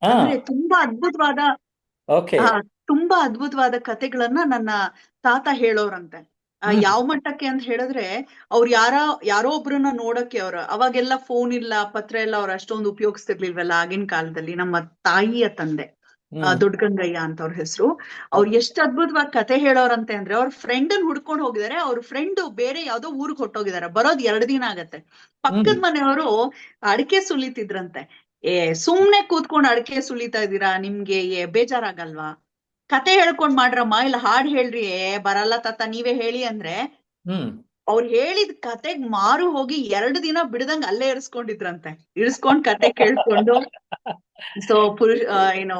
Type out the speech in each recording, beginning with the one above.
ಹಾ. ಅಂದ್ರೆ ತುಂಬಾ ಅದ್ಭುತವಾದ ಓಕೆ. ಆ ತುಂಬಾ ಅದ್ಭುತವಾದ ಕಥೆಗಳನ್ನ ನನ್ನ ತಾತ ಹೇಳೋರಂತೆ. ಹ್ಮ್. ಯಾವ ಮಟ್ಟಕ್ಕೆ ಅಂತ ಹೇಳಿದ್ರೆ, ಅವ್ರು ಯಾರೋ ಒಬ್ರನ್ನ ನೋಡಕ್ಕೆ ಅವಾಗೆಲ್ಲ ಫೋನ್ ಇಲ್ಲ, ಪತ್ರ ಎಲ್ಲ ಅವ್ರು ಅಷ್ಟೊಂದು ಉಪಯೋಗಿಸ್ತಿರ್ಲಿಲ್ವಲ್ಲ ಆಗಿನ ಕಾಲದಲ್ಲಿ. ನಮ್ಮ ತಾಯಿಯ ತಂದೆ ಹ್ಮ್. ದೊಡ್ಡ ಗಂಗಯ್ಯ ಅಂತ ಅವ್ರ ಹೆಸರು. ಅವ್ರು ಓಕೆ. ಎಷ್ಟು ಅದ್ಭುತವಾಗಿ ಕತೆ ಹೇಳೋರಂತೆ ಅಂದ್ರೆ, ಅವ್ರ ಫ್ರೆಂಡ್ ಅನ್ ಹುಡ್ಕೊಂಡು ಹೋಗಿದ್ದಾರೆ. ಅವ್ರ ಫ್ರೆಂಡ್ ಬೇರೆ ಯಾವ್ದೋ ಊರಿಗೆ ಹೊಟ್ಟೋಗಿದ್ದಾರೆ, ಬರೋದ್ 2 ದಿನ ಆಗತ್ತೆ. ಹ್ಮ್. ಪಕ್ಕದ ಮನೆಯವರು ಅಡಿಕೆ ಸುಲಿತಿದ್ರಂತೆ. ಏ, ಸುಮ್ನೆ ಕೂತ್ಕೊಂಡು ಅಡಿಕೆ ಸುಲಿತಾ ಇದ್ದೀರಾ, ನಿಮ್ಗೆ ಬೇಜಾರಾಗಲ್ವಾ? ಕತೆ ಹೇಳ್ಕೊಂಡ್ ಮಾಡ್ರಮ್ಮ, ಇಲ್ಲ ಹಾಡ್ ಹೇಳ್ರಿ. ಬರಲ್ಲ ತಾತ, ನೀವೇ ಹೇಳಿ ಅಂದ್ರೆ ಹ್ಮ್. ಅವ್ರು ಹೇಳಿದ ಕತೆಗ್ ಮಾರು ಹೋಗಿ 2 ದಿನ ಬಿಡದಂಗ್ ಅಲ್ಲೇ ಇರಿಸ್ಕೊಂಡಿದ್ರಂತೆ. ಇರಿಸ್ಕೊಂಡ್ ಕತೆ ಕೇಳ್ಕೊಂಡು. ಸೊ ಏನೋ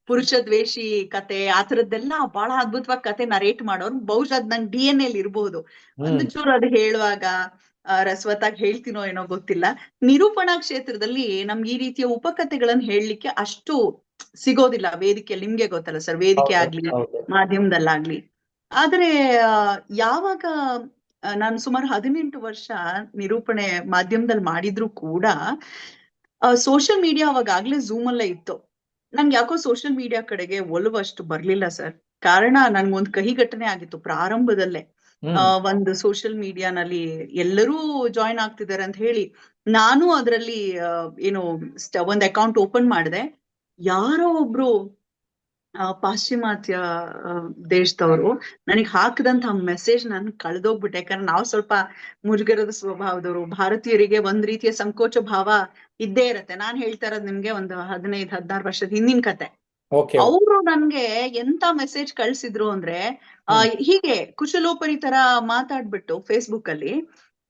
ಪುರುಷ ದ್ವೇಷಿ ಕತೆ ಆ ತರದ್ದೆಲ್ಲ ಬಹಳ ಅದ್ಭುತವಾಗಿ ಕತೆ ನರೇಟ್ ಮಾಡೋರು. ಬಹುಶಃ ಅದ್ ನಂಗೆ DNA ಅಲ್ಲಿ ಇರ್ಬೋದು. ಒಂದು ಹ್ಮ್. ಚೂರು ಅದು ಹೇಳುವಾಗ ರಸವತ್ತಾಗಿ ಹೇಳ್ತೀನೋ ಏನೋ ಗೊತ್ತಿಲ್ಲ. ನಿರೂಪಣಾ ಕ್ಷೇತ್ರದಲ್ಲಿ ನಮ್ಗೆ ಈ ರೀತಿಯ ಉಪಕಥೆಗಳನ್ನ ಹೇಳಲಿಕ್ಕೆ ಅಷ್ಟು ಸಿಗೋದಿಲ್ಲ ವೇದಿಕೆಯಲ್ಲಿ. ನಿಮ್ಗೆ ಗೊತ್ತಲ್ಲ ಸರ್, ವೇದಿಕೆ ಹೌದು, ಆಗ್ಲಿ ಹೌದು. ಮಾಧ್ಯಮದಲ್ಲಾಗ್ಲಿ. ಆದ್ರೆ ಆ, ಯಾವಾಗ ನಾನು ಸುಮಾರು 18 ವರ್ಷ ನಿರೂಪಣೆ ಮಾಧ್ಯಮದಲ್ಲಿ ಮಾಡಿದ್ರು ಕೂಡ, ಸೋಷಿಯಲ್ ಮೀಡಿಯಾ ಅವಾಗಾಗ್ಲೇ ಝೂಮ್ ಅಲ್ಲೇ ಇತ್ತು. ನಂಗೆ ಯಾಕೋ ಸೋಷಿಯಲ್ ಮೀಡಿಯಾ ಕಡೆಗೆ ಒಲವು ಅಷ್ಟು ಬರ್ಲಿಲ್ಲ ಸರ್. ಕಾರಣ ನನ್ಗೊಂದು ಕಹಿ ಘಟನೆ ಆಗಿತ್ತು ಪ್ರಾರಂಭದಲ್ಲೇ. ಹ್ಮ್. ಒಂದು ಸೋಷಿಯಲ್ ಮೀಡಿಯಾನಲ್ಲಿ ಎಲ್ಲರೂ ಜಾಯಿನ್ ಆಗ್ತಿದ್ದಾರೆ ಅಂತ ಹೇಳಿ ನಾನು ಅದರಲ್ಲಿ ಏನು ಒಂದು ಅಕೌಂಟ್ ಓಪನ್ ಮಾಡಿದೆ. ಯಾರೋ ಒಬ್ರು ಪಾಶ್ಚಿಮಾತ್ಯ ಆ, ದೇಶದವರು ನನಗೆ ಹಾಕಿದಂತಹ ಮೆಸೇಜ್ ನಾನು ಕಳೆದೋಗ್ಬಿಟ್ಟೆ. ಯಾಕಂದ್ರೆ ನಾವು ಸ್ವಲ್ಪ ಮುಜುಗರದ ಸ್ವಭಾವದವರು. ಭಾರತೀಯರಿಗೆ ಒಂದ್ ರೀತಿಯ ಸಂಕೋಚ ಭಾವ ಇದ್ದೇ ಇರತ್ತೆ. ನಾನ್ ಹೇಳ್ತಾ ಇರೋದು ನಿಮ್ಗೆ ಒಂದು 15-16 ವರ್ಷದ ಹಿಂದಿನ ಕತೆ. ಓಕೆ. ಓಕೆ. ಅವರು ನನ್ಗೆ ಎಂತ ಮೆಸೇಜ್ ಕಳ್ಸಿದ್ರು ಅಂದ್ರೆ, ಆ ಹ್ಮ್. ಹೀಗೆ ಕುಶಲೋಪರಿ ತರ ಮಾತಾಡ್ಬಿಟ್ಟು ಫೇಸ್ಬುಕ್ ಅಲ್ಲಿ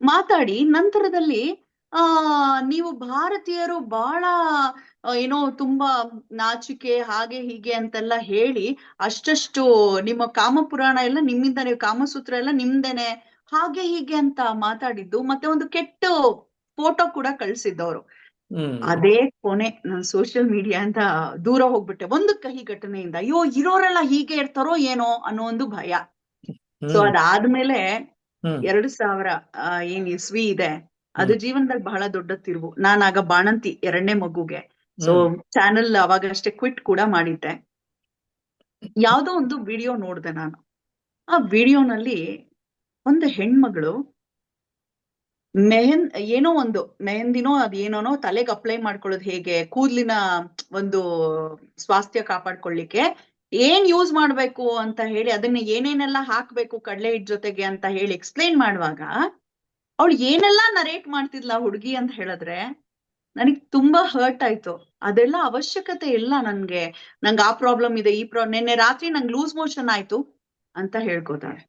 ಮಾತಾಡಿ ನಂತರದಲ್ಲಿ ಆ ನೀವು ಭಾರತೀಯರು ಬಹಳ ಏನೋ ತುಂಬಾ ನಾಚಿಕೆ ಹಾಗೆ ಹೀಗೆ ಅಂತೆಲ್ಲ ಹೇಳಿ, ಅಷ್ಟಷ್ಟು ನಿಮ್ಮ ಕಾಮಪುರಾಣ ಎಲ್ಲ ನಿಮ್ಮಿಂದಾನೆ, ಕಾಮಸೂತ್ರ ಎಲ್ಲ ನಿಮ್ದೇನೆ, ಹಾಗೆ ಹೀಗೆ ಅಂತ ಮಾತಾಡಿದ್ದು. ಮತ್ತೆ ಒಂದು ಕೆಟ್ಟ ಫೋಟೋ ಕೂಡ ಕಳ್ಸಿದ್ದವ್ರು. ಹ್ಮ್. ಅದೇ ಕೊನೆ, ನಾನು ಸೋಷಿಯಲ್ ಮೀಡಿಯಾ ಅಂತ ದೂರ ಹೋಗ್ಬಿಟ್ಟೆ ಒಂದು ಕಹಿ ಘಟನೆಯಿಂದ. ಅಯ್ಯೋ, ಇರೋರೆಲ್ಲ ಹೀಗೆ ಇರ್ತಾರೋ ಏನೋ ಅನ್ನೋ ಒಂದು ಭಯ. ಸೊ ಹ್ಮ್. ಅದಾದ್ಮೇಲೆ ಹ್ಮ್. 2000 ಏನ್ ಇಸ್ವಿ ಇದೆ, ಅದು ಹ್ಮ್. ಜೀವನದಲ್ಲಿ ಬಹಳ ದೊಡ್ಡ ತಿರುವು. ನಾನಾಗ ಬಾಣಂತಿ 2ನೇ ಮಗುಗೆ. ಸೊ ಹ್ಮ್. ಚಾನೆಲ್ ಅವಾಗಷ್ಟೇ ಕ್ವಿಟ್ ಕೂಡ ಮಾಡಿದ್ದೆ. ಯಾವ್ದೋ ಒಂದು ವಿಡಿಯೋ ನೋಡ್ದೆ ನಾನು. ಆ ವಿಡಿಯೋನಲ್ಲಿ ಒಂದು ಹೆಣ್ಮಗಳು ಮೆಹನ್ ಏನೋ ಒಂದು ಮೆಹಂದಿನೋ ಅದೇನೋನೋ ತಲೆಗೆ ಅಪ್ಲೈ ಮಾಡ್ಕೊಳ್ಳೋದು ಹೇಗೆ, ಕೂದ್ಲಿನ ಒಂದು ಸ್ವಾಸ್ಥ್ಯ ಕಾಪಾಡ್ಕೊಳ್ಳಿಕ್ಕೆ ಏನ್ ಯೂಸ್ ಮಾಡ್ಬೇಕು ಅಂತ ಹೇಳಿ, ಅದನ್ನ ಏನೇನೆಲ್ಲ ಹಾಕ್ಬೇಕು ಕಡಲೆ ಹಿಟ್ ಜೊತೆಗೆ ಅಂತ ಹೇಳಿ ಎಕ್ಸ್ಪ್ಲೈನ್ ಮಾಡುವಾಗ, ಅವಳು ಏನೆಲ್ಲಾ ನರೇಟ್ ಮಾಡ್ತಿದ್ಲ ಹುಡುಗಿ ಅಂತ ಹೇಳಿದ್ರೆ ನನಗ್ ತುಂಬಾ ಹರ್ಟ್ ಆಯ್ತು. ಅದೆಲ್ಲ ಅವಶ್ಯಕತೆ ಇಲ್ಲ ನನ್ಗೆ. ನಂಗೆ ಆ ಪ್ರಾಬ್ಲಮ್ ಇದೆ, ನಿನ್ನೆ ರಾತ್ರಿ ನಂಗೆ ಲೂಸ್ ಮೋಷನ್ ಆಯ್ತು ಅಂತ ಹೇಳ್ಕೊತಾಳೆ.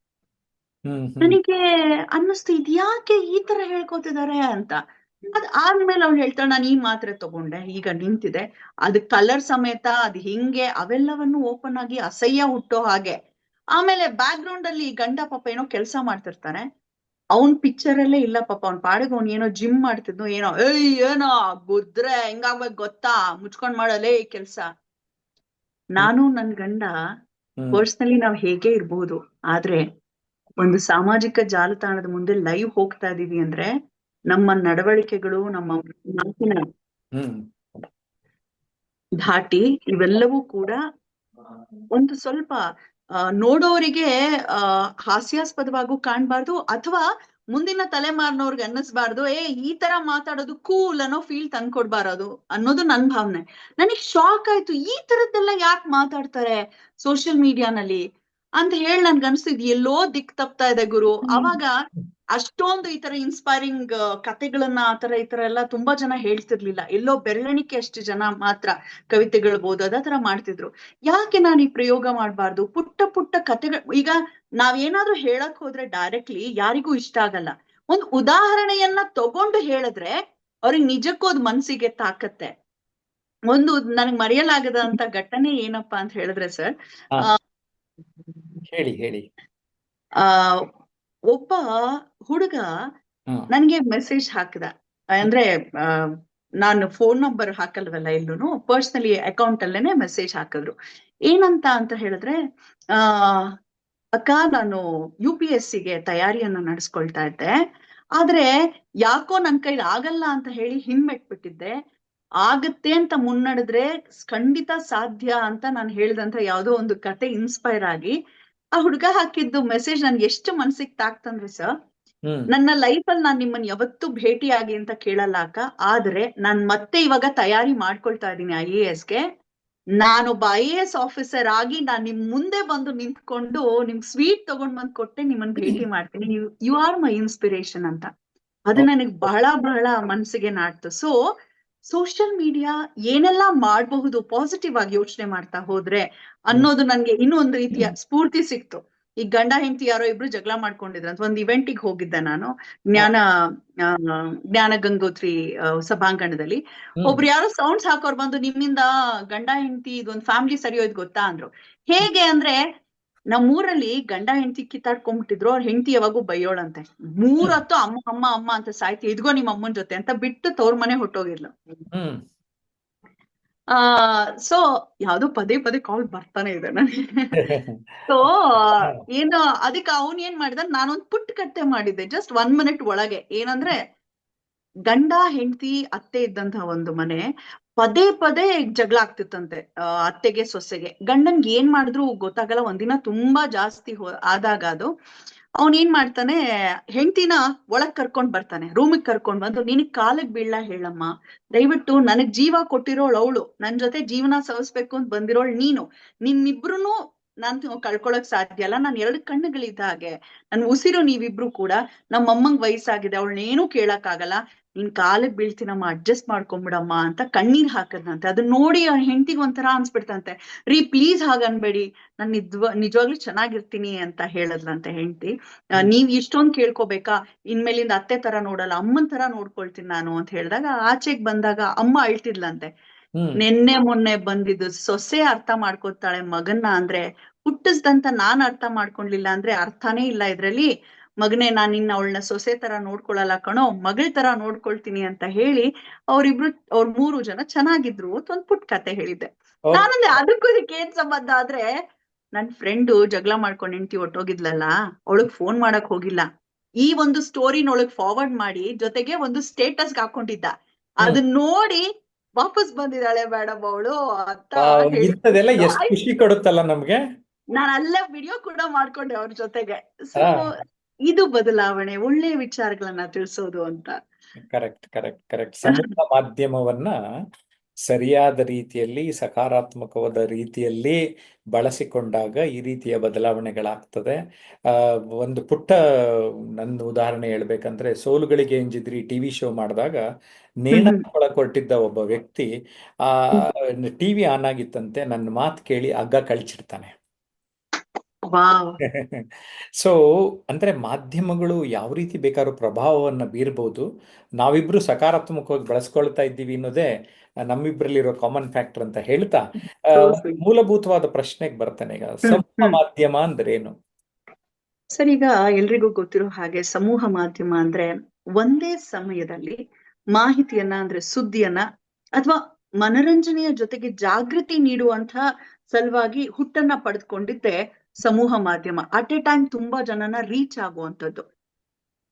ಹ್ಮ್. ಹ್ಮ್. ನನಗೆ ಅನ್ನಿಸ್ತು, ಇದ್ಯಾಕೆ ಈ ತರ ಹೇಳ್ಕೊತಿದ್ದಾರೆ ಅಂತ. ಆದ್ಮೇಲೆ ಅವ್ಳು ಹೇಳ್ತಾಳೆ, ನಾನು ಈ ಮಾತ್ರೆ ತಗೊಂಡೆ, ಈಗ ನಿಂತಿದೆ, ಅದು ಕಲರ್ ಸಮೇತ ಅದು ಹಿಂಗೆ ಅವೆಲ್ಲವನ್ನು ಓಪನ್ ಆಗಿ ಅಸಹ್ಯ ಹುಟ್ಟೋ ಹಾಗೆ. ಆಮೇಲೆ ಬ್ಯಾಕ್ ಗ್ರೌಂಡ್ ಅಲ್ಲಿ ಗಂಡ ಪಾಪ ಏನೋ ಕೆಲಸ ಮಾಡ್ತಿರ್ತಾನೆ. ಅವನ್ ಪಿಕ್ಚರ್ ಅಲ್ಲೇ ಇಲ್ಲ ಪಾಪ, ಅವ್ನ್ ಪಾಡಿಗೆ ಅವ್ನ್ ಏನೋ ಜಿಮ್ ಮಾಡ್ತಿದ್ನೋ ಏನೋ. ಏಯ್, ಏನೋ ಗುದ್ರೆ ಹೆಂಗಾಗ್ಬೇಕು ಗೊತ್ತಾ, ಮುಚ್ಕೊಂಡ್ ಮಾಡಲೇ ಈ ಕೆಲ್ಸ. ಹ್ಮ್. ನಾನು ನನ್ ಗಂಡ ಹ್ಮ್. ಪರ್ಸನಲಿ ನಾವ್ ಹೇಗೆ ಇರ್ಬೋದು, ಆದ್ರೆ ಒಂದು ಸಾಮಾಜಿಕ ಜಾಲತಾಣದ ಮುಂದೆ ಲೈವ್ ಹೋಗ್ತಾ ಇದೀವಿ ಅಂದ್ರೆ ನಮ್ಮ ನಡವಳಿಕೆಗಳು, ನಮ್ಮ ಮಾತಿನ ಹ್ಮ್. ಧಾಟಿ, ಇವೆಲ್ಲವೂ ಕೂಡ ಒಂದು ಸ್ವಲ್ಪ ನೋಡೋರಿಗೆ ಹಾಸ್ಯಾಸ್ಪದವಾಗೂ ಕಾಣ್ಬಾರ್ದು, ಅಥವಾ ಮುಂದಿನ ತಲೆಮಾರಿನವ್ರಿಗೆ ಅನ್ನಿಸ್ಬಾರ್ದು, ಈ ತರ ಮಾತಾಡೋದು ಕೂಲ್ ಅನ್ನೋ ಫೀಲ್ ತಂದ್ಕೊಡ್ಬಾರದು ಅನ್ನೋದು ನನ್ ಭಾವನೆ. ನನಗ್ ಶಾಕ್ ಆಯ್ತು, ಈ ತರದ್ದೆಲ್ಲ ಯಾಕೆ ಮಾತಾಡ್ತಾರೆ ಸೋಷಿಯಲ್ ಮೀಡಿಯಾನಲ್ಲಿ ಅಂತ ಹೇಳಿ ನನ್ಗೆ ಅನ್ಸ್ತಿದ್ ಎಲ್ಲೋ ದಿಕ್ ತಪ್ತಾ ಇದೆ ಗುರು. ಅವಾಗ ಅಷ್ಟೊಂದು ಈ ತರ ಇನ್ಸ್ಪೈರಿಂಗ್ ಕತೆಗಳನ್ನ ಈ ತರ ಎಲ್ಲ ತುಂಬಾ ಜನ ಹೇಳ್ತಿರ್ಲಿಲ್ಲ. ಎಲ್ಲೋ ಬೆರಳೆಣಿಕೆ ಅಷ್ಟು ಜನ ಮಾತ್ರ ಕವಿತೆಗಳು ಓದೋದು ಆ ತರ ಮಾಡ್ತಿದ್ರು. ಯಾಕೆ ನಾನು ಈ ಪ್ರಯೋಗ ಮಾಡಬಾರ್ದು? ಪುಟ್ಟ ಪುಟ್ಟ ಕತೆಗಳು, ಈಗ ನಾವೇನಾದ್ರೂ ಹೇಳಕ್ ಹೋದ್ರೆ ಡೈರೆಕ್ಟ್ಲಿ ಯಾರಿಗೂ ಇಷ್ಟ ಆಗಲ್ಲ. ಒಂದು ಉದಾಹರಣೆಯನ್ನ ತಗೊಂಡು ಹೇಳಿದ್ರೆ ಅವ್ರಿಗೆ ನಿಜಕ್ಕೂ ಅದ್ ಮನ್ಸಿಗೆ ತಾಕತ್ತೆ. ಒಂದು ನನಗ್ ಮರೆಯಲಾಗದಂತ ಘಟನೆ ಏನಪ್ಪಾ ಅಂತ ಹೇಳಿದ್ರೆ ಸರ್, ಹಾ. ಆ ಹೇಳಿ, ಹೇಳಿ. ಆ, ಒಬ್ಬ ಹುಡುಗ ಹಾ. ನನ್ಗೆ ಮೆಸೇಜ್ ಹಾಕಿದ. ಅಂದ್ರೆ ಆ, ನಾನು ಫೋನ್ ನಂಬರ್ ಹಾಕಲ್ವಲ್ಲ ಎಲ್ಲೂನು, ಪರ್ಸನಲಿ ಅಕೌಂಟ್ ಅಲ್ಲೇನೆ ಮೆಸೇಜ್ ಹಾಕಿದ್ರು. ಏನಂತ ಅಂತ ಹೇಳಿದ್ರೆ, ಆ ಅಕ್ಕ, ನಾನು UPSC ಗೆ ತಯಾರಿಯನ್ನ ನಡೆಸ್ಕೊಳ್ತಾ ಇದ್ದೆ, ಆದ್ರೆ ಯಾಕೋ ನನ್ ಕೈಲಿ ಆಗಲ್ಲ ಅಂತ ಹೇಳಿ ಹಿಮ್ಮೆಟ್ಬಿಟ್ಟಿದ್ದೆ. ಆಗತ್ತೆ ಅಂತ ಮುನ್ನಡೆದ್ರೆ ಖಂಡಿತ ಸಾಧ್ಯ ಅಂತ ನಾನು ಹೇಳಿದಂತ ಯಾವ್ದೋ ಒಂದು ಕತೆ ಇನ್ಸ್ಪೈರ್ ಆಗಿ ಆ ಹುಡುಗ ಹಾಕಿದ್ದು ಮೆಸೇಜ್ ನನ್ಗೆ ಎಷ್ಟು ಮನ್ಸಿಗೆ ತಾಕ್ತಂದ್ರೆ ಸರ್, ಹ್ಮ್ ನನ್ನ ಲೈಫ್ ಅಲ್ಲಿ ನಾನ್ ನಿಮ್ಮನ್ನ ಯಾವತ್ತೂ ಭೇಟಿಯಾಗಿ ಅಂತ ಕೇಳಲ್ಲ ಅಕ್ಕ, ಆದ್ರೆ ನಾನ್ ಮತ್ತೆ ಇವಾಗ ತಯಾರಿ ಮಾಡ್ಕೊಳ್ತಾ ಇದ್ದೀನಿ IAS ಗೆ. ನಾನೊಬ್ಬ IAS ಆಫೀಸರ್ ಆಗಿ ನಾನ್ ನಿಮ್ ಮುಂದೆ ಬಂದು ನಿಂತ್ಕೊಂಡು ನಿಮ್ ಸ್ವೀಟ್ ತಗೊಂಡ್ ಬಂದ್ ಕೊಟ್ಟೆ ನಿಮ್ಮನ್ನ ಭೇಟಿ ಮಾಡ್ತೀನಿ, ಯು ಆರ್ ಮೈ ಇನ್ಸ್ಪಿರೇಷನ್ ಅಂತ. ಅದು ನನಗೆ ಬಹಳ ಬಹಳ ಮನಸ್ಸಿಗೆ ನಾಟ್ತು. ಸೊ ಸೋಷಿಯಲ್ ಮೀಡಿಯಾ ಏನೆಲ್ಲಾ ಮಾಡಬಹುದು ಪಾಸಿಟಿವ್ ಆಗಿ ಯೋಚನೆ ಮಾಡ್ತಾ ಹೋದ್ರೆ ಅನ್ನೋದು ನನ್ಗೆ ಇನ್ನೂ ಒಂದು ರೀತಿಯ ಸ್ಫೂರ್ತಿ ಸಿಕ್ತು. ಈ ಗಂಡ ಹೆಂಡತಿ ಯಾರೋ ಇಬ್ರು ಜಗಳ ಮಾಡ್ಕೊಂಡಿದ್ರು ಅಂತ ಒಂದ್ ಇವೆಂಟಿಗೆ ಹೋಗಿದ್ದೆ ನಾನು, ಜ್ಞಾನ ಜ್ಞಾನ ಗಂಗೋತ್ರಿ ಸಭಾಂಗಣದಲ್ಲಿ. ಹ್ಮ್ ಒಬ್ರು ಯಾರೋ ಸೌಂಡ್ಸ್ ಹಾಕೋರ್ ಬಂದು, ನಿಮ್ಮಿಂದ ಗಂಡ ಹೆಂಡತಿ ಇದೊಂದು ಫ್ಯಾಮಿಲಿ ಸರಿ ಹೋಯ್ತು ಗೊತ್ತಾ ಅಂದ್ರು. ಹೇಗೆ ಅಂದ್ರೆ, ನಮ್ಮೂರಲ್ಲಿ ಗಂಡ ಹೆಂಡತಿ ಕಿತ್ತಾಡ್ಕೊಂಡ್ಬಿಟ್ಟಿದ್ರು, ಅವ್ರ ಹೆಂಡತಿ ಯಾವಾಗೂ ಬೈಯೋಳಂತೆ, 3 ಹೊತ್ತು ಅಮ್ಮ ಅಮ್ಮ ಅಮ್ಮ ಅಂತ ಸಾಯ್ತಿ, ಇದ್ಗೋ ನಿಮ್ಮ ಅಮ್ಮನ ಜೊತೆ ಅಂತ ಬಿಟ್ಟು ತವ್ರ ಮನೆ ಹೊಟ್ಟೋಗಿರ್ಲು. ಹ್ಮ್ ಆ ಸೊ ಯಾವ್ದೋ ಪದೇ ಪದೇ ಕಾಲ್ ಬರ್ತಾನೆ ಇದೆ ನನಗೆ. ಸೊ ಏನು ಅದಕ್ಕೆ ಅವನ್ ಏನ್ ಮಾಡಿದ, ನಾನೊಂದ್ ಪುಟ್ಟ ಕತೆ ಮಾಡಿದ್ದೆ ಜಸ್ಟ್ 1 minute ಒಳಗೆ. ಏನಂದ್ರೆ, ಗಂಡ ಹೆಂಡತಿ ಅತ್ತೆ ಇದ್ದಂತಹ ಒಂದು ಮನೆ, ಪದೇ ಪದೇ ಜಗಳ ಆಗ್ತಿತ್ತಂತೆ. ಅತ್ತೆಗೆ ಸೊಸೆಗೆ. ಗಂಡನ್ಗೆ ಏನ್ ಮಾಡಿದ್ರು ಗೊತ್ತಾಗಲ್ಲ. ಒಂದಿನ ತುಂಬಾ ಜಾಸ್ತಿ ಆದಾಗ ಅದು ಅವನ್ ಏನ್ ಮಾಡ್ತಾನೆ, ಹೆಂಡತಿನ ಒಳಗ್ ಕರ್ಕೊಂಡ್ ಬರ್ತಾನೆ, ರೂಮಿಗೆ ಕರ್ಕೊಂಡ್ ಬಂದು, ನಿನಗ್ ಕಾಲಕ್ ಬೀಳ್ಲಾ ಹೇಳಮ್ಮ, ದಯವಿಟ್ಟು ನನಗ್ ಜೀವ ಕೊಟ್ಟಿರೋಳು ಅವಳು, ನನ್ ಜೊತೆ ಜೀವನ ಸವಸ್ಬೇಕು ಅಂತ ಬಂದಿರೋಳು ನೀನು, ನಿನ್ನಿಬ್ರುನು ನಾನ್ ಕಳ್ಕೊಳಕ್ ಸಾಧ್ಯ ಅಲ್ಲ, ನಾನ್ 2 ಕಣ್ಣುಗಳಿದ್ದ ಹಾಗೆ, ನನ್ ಉಸಿರು ನೀವಿಬ್ರು ಕೂಡ, ನಮ್ಮಮ್ಮಂಗ್ ವಯಸ್ಸಾಗಿದೆ, ಅವಳನ್ನೇನು ಕೇಳಕ್ ಆಗಲ್ಲ, ನಿನ್ ಕಾಲಕ್ ಬೀಳ್ತೀನಮ್ಮ, ಅಡ್ಜಸ್ಟ್ ಮಾಡ್ಕೊಂಬಿಡಮ್ಮ ಅಂತ ಕಣ್ಣೀರ್ ಹಾಕದ್ನಂತೆ. ಅದನ್ನ ನೋಡಿ ಹೆಂಡತಿಗೆ ಒಂಥರ ಅನ್ಸ್ಬಿಡ್ತಂತೆ, ರೀ ಪ್ಲೀಸ್ ಹಾಗನ್ಬೇಡಿ, ನಾನ್ ನಿಜವಾಗ್ಲೂ ಚೆನ್ನಾಗಿರ್ತೀನಿ ಅಂತ ಹೇಳದ್ಲಂತೆ ಹೆಂಡತಿ. ನೀವ್ ಇಷ್ಟೊಂದ್ ಕೇಳ್ಕೊಬೇಕಾ, ಇನ್ಮೇಲಿಂದ ಅತ್ತೆ ತರ ನೋಡಲ್ಲ, ಅಮ್ಮನ್ ತರ ನೋಡ್ಕೊಳ್ತೀನಿ ನಾನು ಅಂತ ಹೇಳಿದಾಗ, ಆಚೆಗ್ ಬಂದಾಗ ಅಮ್ಮ ಅಳ್ತಿದ್ಲಂತೆ. ಹ್ಮ್ ನಿನ್ನೆ ಮೊನ್ನೆ ಬಂದಿದ್ದು ಸೊಸೆ ಅರ್ಥ ಮಾಡ್ಕೊತಾಳೆ ಮಗನ್ನ ಅಂದ್ರೆ, ಹುಟ್ಟಿಸ್ದಂತ ನಾನ್ ಅರ್ಥ ಮಾಡ್ಕೊಂಡ್ಲಿಲ್ಲ ಅಂದ್ರೆ ಅರ್ಥನೇ ಇಲ್ಲ ಇದ್ರಲ್ಲಿ. ಮಗನೇ, ನಾನ್ ನಿನ್ನ ಅವಳನ್ನ ಸೊಸೆ ತರ ನೋಡ್ಕೊಳಲ್ಲ ಕಣೋ, ಮಗಳ ತರ ನೋಡ್ಕೊಳ್ತೀನಿ ಅಂತ ಹೇಳಿ ಅವ್ರ 3 ಜನ ಚೆನ್ನಾಗಿದ್ರು ಅಂತ ಒಂದ್ ಪುಟ್ ಕತೆ ಹೇಳಿದ್ದೆ. ಓಕೆ. ನಾನಂದ್ರೆ ಅದಕ್ಕೂ ಇದಕ್ಕೆ ಏನ್ ಸಂಬಂಧ ಆದ್ರೆ, ನನ್ ಫ್ರೆಂಡು ಜಗಳ ಮಾಡ್ಕೊಂಡು ಹೆಂಡತಿ ಹೊಟ್ಟೋಗಿದ್ಲಲ್ಲ, ಅವಳಗ್ ಫೋನ್ ಮಾಡಕ್ ಹೋಗಿಲ್ಲ, ಈ ಒಂದು ಸ್ಟೋರಿನೊಳಗ್ ಫಾರ್ವರ್ಡ್ ಮಾಡಿ ಜೊತೆಗೆ ಒಂದು ಸ್ಟೇಟಸ್ ಹಾಕೊಂಡಿದ್ದ, ಅದನ್ನ ನೋಡಿ ವಾಪಸ್ ಬಂದಿದ್ದಾಳೆ ಮೇಡಮ್ ಅವಳು ಅಂತ ಇಂಥದೆಲ್ಲ ಹೇಳಿದ್ರು. ಎಷ್ಟು ಖುಷಿ ಕೊಡುತ್ತಲ್ಲ ನಮ್ಗೆ. ನಾನು ಅಲ್ಲೇ ವಿಡಿಯೋ ಕೂಡ ಮಾಡ್ಕೊಂಡೆ ಅವ್ರ ಜೊತೆಗೆ. ಸೊ ಹಾ ಇದು ಬದಲಾವಣೆ, ಒಳ್ಳೆ ವಿಚಾರಗಳನ್ನ ತಿಳಿಸೋದು ಅಂತ. Correct correct correct. ಸಮೂಹ ಮಾಧ್ಯಮವನ್ನ ಸರಿಯಾದ ರೀತಿಯಲ್ಲಿ, ಸಕಾರಾತ್ಮಕವಾದ ರೀತಿಯಲ್ಲಿ ಬಳಸಿಕೊಂಡಾಗ ಈ ರೀತಿಯ ಬದಲಾವಣೆಗಳಾಗ್ತದೆ. ಒಂದು ಪುಟ್ಟ ನನ್ನ ಉದಾಹರಣೆ ಹೇಳ್ಬೇಕಂದ್ರೆ, ಸೋಲುಗಳಿಗೆ ಎಂಜಿದ್ರಿ ಟಿವಿ ಶೋ ಮಾಡಿದಾಗ ನೇಣ ಕೊಟ್ಟಿದ್ದ ಒಬ್ಬ ವ್ಯಕ್ತಿ, ಆ ಟಿವಿ ಆನ್ ಆಗಿತ್ತಂತೆ, ನನ್ನ ಮಾತು ಕೇಳಿ ಹಗ್ಗ ಕಳ್ಚಿರ್ತಾನೆ. ವಾವ್. ಸೊ ಅಂದ್ರೆ ಮಾಧ್ಯಮಗಳು ಯಾವ ರೀತಿ ಬೇಕಾದ್ರೂ ಪ್ರಭಾವವನ್ನು ಬೀರ್ಬೋದು. ನಾವಿಬ್ರು ಸಕಾರಾತ್ಮಕವಾಗಿ ಬಳಸ್ಕೊಳ್ತಾ ಇದ್ದೀವಿ ಅನ್ನೋದೇ ನಮ್ಮಿಬ್ರಲ್ಲಿರೋ ಕಾಮನ್ ಫ್ಯಾಕ್ಟರ್ ಅಂತ ಹೇಳ್ತಾ, ಒಂದು ಮೂಲಭೂತವಾದ ಪ್ರಶ್ನೆಗೆ ಬರ್ತಾನೆ. ಈಗ ಸಮೂಹ ಮಾಧ್ಯಮ ಅಂದ್ರೆ ಏನು? ಸರ್, ಈಗ ಎಲ್ರಿಗೂ ಗೊತ್ತಿರೋ ಹಾಗೆ ಸಮೂಹ ಮಾಧ್ಯಮ ಅಂದ್ರೆ ಒಂದೇ ಸಮಯದಲ್ಲಿ ಮಾಹಿತಿಯನ್ನ, ಅಂದ್ರೆ ಸುದ್ದಿಯನ್ನ ಅಥವಾ ಮನರಂಜನೆಯ ಜೊತೆಗೆ ಜಾಗೃತಿ ನೀಡುವಂತಹ ಸಲುವಾಗಿ ಹುಟ್ಟನ್ನ ಪಡೆದುಕೊಂಡಿದ್ದೆ ಸಮೂಹ ಮಾಧ್ಯಮ. ಅಟ್ ಎ ಟೈಮ್ ತುಂಬಾ ಜನನ ರೀಚ್ ಆಗುವಂತದ್ದು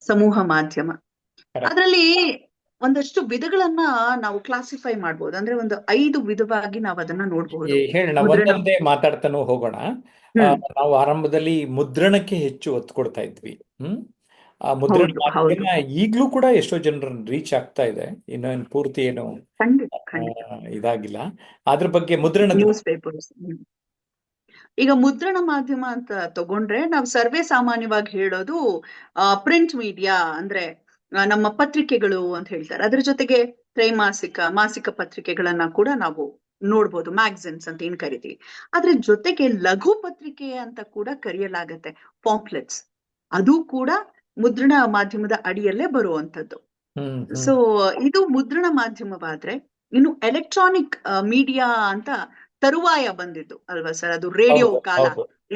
ಸಮೂಹ ಮಾಧ್ಯಮ. Correct. ಅದರಲ್ಲಿ ಒಂದಷ್ಟು ವಿಧಗಳನ್ನ ನಾವು ಕ್ಲಾಸಿಫೈ ಮಾಡ್ಬೋದು. ಅಂದ್ರೆ ಒಂದು 5 ವಿಧವಾಗಿ ನಾವು ಅದನ್ನ ನೋಡ್ಬಹುದು. ಹೇಳೋಣ, ಮುದ್ರಣ. ಒಂದೊಂದೇ ಮಾತಾಡ್ತಾನೂ ಹೋಗೋಣ. ನಾವು ಆರಂಭದಲ್ಲಿ ಮುದ್ರಣಕ್ಕೆ ಹೆಚ್ಚು ಒತ್ತು ಕೊಡ್ತಾ ಇದ್ವಿ. ಆ ಮುದ್ರಣ ಹೌದು ಹೌದು, ಮಾಧ್ಯಮ ಈಗಲೂ ಕೂಡ ಎಷ್ಟೋ ಜನರನ್ನು ರೀಚ್ ಆಗ್ತಾ ಇದೆ. ಇನ್ನೇನು ಪೂರ್ತಿ ಏನು ಖಂಡಿತ ಖಂಡಿತ. ಇದಾಗಿಲ್ಲ. ಅದ್ರ ಬಗ್ಗೆ ಮುದ್ರಣದ ನ್ಯೂಸ್ ಪೇಪರ್ಸ್. ಈಗ ಮುದ್ರಣ ಮಾಧ್ಯಮ ಅಂತ ತಗೊಂಡ್ರೆ ನಾವು ಸರ್ವೇ ಸಾಮಾನ್ಯವಾಗಿ ಹೇಳೋದು ಪ್ರಿಂಟ್ ಮೀಡಿಯಾ, ಅಂದ್ರೆ ನಮ್ಮ ಪತ್ರಿಕೆಗಳು ಅಂತ ಹೇಳ್ತಾರೆ. ಅದ್ರ ಜೊತೆಗೆ ತ್ರೈಮಾಸಿಕ, ಮಾಸಿಕ ಪತ್ರಿಕೆಗಳನ್ನ ಕೂಡ ನಾವು ನೋಡ್ಬೋದು, ಮ್ಯಾಗಝಿನ್ಸ್ ಅಂತ ಏನ್ ಕರಿತೀವಿ. ಅದ್ರ ಜೊತೆಗೆ ಲಘು ಪತ್ರಿಕೆ ಅಂತ ಕೂಡ ಕರೆಯಲಾಗತ್ತೆ, ಪಾಂಪ್ಲೆಟ್ಸ್. ಅದು ಕೂಡ ಮುದ್ರಣ ಮಾಧ್ಯಮದ ಅಡಿಯಲ್ಲೇ ಬರುವಂತದ್ದು. ಸೊ ಇದು ಮುದ್ರಣ ಮಾಧ್ಯಮವಾದ್ರೆ, ಇನ್ನು ಎಲೆಕ್ಟ್ರಾನಿಕ್ ಮೀಡಿಯಾ ಅಂತ ತರುವಾಯ ಬಂದಿದ್ದು ಅಲ್ವಾ ಸರ್, ಅದು ರೇಡಿಯೋ ಕಾಲ.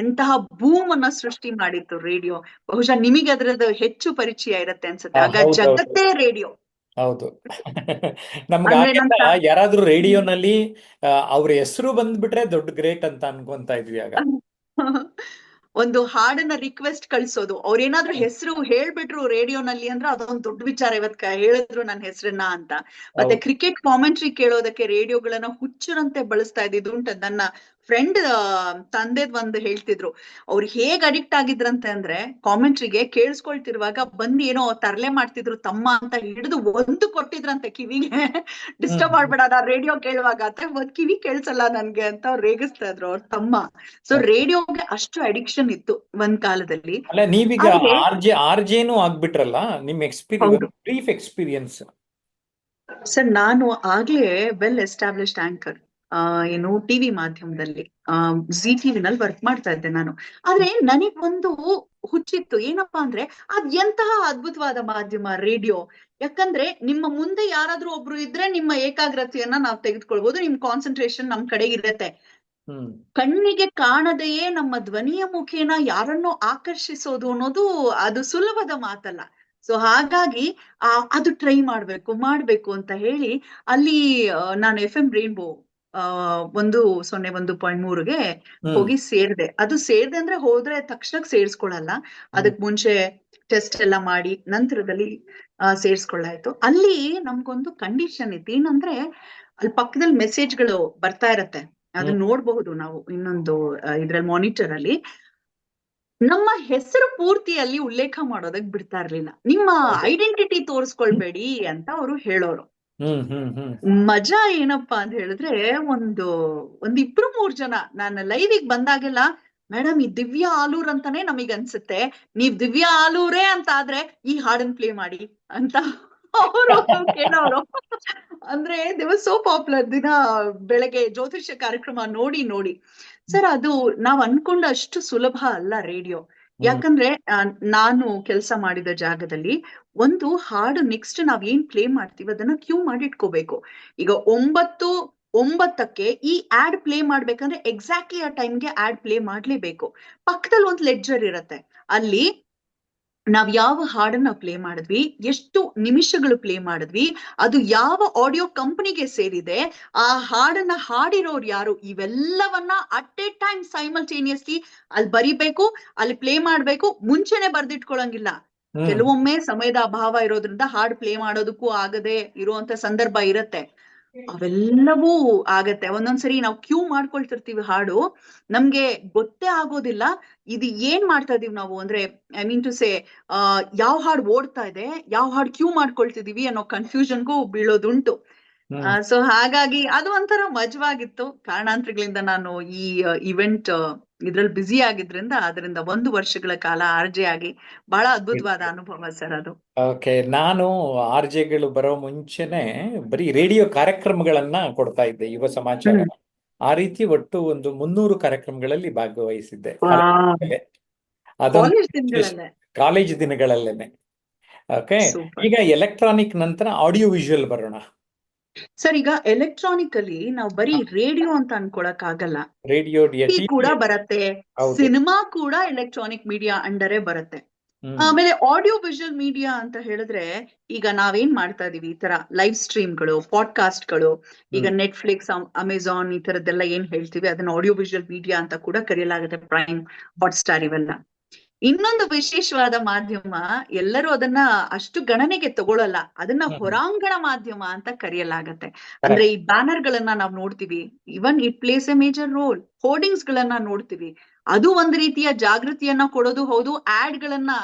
ಎಂತಹ ಬೂಮ್ ಅನ್ನ ಸೃಷ್ಟಿ ಮಾಡಿತ್ತು ರೇಡಿಯೋ. ಬಹುಶಃ ನಿಮಗೆ ಅದ್ರದ್ದು ಹೆಚ್ಚು ಪರಿಚಯ ಇರತ್ತೆ ಅನ್ಸುತ್ತೆ. ಆಗ ಜಗತ್ತೇ ರೇಡಿಯೋ. ಹೌದು. ನಮ್ಗೆ ಯಾರಾದ್ರೂ ರೇಡಿಯೋನಲ್ಲಿ ಅವ್ರ ಹೆಸರು ಬಂದ್ಬಿಟ್ರೆ ದೊಡ್ಡ ಗ್ರೇಟ್ ಅಂತ ಅನ್ಕೊಂತ ಇದ್ವಿ ಆಗ. ಒಂದು ಹಾಡನ್ನ ರಿಕ್ವೆಸ್ಟ್ ಕಳ್ಸೋದು. ಅವ್ರೇನಾದ್ರೂ ಹೆಸರು ಹೇಳ್ಬಿಟ್ರು ರೇಡಿಯೋನಲ್ಲಿ ಅಂದ್ರೆ ಅದೊಂದು ದೊಡ್ಡ ವಿಚಾರ. ಇವತ್ ಹೇಳಿದ್ರು ನನ್ನ ಹೆಸರನ್ನ ಅಂತ. ಮತ್ತೆ ಹೌದು. ಕ್ರಿಕೆಟ್ ಕಾಮೆಂಟ್ರಿ ಕೇಳೋದಕ್ಕೆ ರೇಡಿಯೋಗಳನ್ನ ಹುಚ್ಚರಂತೆ ಬಳಸ್ತಾ ಇದ್ದಿದ್ದು ಉಂಟು. ನನ್ನ ಫ್ರೆಂಡ್ ತಂದೆದ್ ಒಂದು ಹೇಳ್ತಿದ್ರು. ಅವ್ರು ಹೇಗ್ ಅಡಿಕ್ಟ್ ಆಗಿದ್ರಂತೆ ಅಂದ್ರೆ ಕಾಮೆಂಟ್ರಿಗೆ ಕೇಳಿಸ್ಕೊಳ್ತಿರುವಾಗ ಬಂದು ಏನೋ ತರಲೆ ಮಾಡ್ತಿದ್ರು ತಮ್ಮ ಅಂತ ಹಿಡಿದು ಒಂದು ಕೊಟ್ಟಿದ್ರಂತೆ ಕಿವಿಗೆ. ಡಿಸ್ಟರ್ಬ್ ಹ್ಮ್ ಮಾಡ್ಬೇಡ ನಾ ರೇಡಿಯೋ ಕೇಳುವಾಗ ಅಂತ. ಒಂದ್ ಕಿವಿ ಕೇಳಿಸಲ್ಲ ನನ್ಗೆ ಅಂತ ಅವ್ರು ರೇಗಿಸ್ತಾ ಇದ್ರು ಅವ್ರ ತಮ್ಮ. So Okay. ರೇಡಿಯೋಗೆ ಅಷ್ಟು ಅಡಿಕ್ಷನ್ ಇತ್ತು ಒಂದ್ ಕಾಲದಲ್ಲಿ. ಅಲ್ಲ, ನೀವೀಗ ಆದ್ರೆ ಆರ್ಜೆನೂ ಆಗ್ಬಿಟ್ರಲ್ಲ, ನಿಮ್ ಹೌದು ಬ್ರೀಫ್ ಎಕ್ಸ್ಪೀರಿಯನ್ಸ್. ಸರ್, ನಾನು ಆಗ್ಲೇ ವೆಲ್ ಎಸ್ಟಾಬ್ಲಿಷ್ಡ್ ಆಂಕರ್ ಏನು ಟಿವಿ ಮಾಧ್ಯಮದಲ್ಲಿ ಜಿ ಟಿವಿನಲ್ಲಿ ವರ್ಕ್ ಮಾಡ್ತಾ ಇದ್ದೆ ನಾನು. ಆದ್ರೆ ನನಗ್ ಒಂದು ಹುಚ್ಚಿತ್ತು. ಏನಪ್ಪಾ ಅಂದ್ರೆ ಅದ್ ಎಂತಹ ಅದ್ಭುತವಾದ ಮಾಧ್ಯಮ ರೇಡಿಯೋ. ಯಾಕಂದ್ರೆ ನಿಮ್ಮ ಮುಂದೆ ಯಾರಾದ್ರೂ ಒಬ್ರು ಇದ್ರೆ ನಿಮ್ಮ ಏಕಾಗ್ರತೆಯನ್ನ ನಾವು ತೆಗೆದುಕೊಳ್ಬಹುದು, ನಿಮ್ ಕಾನ್ಸಂಟ್ರೇಷನ್ ನಮ್ ಕಡೆ ಇರತ್ತೆ. ಹ್ಮ್ ಕಣ್ಣಿಗೆ ಕಾಣದೆಯೇ ನಮ್ಮ ಧ್ವನಿಯ ಮುಖೇನ ಯಾರನ್ನೋ ಆಕರ್ಷಿಸೋದು ಅನ್ನೋದು ಅದು ಸುಲಭದ ಮಾತಲ್ಲ. ಸೊ ಹಾಗಾಗಿ ಅದು ಟ್ರೈ ಮಾಡ್ಬೇಕು ಅಂತ ಹೇಳಿ ಅಲ್ಲಿ ನಾನು FM ರೈನ್ಬೋ 101.3ಗೆ ಹ್ಮ್ ಹೋಗಿ ಸೇರ್ದೆ. ಅದು ಸೇರ್ದೆ ಅಂದ್ರೆ ಹೋದ್ರೆ ತಕ್ಷಣಕ್ಕೆ ಸೇರ್ಸ್ಕೊಳಲ್ಲ. ಹ್ಮ್ ಅದಕ್ ಮುಂಚೆ ಟೆಸ್ಟ್ ಎಲ್ಲ ಮಾಡಿ ನಂತರದಲ್ಲಿ ಸೇರ್ಸ್ಕೊಳ್ಳಾಯ್ತು. ಅಲ್ಲಿ ನಮ್ಗೊಂದು ಕಂಡೀಷನ್ ಇತ್ತು. ಏನಂದ್ರೆ ಅಲ್ಲಿ ಪಕ್ಕದಲ್ಲಿ ಮೆಸೇಜ್ಗಳು ಬರ್ತಾ ಇರತ್ತೆ, ಅದನ್ನ ನೋಡ್ಬಹುದು ನಾವು ಇನ್ನೊಂದು ಇದ್ರಲ್ಲಿ ಮಾನಿಟರ್ ಅಲ್ಲಿ. ನಮ್ಮ ಹೆಸರು ಪೂರ್ತಿಯಲ್ಲಿ ಉಲ್ಲೇಖ ಮಾಡೋದಕ್ ಬಿಡ್ತಾ ಇರ್ಲಿಲ್ಲ. ನಿಮ್ಮ ಹೌದು. ಐಡೆಂಟಿಟಿ ತೋರಿಸ್ಕೊಳ್ಬೇಡಿ ಅಂತ ಅವರು ಹೇಳೋರು. ಹ್ಮ್ ಹ್ಮ್ ಹ್ಮ್ ಮಜಾ ಏನಪ್ಪಾ ಅಂತ ಹೇಳಿದ್ರೆ ಒಂದ್ 2-3 ಜನ ನಾನು ಲೈವಿಗೆ ಬಂದಾಗೆಲ್ಲ, ಮೇಡಮ್ ಈ ದಿವ್ಯಾ ಆಲೂರ್ ಅಂತಾನೆ ನಮಗ್ ಅನ್ಸುತ್ತೆ, ನೀವ್ ದಿವ್ಯಾ ಆಲೂರೇ ಅಂತ ಆದ್ರೆ ಈ ಹಾಡನ್ ಪ್ಲೇ ಮಾಡಿ ಅಂತ ಅವರು ಕೇಳೋರು. ಅಂದ್ರೆ ದೇ ವಾಸ್ ಸೋ ಪಾಪ್ಯುಲರ್. ದಿನ ಬೆಳಗ್ಗೆ ಜ್ಯೋತಿಷ್ಯ ಕಾರ್ಯಕ್ರಮ ನೋಡಿ ನೋಡಿ. ಸರ್, ಅದು ನಾವ್ ಅನ್ಕೊಂಡ ಅಷ್ಟು ಸುಲಭ ಅಲ್ಲ ರೇಡಿಯೋ. ಹ್ಮ್ ಯಾಕಂದ್ರೆ ನಾನು ಕೆಲಸ ಮಾಡಿದ ಜಾಗದಲ್ಲಿ ಒಂದು ಹಾಡು ನೆಕ್ಸ್ಟ್ ನಾವ್ ಏನ್ ಪ್ಲೇ ಮಾಡ್ತೀವಿ ಅದನ್ನ ಕ್ಯೂ ಮಾಡಿ ಇಟ್ಕೋಬೇಕು. ಈಗ 9:09ಕ್ಕೆ ಈ ಆಡ್ ಪ್ಲೇ ಮಾಡ್ಬೇಕಂದ್ರೆ ಎಕ್ಸಾಕ್ಟ್ಲಿ ಆ ಟೈಮ್ಗೆ ಆಡ್ ಪ್ಲೇ ಮಾಡ್ಲೇಬೇಕು. ಪಕ್ಕದಲ್ಲಿ ಒಂದು ಲೆಡ್ಜರ್ ಇರತ್ತೆ. ಅಲ್ಲಿ ನಾವ್ ಯಾವ ಹಾಡನ್ನ ಪ್ಲೇ ಮಾಡಿದ್ವಿ, ಎಷ್ಟು ನಿಮಿಷಗಳು ಪ್ಲೇ ಮಾಡಿದ್ವಿ, ಅದು ಯಾವ ಆಡಿಯೋ ಕಂಪನಿಗೆ ಸೇರಿದೆ, ಆ ಹಾಡನ್ನ ಹಾಡಿರೋರು ಯಾರು, ಇವೆಲ್ಲವನ್ನ ಅಟ್ ಎ ಟೈಮ್ ಸೈಮಲ್ಟೇನಿಯಸ್ಲಿ ಅಲ್ಲಿ ಬರಿಬೇಕು, ಅಲ್ಲಿ ಪ್ಲೇ ಮಾಡ್ಬೇಕು. ಮುಂಚೆನೆ ಬರ್ದಿಟ್ಕೊಳಂಗಿಲ್ಲ. ಹ್ಮ್ ಕೆಲವೊಮ್ಮೆ ಸಮಯದ ಅಭಾವ ಇರೋದ್ರಿಂದ ಹಾಡ್ ಪ್ಲೇ ಮಾಡೋದಕ್ಕೂ ಆಗದೆ ಇರುವಂತ ಸಂದರ್ಭ ಇರತ್ತೆ. ಅವೆಲ್ಲವೂ ಆಗತ್ತೆ. ಒಂದೊಂದ್ಸರಿ ನಾವು ಕ್ಯೂ ಮಾಡ್ಕೊಳ್ತಿರ್ತೀವಿ ಹಾಡು, ನಮ್ಗೆ ಗೊತ್ತೇ ಆಗೋದಿಲ್ಲ ಇದು ಏನ್ ಮಾಡ್ತಾ ಇದೀವಿ ನಾವು. ಅಂದ್ರೆ ಐ ಮೀನ್ ಟು ಸೇ ಯಾವ ಹಾಡು ಓಡ್ತಾ ಇದೆ, ಯಾವ ಹಾಡು ಕ್ಯೂ ಮಾಡ್ಕೊಳ್ತಿದೀವಿ ಅನ್ನೋ ಕನ್ಫ್ಯೂಷನ್ಗೂ ಬೀಳೋದುಂಟು. ಹ್ಮ್ ಸೊ ಹಾಗಾಗಿ ಅದು ಒಂಥರ ಮಜವಾಗಿತ್ತು. ಕಾರಣಾಂತರಗಳಿಂದ ನಾನು ಈ ಇವೆಂಟ್ ಇದ್ರಲ್ಲಿ ಬ್ಯುಸಿ ಆಗಿದ್ರಿಂದ ಅದರಿಂದ 1 ವರ್ಷಗಳ ಕಾಲ RJ ಆಗಿ ಬಹಳ ಅದ್ಭುತವಾದ ಅನುಭವ ಸರ್ ಅದು. ಓಕೆ. ನಾನು ಆರ್ಜೆಗಳು ಬರೋ ಮುಂಚೆನೆ ಬರೀ ರೇಡಿಯೋ ಕಾರ್ಯಕ್ರಮಗಳನ್ನ ಕೊಡ್ತಾ ಇದ್ದೆ, ಯುವ ಸಮಾಚಾರ. ಹ್ಮ್. ಆ ರೀತಿ ಒಟ್ಟು ಒಂದು 300 ಕಾರ್ಯಕ್ರಮಗಳಲ್ಲಿ ಭಾಗವಹಿಸಿದ್ದೆ ಕಾಲೇಜ್. ಅದೊಂದು ಕಾಲೇಜ್ ದಿನಗಳಲ್ಲೇ. ಕಾಲೇಜ್ ದಿನಗಳಲ್ಲೇನೆ. ಓಕೆ. ಸೂಪರ್ ಈಗ ಎಲೆಕ್ಟ್ರಾನಿಕ್ ನಂತರ ಆಡಿಯೋ ವಿಜುವಲ್ ಬರೋಣ. ಸರ್. ಈಗ ಎಲೆಕ್ಟ್ರಾನಿಕ್ ಅಲ್ಲಿ ನಾವು ಬರೀ ರೇಡಿಯೋ ಅಂತ ಅನ್ಕೊಳಕ್ ಆಗಲ್ಲ. ರೇಡಿಯೋ ಟಿವಿ ಕೂಡ ಬರತ್ತೆ, ಹೌದು. ಸಿನಿಮಾ ಕೂಡ ಎಲೆಕ್ಟ್ರಾನಿಕ್ ಮೀಡಿಯಾ ಅಂಡರೇ ಬರುತ್ತೆ. ಹ್ಮ್ ಆಮೇಲೆ ಆಡಿಯೋ ವಿಜುವಲ್ ಮೀಡಿಯಾ ಅಂತ ಹೇಳಿದ್ರೆ ಈಗ ನಾವೇನ್ ಮಾಡ್ತಾ ಇದೀವಿ, ಈ ತರ ಲೈವ್ ಸ್ಟ್ರೀಮ್ಗಳು, ಪಾಡ್ಕಾಸ್ಟ್ಗಳು, ಈಗ ಹ್ಮ್ ನೆಟ್ಫ್ಲಿಕ್ಸ್, ಅಮೆಝಾನ್ ಈ ತರದ್ದೆಲ್ಲ ಏನ್ ಹೇಳ್ತೀವಿ ಅದನ್ನ ಆಡಿಯೋ ವಿಜುವಲ್ ಮೀಡಿಯಾ ಅಂತ ಕೂಡ ಕರೆಯಲಾಗುತ್ತೆ. ಪ್ರೈಮ್, ಹಾಟ್ಸ್ಟಾರ್ ಇವೆಲ್ಲ. ಇನ್ನೊಂದು ವಿಶೇಷವಾದ ಮಾಧ್ಯಮ, ಎಲ್ಲರೂ ಅದನ್ನ ಅಷ್ಟು ಗಣನೆಗೆ ತಗೊಳಲ್ಲ, ಅದನ್ನ ಹ್ಮ್ ಹೊರಾಂಗಣ ಮಾಧ್ಯಮ ಅಂತ ಕರೆಯಲಾಗತ್ತೆ. ಅಂದ್ರೆ ಕರೆಕ್ಟ್. ಈ ಬ್ಯಾನರ್ ಗಳನ್ನ ನಾವು ನೋಡ್ತೀವಿ, ಇವನ್ it place A major role. Hoardings ಗಳನ್ನ ನೋಡ್ತೀವಿ, ಅದು ಒಂದ್ ರೀತಿಯ ಜಾಗೃತಿಯನ್ನ ಕೊಡೋದು ಹೌದು. ಆಡ್ ಗಳನ್ನ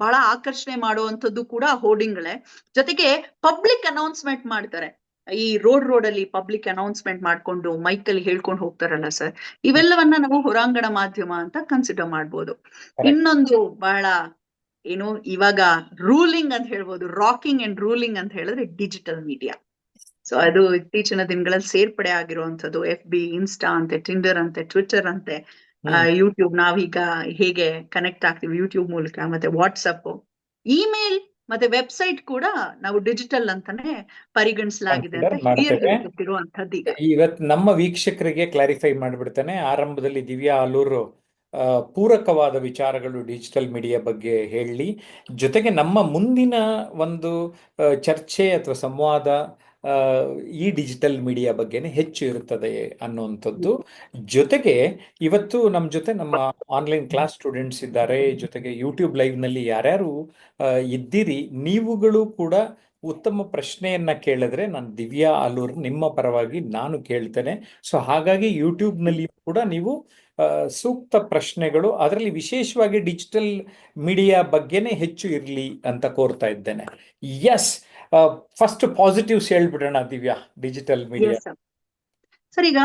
ಬಹಳ ಆಕರ್ಷಣೆ ಮಾಡುವಂತದ್ದು ಕೂಡ ಹೋರ್ಡಿಂಗ್ಗಳೇ. ಜೊತೆಗೆ ಪಬ್ಲಿಕ್ ಅನೌನ್ಸ್ಮೆಂಟ್ ಮಾಡ್ತಾರೆ. ಈ ರೋಡ್ ಅಲ್ಲಿ ಪಬ್ಲಿಕ್ ಅನೌನ್ಸ್ಮೆಂಟ್ ಮಾಡ್ಕೊಂಡು ಮೈಕಲ್ಲಿ ಹೇಳ್ಕೊಂಡು ಹೋಗ್ತಾರಲ್ಲ ಸರ್, ಇವೆಲ್ಲವನ್ನ ನಾವು ಹೊರಾಂಗಣ ಮಾಧ್ಯಮ ಅಂತ ಕನ್ಸಿಡರ್ ಮಾಡ್ಬೋದು. ಕರೆಕ್ಟ್. ಇನ್ನೊಂದು ಬಹಳ ಏನು ಇವಾಗ ರೂಲಿಂಗ್ ಅಂತ ಹೇಳ್ಬೋದು, ರಾಕಿಂಗ್ ಅಂಡ್ ರೂಲಿಂಗ್ ಅಂತ ಹೇಳಿದ್ರೆ ಡಿಜಿಟಲ್ ಮೀಡಿಯಾ. ಸೊ ಅದು ಇತ್ತೀಚಿನ ದಿನಗಳಲ್ಲಿ ಸೇರ್ಪಡೆ ಆಗಿರುವಂತದ್ದು. FB, ಇನ್ಸ್ಟಾ ಅಂತೆ, ಟಿಂಡರ್ ಅಂತೆ, ಟ್ವಿಟರ್ ಅಂತೆ, ಯೂಟ್ಯೂಬ್. ನಾವೀಗ ಹೇಗೆ ಕನೆಕ್ಟ್ ಆಗ್ತೀವಿ ಯೂಟ್ಯೂಬ್ ಮೂಲಕ, ಮತ್ತೆ ವಾಟ್ಸಪ್, ಇಮೇಲ್ ಮತ್ತೆ ವೆಬ್ಸೈಟ್ ಕೂಡ ನಾವು ಡಿಜಿಟಲ್ ಅಂತಾನೆ ಪರಿಗಣಿಸಲಾಗಿದೆ ಅಂತ ಹಿರಿಯರು ಮಾಡ್ತೇವೆ. ಹೇಳ್ತಿರುವಂತದ್ದು ಈಗ. ಇವತ್ತು ನಮ್ಮ ವೀಕ್ಷಕರಿಗೆ ಕ್ಲಾರಿಫೈ ಮಾಡಿಬಿಡ್ತಾನೆ. ಆರಂಭದಲ್ಲಿ ದಿವ್ಯಾ ಆಲೂರು ಪೂರಕವಾದ ವಿಚಾರಗಳು ಡಿಜಿಟಲ್ ಮೀಡಿಯಾ ಬಗ್ಗೆ ಹೇಳಿ, ಜೊತೆಗೆ ನಮ್ಮ ಮುಂದಿನ ಒಂದು ಚರ್ಚೆ ಅಥವಾ ಸಂವಾದ ಆ, ಈ ಡಿಜಿಟಲ್ ಮೀಡಿಯಾ ಬಗ್ಗೆನೇ ಹೆಚ್ಚು ಇರುತ್ತದೆ ಅನ್ನುವಂಥದ್ದು. ಜೊತೆಗೆ ಇವತ್ತು ನಮ್ಮ ಜೊತೆ ನಮ್ಮ ಆನ್ಲೈನ್ ಕ್ಲಾಸ್ ಸ್ಟೂಡೆಂಟ್ಸ್ ಇದ್ದಾರೆ, ಜೊತೆಗೆ ಯೂಟ್ಯೂಬ್ ಲೈವ್ನಲ್ಲಿ ಯಾರ್ಯಾರು ಇದ್ದೀರಿ, ನೀವುಗಳು ಕೂಡ ಉತ್ತಮ ಪ್ರಶ್ನೆಯನ್ನ ಕೇಳಿದ್ರೆ ನಾನು ದಿವ್ಯಾ ಆಲೂರ್ ನಿಮ್ಮ ಪರವಾಗಿ ನಾನು ಕೇಳ್ತೇನೆ. ಸೊ ಹಾಗಾಗಿ ಯೂಟ್ಯೂಬ್ನಲ್ಲಿ ಕೂಡ ನೀವು ಸೂಕ್ತ ಪ್ರಶ್ನೆಗಳು, ಅದರಲ್ಲಿ ವಿಶೇಷವಾಗಿ ಡಿಜಿಟಲ್ ಮೀಡಿಯಾ ಬಗ್ಗೆನೇ ಹೆಚ್ಚು ಇರಲಿ ಅಂತ ಕೋರ್ತಾ ಇದ್ದೇನೆ. ಎಸ್, ಫಸ್ಟ್ ಪಾಸಿಟಿವ್ಸ್ ಹೇಳ್ಬಿಡೋಣ Divya, digital media. Yes sir. ಈಗ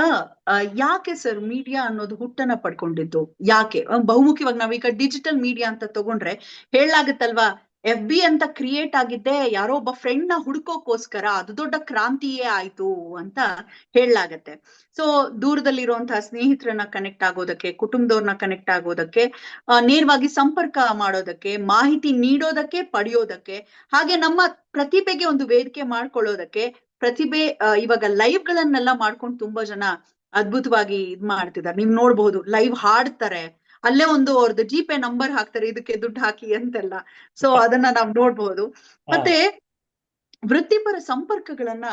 ಯಾಕೆ ಸರ್ ಮೀಡಿಯಾ ಅನ್ನೋದು ಹುಟ್ಟನ್ನ ಪಡ್ಕೊಂಡಿದ್ದು? ಯಾಕೆ ಬಹುಮುಖ್ಯವಾಗಿ ನಾವೀಗ ಡಿಜಿಟಲ್ ಮೀಡಿಯಾ ಅಂತ ತಗೊಂಡ್ರೆ ಹೇಳಲಾಗತ್ತಲ್ವಾ, FB ಅಂತ ಕ್ರಿಯೇಟ್ ಆಗಿದ್ದೆ ಯಾರೋ ಒಬ್ಬ ಫ್ರೆಂಡ್ ನ ಹುಡ್ಕೋಕೋಸ್ಕರ, ಅದು ದೊಡ್ಡ ಕ್ರಾಂತಿಯೇ ಆಯ್ತು ಅಂತ ಹೇಳಲಾಗತ್ತೆ. ಸೊ ದೂರದಲ್ಲಿರುವಂತಹ ಸ್ನೇಹಿತರನ್ನ ಕನೆಕ್ಟ್ ಆಗೋದಕ್ಕೆ, ಕುಟುಂಬದವ್ರನ್ನ ಕನೆಕ್ಟ್ ಆಗೋದಕ್ಕೆ, ನೇರವಾಗಿ ಸಂಪರ್ಕ ಮಾಡೋದಕ್ಕೆ, ಮಾಹಿತಿ ನೀಡೋದಕ್ಕೆ, ಪಡೆಯೋದಕ್ಕೆ, ಹಾಗೆ ನಮ್ಮ ಪ್ರತಿಭೆಗೆ ಒಂದು ವೇದಿಕೆ ಮಾಡ್ಕೊಳ್ಳೋದಕ್ಕೆ. ಪ್ರತಿಭೆ ಇವಾಗ ಲೈವ್ ಗಳನ್ನೆಲ್ಲ ಮಾಡ್ಕೊಂಡು ತುಂಬಾ ಜನ ಅದ್ಭುತವಾಗಿ ಇದ್ ಮಾಡ್ತಿದ್ದಾರೆ. ನೀವ್ ನೋಡ್ಬಹುದು, ಲೈವ್ ಹಾಡ್ತಾರೆ, ಅಲ್ಲೇ ಒಂದು ಅವ್ರದ್ದು GPay ನಂಬರ್ ಹಾಕ್ತಾರೆ, ಇದಕ್ಕೆ ದುಡ್ಡು ಹಾಕಿ ಅಂತೆಲ್ಲ. ಸೊ ಅದನ್ನ ನಾವ್ ನೋಡ್ಬಹುದು. ಮತ್ತೆ ವೃತ್ತಿಪರ ಸಂಪರ್ಕಗಳನ್ನ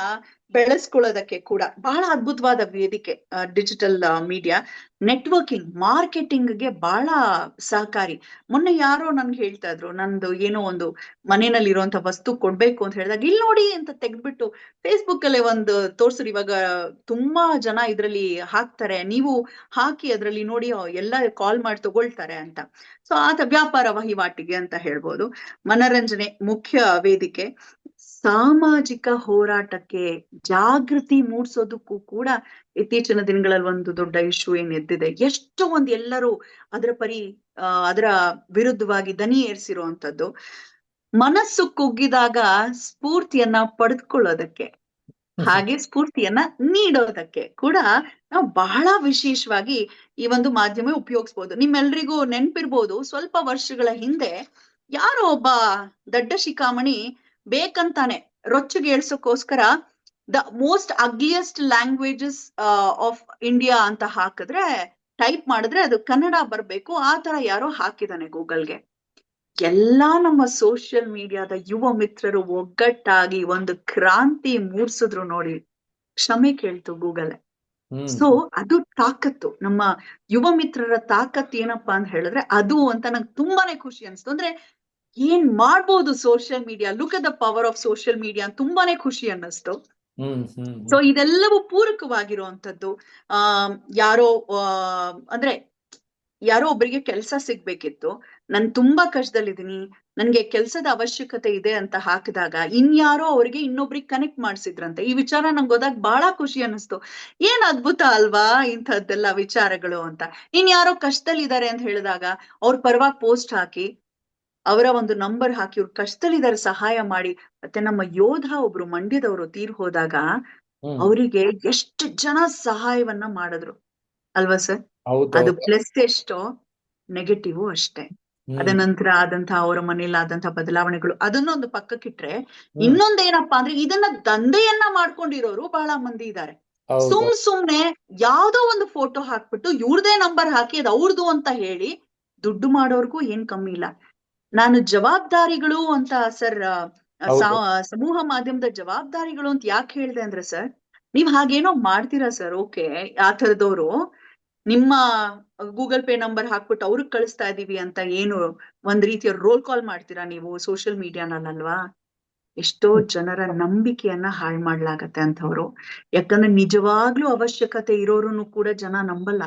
ಬೆಳೆಸ್ಕೊಳ್ಳೋದಕ್ಕೆ ಕೂಡ ಬಹಳ ಅದ್ಭುತವಾದ ವೇದಿಕೆ ಡಿಜಿಟಲ್ ಮೀಡಿಯಾ. ನೆಟ್ವರ್ಕಿಂಗ್, ಮಾರ್ಕೆಟಿಂಗ್ಗೆ ಬಹಳ ಸಹಕಾರಿ. ಮೊನ್ನೆ ಯಾರೋ ನನ್ಗೆ ಹೇಳ್ತಾ ಇದ್ರು, ನಂದು ಏನೋ ಒಂದು ಮನೆಯಲ್ಲಿ ಇರುವಂತ ವಸ್ತು ಕೊಡ್ಬೇಕು ಅಂತ ಹೇಳಿದಾಗ, ಇಲ್ಲಿ ನೋಡಿ ಅಂತ ತೆಗೆದ್ಬಿಟ್ಟು ಫೇಸ್ಬುಕ್ ಅಲ್ಲೇ ಒಂದು ತೋರ್ಸಿದ್ರು. ಇವಾಗ ತುಂಬಾ ಜನ ಇದ್ರಲ್ಲಿ ಹಾಕ್ತಾರೆ, ನೀವು ಹಾಕಿ ಅದ್ರಲ್ಲಿ ನೋಡಿ, ಎಲ್ಲ ಕಾಲ್ ಮಾಡಿ ತಗೊಳ್ತಾರೆ ಅಂತ. ಸೊ ಆತ ವ್ಯಾಪಾರ ವಹಿವಾಟಿಗೆ ಅಂತ ಹೇಳ್ಬೋದು. ಮನರಂಜನೆ ಮುಖ್ಯ ವೇದಿಕೆ. ಸಾಮಾಜಿಕ ಹೋರಾಟಕ್ಕೆ ಜಾಗೃತಿ ಮೂಡಿಸೋದಕ್ಕೂ ಕೂಡ ಇತ್ತೀಚಿನ ದಿನಗಳಲ್ಲಿ ಒಂದು ದೊಡ್ಡ ಇಶ್ಯೂ ಏನ್ ಎದ್ದಿದೆ. ಎಷ್ಟೋ ಒಂದು ಎಲ್ಲರೂ ಅದರ ವಿರುದ್ಧವಾಗಿ ದನಿ ಏರ್ಸಿರುವಂತದ್ದು. ಮನಸ್ಸು ಕುಗ್ಗಿದಾಗ ಸ್ಫೂರ್ತಿಯನ್ನ ಪಡೆದುಕೊಳ್ಳೋದಕ್ಕೆ, ಹಾಗೆ ಸ್ಫೂರ್ತಿಯನ್ನ ನೀಡೋದಕ್ಕೆ ಕೂಡ ನಾವು ಬಹಳ ವಿಶೇಷವಾಗಿ ಈ ಒಂದು ಮಾಧ್ಯಮ ಉಪಯೋಗಿಸ್ಬೋದು. ನಿಮ್ಮೆಲ್ರಿಗೂ ನೆನ್ಪಿರ್ಬೋದು, ಸ್ವಲ್ಪ ವರ್ಷಗಳ ಹಿಂದೆ ಯಾರೋ ಒಬ್ಬ ದಡ್ಡ ಶಿಖಾಮಣಿ ಬೇಕಂತಾನೆ ರೊಚ್ಚಿಗೇಳ್ಸೋಕೋಸ್ಕರ the most ugliest languages of India ಅಂತ ಹಾಕಿದ್ರೆ, ಟೈಪ್ ಮಾಡಿದ್ರೆ ಅದು ಕನ್ನಡ ಬರ್ಬೇಕು, ಆ ತರ ಯಾರೋ ಹಾಕಿದಾನೆ ಗೂಗಲ್ಗೆ. ಎಲ್ಲಾ ನಮ್ಮ ಸೋಷಿಯಲ್ ಮೀಡಿಯಾದ ಯುವ ಮಿತ್ರರು ಒಗ್ಗಟ್ಟಾಗಿ ಒಂದು ಕ್ರಾಂತಿ ಮೂಡ್ಸಿದ್ರು ನೋಡಿ. ಕ್ಷಮೆ ಕೇಳ್ತು ಗೂಗಲ್. ಸೊ ಅದು ತಾಕತ್ತು, ನಮ್ಮ ಯುವ ಮಿತ್ರರ ತಾಕತ್ತು ಏನಪ್ಪಾ ಅಂತ ಹೇಳಿದ್ರೆ ಅದು ಅಂತ ನಂಗೆ ತುಂಬಾನೇ ಖುಷಿ ಅನ್ಸ್ತು. ಅಂದ್ರೆ ಏನ್ ಮಾಡ್ಬೋದು social media, look at the power of social media, ತುಂಬಾನೇ ಖುಷಿ ಅನ್ನಿಸ್ತು. ಸೊ ಇದೆಲ್ಲವೂ ಪೂರಕವಾಗಿರುವಂತದ್ದು. ಯಾರೋ ಅಂದ್ರೆ ಯಾರೋ ಒಬ್ಬರಿಗೆ ಕೆಲಸ ಸಿಗ್ಬೇಕಿತ್ತು, ನಾನ್ ತುಂಬಾ ಕಷ್ಟದಲ್ಲಿದ್ದೀನಿ, ನನ್ಗೆ ಕೆಲ್ಸದ ಅವಶ್ಯಕತೆ ಇದೆ ಅಂತ ಹಾಕಿದಾಗ ಇನ್ಯಾರೋ ಅವ್ರಿಗೆ ಇನ್ನೊಬ್ರಿಗೆ ಕನೆಕ್ಟ್ ಮಾಡ್ಸಿದ್ರಂತೆ. ಈ ವಿಚಾರ ನಂಗೆ ಹೋದಾಗ ಬಹಳ ಖುಷಿ ಅನ್ನಿಸ್ತು. ಏನ್ ಅದ್ಭುತ ಅಲ್ವಾ ಇಂಥದ್ದೆಲ್ಲ ವಿಚಾರಗಳು ಅಂತ. ಇನ್ಯಾರೋ ಕಷ್ಟದಲ್ಲಿದ್ದಾರೆ ಅಂತ ಹೇಳಿದಾಗ ಅವ್ರ ಪರವಾಗಿ ಪೋಸ್ಟ್ ಹಾಕಿ, ಅವರ ಒಂದು ನಂಬರ್ ಹಾಕಿ, ಇವ್ರು ಕಷ್ಟದಲ್ಲಿದ್ದಾರೆ ಸಹಾಯ ಮಾಡಿ. ಮತ್ತೆ ನಮ್ಮ ಯೋಧ ಒಬ್ರು ಮಂಡ್ಯದವರು ತೀರ್ ಹೋದಾಗ ಅವರಿಗೆ ಎಷ್ಟು ಜನ ಸಹಾಯವನ್ನ ಮಾಡಿದ್ರು ಅಲ್ವಾ ಸರ್? ಅದು ಪ್ಲಸ್ ಎಷ್ಟೋ ನೆಗೆಟಿವ್ ಅಷ್ಟೇ. ಅದ ನಂತರ ಆದಂತಹ ಅವರ ಮನೇಲಿ ಆದಂತಹ ಬದಲಾವಣೆಗಳು ಅದನ್ನೊಂದು ಪಕ್ಕಕ್ಕಿಟ್ರೆ, ಇನ್ನೊಂದೇನಪ್ಪಾ ಅಂದ್ರೆ ಇದನ್ನ ದಂಧೆಯನ್ನ ಮಾಡ್ಕೊಂಡಿರೋರು ಬಹಳ ಮಂದಿ ಇದ್ದಾರೆ. ಸುಮ್ನೆ ಯಾವ್ದೋ ಒಂದು ಫೋಟೋ ಹಾಕ್ಬಿಟ್ಟು ಇವ್ರದೇ ನಂಬರ್ ಹಾಕಿ ಅದು ಅವ್ರದು ಅಂತ ಹೇಳಿ ದುಡ್ಡು ಮಾಡೋರ್ಗೂ ಏನ್ ಕಮ್ಮಿ ಇಲ್ಲ. ನಾನು ಜವಾಬ್ದಾರಿಗಳು ಅಂತ ಸರ್, ಸಮೂಹ ಮಾಧ್ಯಮದ ಜವಾಬ್ದಾರಿಗಳು ಅಂತ ಯಾಕೆ ಹೇಳಿದೆ ಅಂದ್ರೆ ಸರ್, ನೀವ್ ಹಾಗೇನೋ ಮಾಡ್ತೀರಾ ಸರ್, ಓಕೆ, ಆ ತರದವ್ರು ನಿಮ್ಮ ಗೂಗಲ್ ಪೇ ನಂಬರ್ ಹಾಕ್ಬಿಟ್ಟು ಅವ್ರಿಗೆ ಕಳಿಸ್ತಾ ಇದೀವಿ ಅಂತ ಏನು ಒಂದ್ ರೀತಿಯ ರೋಲ್ ಕಾಲ್ ಮಾಡ್ತೀರಾ ನೀವು ಸೋಷಿಯಲ್ ಮೀಡಿಯಾನಲ್ವಾ? ಎಷ್ಟೋ ಜನರ ನಂಬಿಕೆಯನ್ನ ಹಾಳು ಮಾಡ್ಲಾಗತ್ತೆ ಅಂತವ್ರು. ಯಾಕಂದ್ರೆ ನಿಜವಾಗ್ಲೂ ಅವಶ್ಯಕತೆ ಇರೋರುನು ಕೂಡ ಜನ ನಂಬಲ್ಲ.